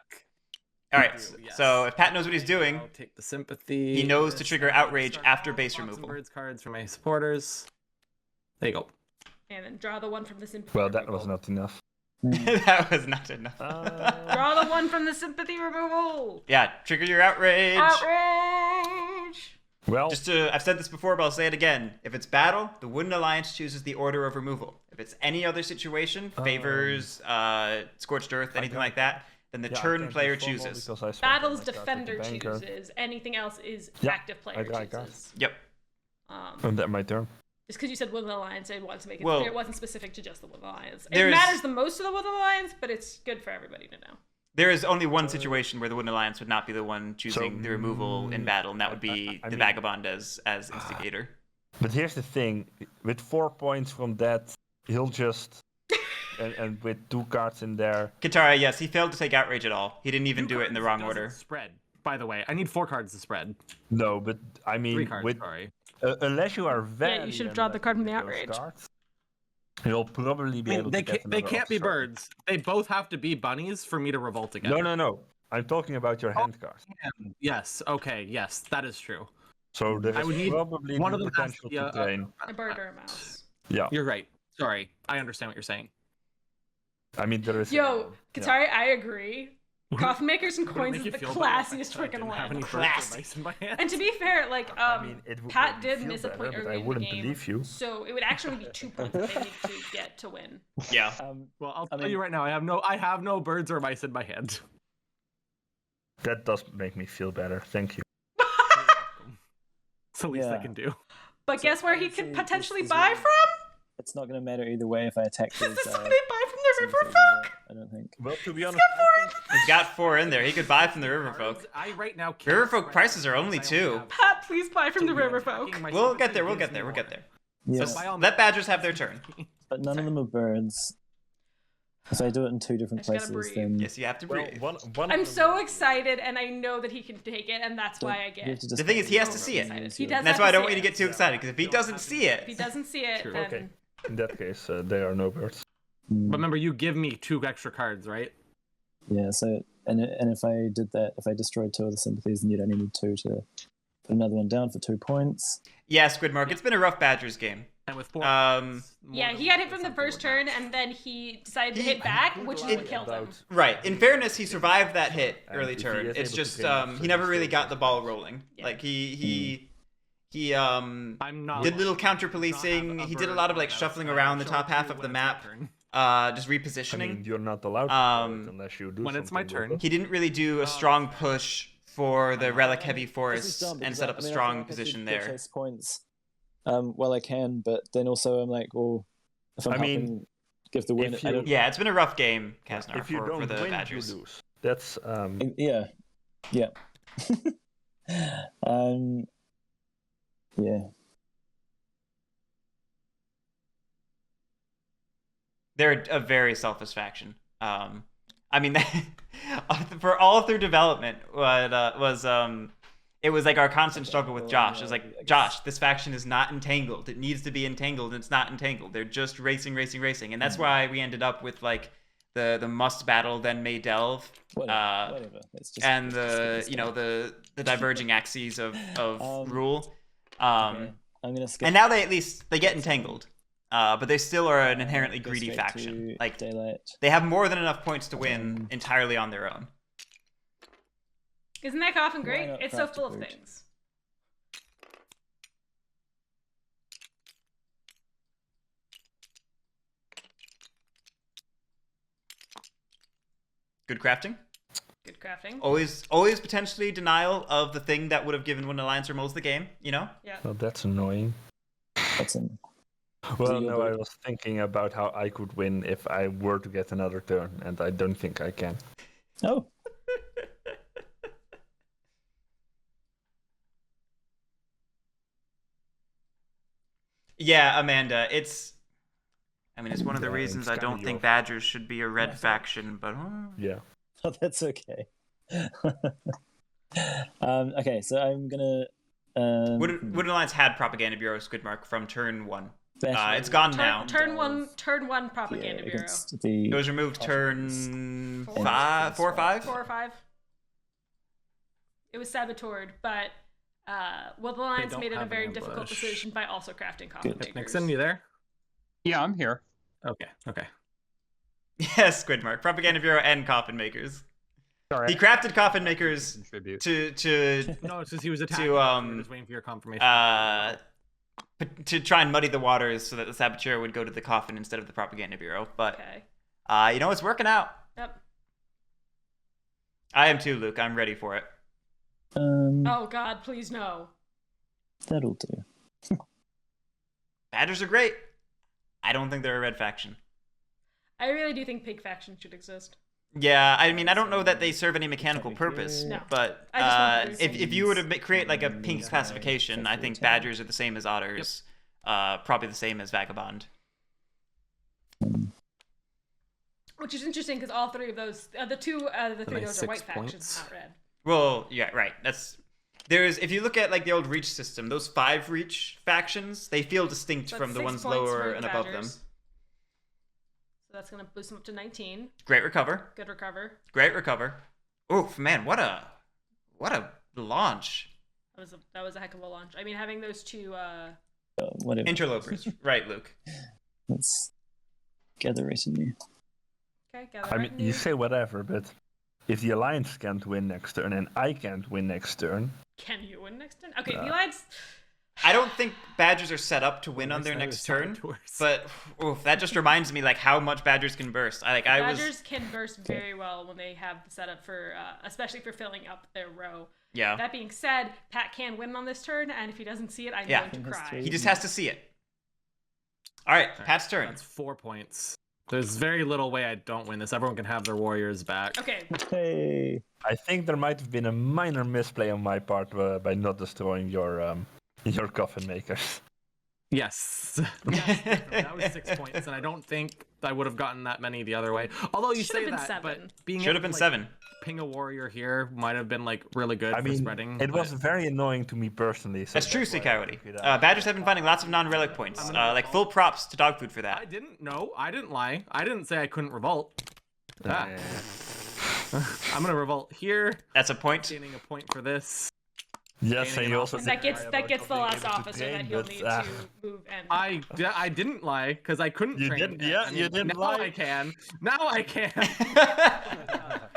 All right. Yes. So if Pat knows what he's doing, I'll take the sympathy. he knows to trigger outrage Start after drawing base Fox and removal. Birds cards for my supporters. There you go. And then draw the one from the sympathy. well, that removal. was not enough. That was not enough. Draw the one from the sympathy removal. Yeah, trigger your outrage. Outrage. Well, I've said this before, but I'll say it again. If it's battle, the Wooden Alliance chooses the order of removal. If it's any other situation, favors, scorched earth, anything like that, then the turn player chooses. Battle's defender chooses. Anything else is active player chooses. Yep. And that my turn. Just because you said Wooden Alliance, I wanted to make it Well, clear it wasn't specific to just the Wooden Alliance. It there's- matters the most to the Wooden Alliance, but it's good for everybody to know. There is only one situation where the Wooden Alliance would not be the one choosing the removal in battle, and that would be I the mean- Vagabond as instigator. But here's the thing: with 4 points from that, he'll just and with 2 cards in there. Katara, yes, he failed to take outrage at all. He didn't even do it in the wrong order. Spread. By the way, I need 4 cards to spread. No, but I 3 mean, cards. with Sorry. unless you are very. you should have drawn the card from the unlucky with those outrage. cards, you'll probably be able They to get can't. They another can't be officer. birds. They both have to be bunnies for me to revolt again. No. I'm talking about your hand cards. Yes. Okay. Yes, that is true. So there I is would need probably one the of them has to potential be to train. A bird or a mouse. Yeah, You're right. Sorry, I understand what you're saying. I mean there is. Yo, yeah. Katari, I agree. Coffin makers and Would it coins make is you the feel better if I classiest said I freaking didn't have any one. birds or Classy. mice in my hand? And to be fair, like I mean, it would Pat make did me miss a feel point better, early but I in wouldn't the game, believe you. so it would actually be 2 points that they need to get to win. Yeah. Well, I'll I tell you mean- right now, I have no birds or mice in my hand. That does make me feel better. Thank you. It's the least I Yeah. can do. But So guess where I he would could say potentially this is buy really- from? It's not going to matter either way if I attack these. Somebody buy from the River sympathies, Folk. I don't think. Well, to be honest, He's got 4 in there. He could buy from the River Folk. I right now. can't River Folk spread prices are because only I 2. have- Pat, please buy from So the you're River attacking Folk. my We'll sympathy get there. We'll gives get there. me We'll get more. there. Yeah, So By all let means. Badgers have their turn. but none of them are birds. If I do it in 2 different I just gotta places, breathe. then Yes, you have to well, breathe. one I'm of them so is- excited, and I know that he can take it, and that's why I you have get. to just The thing is, he has to use see it. your- He does And that's have why I to don't see want you to it. get too excited, because if he doesn't see If he it, doesn't see it, True. then Okay. In that case, there are no birds. Mm, Remember, you give me 2 extra cards, right? Yeah, so and if I did that, if I destroyed 2 of the sympathies, then you'd only need 2 to put another one down for 2 points. yeah, Squidmark, it's been a rough Badgers game. And with 4. yeah, he got hit from the first turn, and then he decided to hit back, which would have killed him. Right. In fairness, he survived that hit And early if he turn. is It's able to just gain he some never really still got the ball rolling. Yeah. Like he I'm not. did little counter policing. He did a lot of like shuffling around the top half of the map, just I repositioning. mean, you're not allowed to Um, do it unless you do when it's my something with turn. it. He didn't really do a strong push for the relic heavy This is forests dumb and because set up a I feel strong like I position could there. chase points. Well, I can, but then also I'm like, well, if I'm I mean, helping give the win, if I you- don't. Yeah, it's been a rough game, Kaznar, If you for don't the win, Badgers. you lose. That's Yeah. Yeah. Yeah. They're a very selfish faction. I mean, for all through development, it was like our constant struggle with Josh. It was like, Josh, this faction is not entangled. It needs to be entangled, and it's not entangled. They're just racing, and that's why we ended up with like the must battle, then may delve, Whatever. It's just, and it's just the diverging axes of rule. okay. I'm gonna skip. And now they get entangled, but they still are an inherently go greedy straight faction. to Like daylight. they have more than enough points to win entirely on their own. Isn't that coffin Why great? not It's so craft a full of boot? things. Good crafting. Good crafting. Always potentially denial of the thing that would have given One Alliance or Moles the game. You know. Yeah. well, that's annoying. That's in. Well, your no, I bird? was thinking about how I could win if I were to get another turn, and I don't think I can. Oh. Yeah, Amanda. It's one of the Yeah, reasons it's I don't kinda think your- Badgers should be a red Yeah. faction, but Yeah. Oh, that's okay. Okay, so I'm gonna Wooden Alliance had Propaganda Bureau, Squidmark, from turn 1. Battery It's gone now. Turn one Propaganda Bureau. against It the was removed turn Four. 4 or 5? 4 or 5. It was saboteured, but Wood Alliance don't made it a have an very difficult ambush. decision by also crafting coffin Good. makers. HipNixon, you there? Yeah, I'm here. Okay. Yes, Squidmark. Propaganda Bureau and Coffin Makers. Sorry. He crafted Coffin Makers Contribute. to No, it's just he was attacking. To, Just waiting for your confirmation. to try and muddy the waters so that the Saboteur would go to the Coffin instead of the Propaganda Bureau. But, Okay. it's working out. Yep. I am too, Luke. I'm ready for it. Oh God, please no. That'll do. Badgers are great. I don't think they're a red faction. I really do think pig faction should exist. Yeah, I mean, I don't know that they serve any mechanical purpose, No. but I just want the if you were to create like a pink classification, I think Badgers are the same as Otters, probably the same as Vagabond. Which is interesting because all three of those, the three of those are 6 white factions, points. not red. Well, yeah, right. If you look at like the old Reach system, those 5 Reach factions, they feel distinct So from that's the 6 ones points lower for and above them. Badgers. So that's gonna boost them up to 19. Great recover. Good recover. Great recover. Oof, man, what a launch. That was a heck of a launch. I mean, having those two. Whatever. Interlopers, right, Luke? Let's gather retinue. Okay, gather I mean, retinue. you say whatever, but if the Alliance can't win next turn and I can't win next turn, Can you win next turn? Okay, the Alliance. I don't think Badgers are set up to win on their next turn, but oof, that just reminds me like how much Badgers can burst. Badgers can burst very well when they have the setup for, especially for filling up their row. Yeah. That being said, Pat can win on this turn, and if he doesn't see it, I'm Yeah. going to cry. He just has to see it. All right, Pat's turn. That's 4 points. There's very little way I don't win this. Everyone can have their warriors back. Okay, Hey. I think there might have been a minor misplay on my part by not destroying your coffin makers. Yes. That was 6 points, and I don't think I would have gotten that many the other way. Although you Should say have been that, 7. but being Should able have been to, 7. ping a warrior here might have been like really good I for mean, spreading. it was but- very annoying to me personally. So That's true, why Sea I Coyote. took it out. Badgers have been finding lots of non-relic points. Like full props to Dogfood for I that. didn't know. I didn't lie. I didn't say I couldn't revolt. Ah. Yeah. I'm gonna revolt here, That's a point. gaining a point for this. Yes, and you also and that did gets lie that about gets the not being last able to officer train, that he'll but, need to move and. I didn't lie because I couldn't You train. didn't- yeah, I you didn't now lie. I can. Now I can.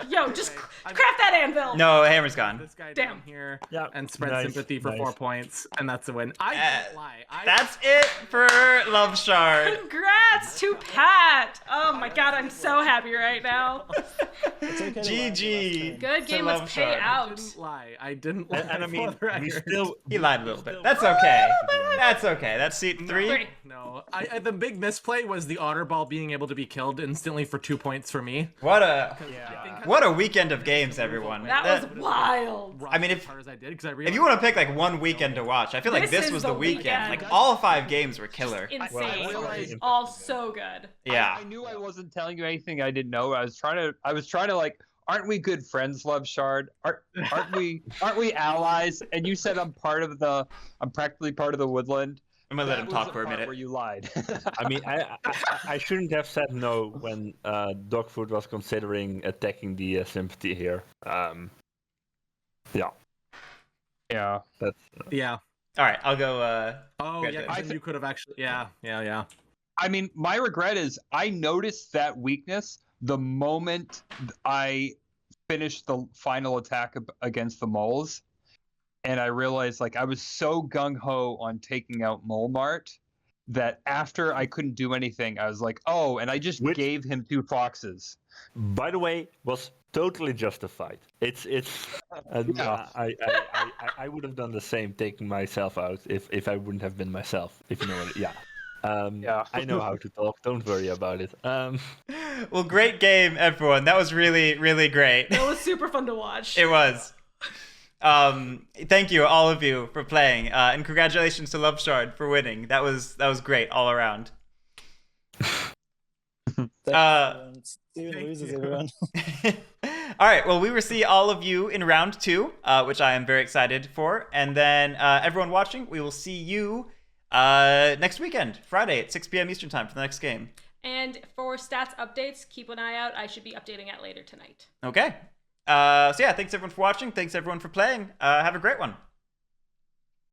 Yo, just Anyway, craft that anvil. No, hammer's gone. This guy Damn. down here Yeah, and spread nice, sympathy for nice. 4 points, and that's a win. I didn't lie. That's it for LoveShard. Congrats to Pat! Oh my god, I'm so happy right now. It's okay to lie the last GG. turn. Good game, love let's pay Shard. I out. didn't lie. I didn't lie. And I mean, for the we record. still He lied a little bit. That's okay. That's okay. That's seat 3. 3. No, the big misplay was the honor ball being able to be killed instantly for 2 points for me. What a Yeah. what a weekend of games, everyone. That was wild. I mean, as hard as I did, because I If realized you want to pick like one weekend to watch, I feel like This this is was the the weekend. weekend. Like all 5 games were killer. Insane. realized- All so good. Yeah. I knew I wasn't telling you anything I didn't know. I was trying to like, aren't we good friends, LoveShard? Aren't we allies? And you said I'm practically part of the woodland. I'm gonna let him That was talk the for a part minute. Where you lied. I mean, I shouldn't have said no when Dogfood was considering attacking the sympathy here. Yeah, yeah. that's yeah. All right, I'll go. Oh, yeah, I then you could have actually. Yeah. I mean, my regret is I noticed that weakness the moment I finished the final attack against the moles, and I realized like I was so gung ho on taking out Mole Mart that after I couldn't do anything, I was like, oh, and I just Which- gave him 2 foxes. by the way was totally justified. It's Yeah. I would have done the same, taking myself out if I wouldn't have been myself. If you know what, yeah. Yeah. I know how to talk. Don't worry about it. Well, great game, everyone. That was really, really great. It was super fun to watch. It was. Thank you, all of you, for playing, and congratulations to LoveShard for winning. That was great all around. Thanks, everyone. See you in Thank losers, you. everyone. All right. Well, we will see all of you in round 2, which I am very excited for. And then everyone watching, we will see you next weekend, Friday at 6 p.m. Eastern time for the next game. And for stats updates, keep an eye out. I should be updating it later tonight. Okay. So yeah, thanks everyone for watching. Thanks everyone for playing. Have a great one.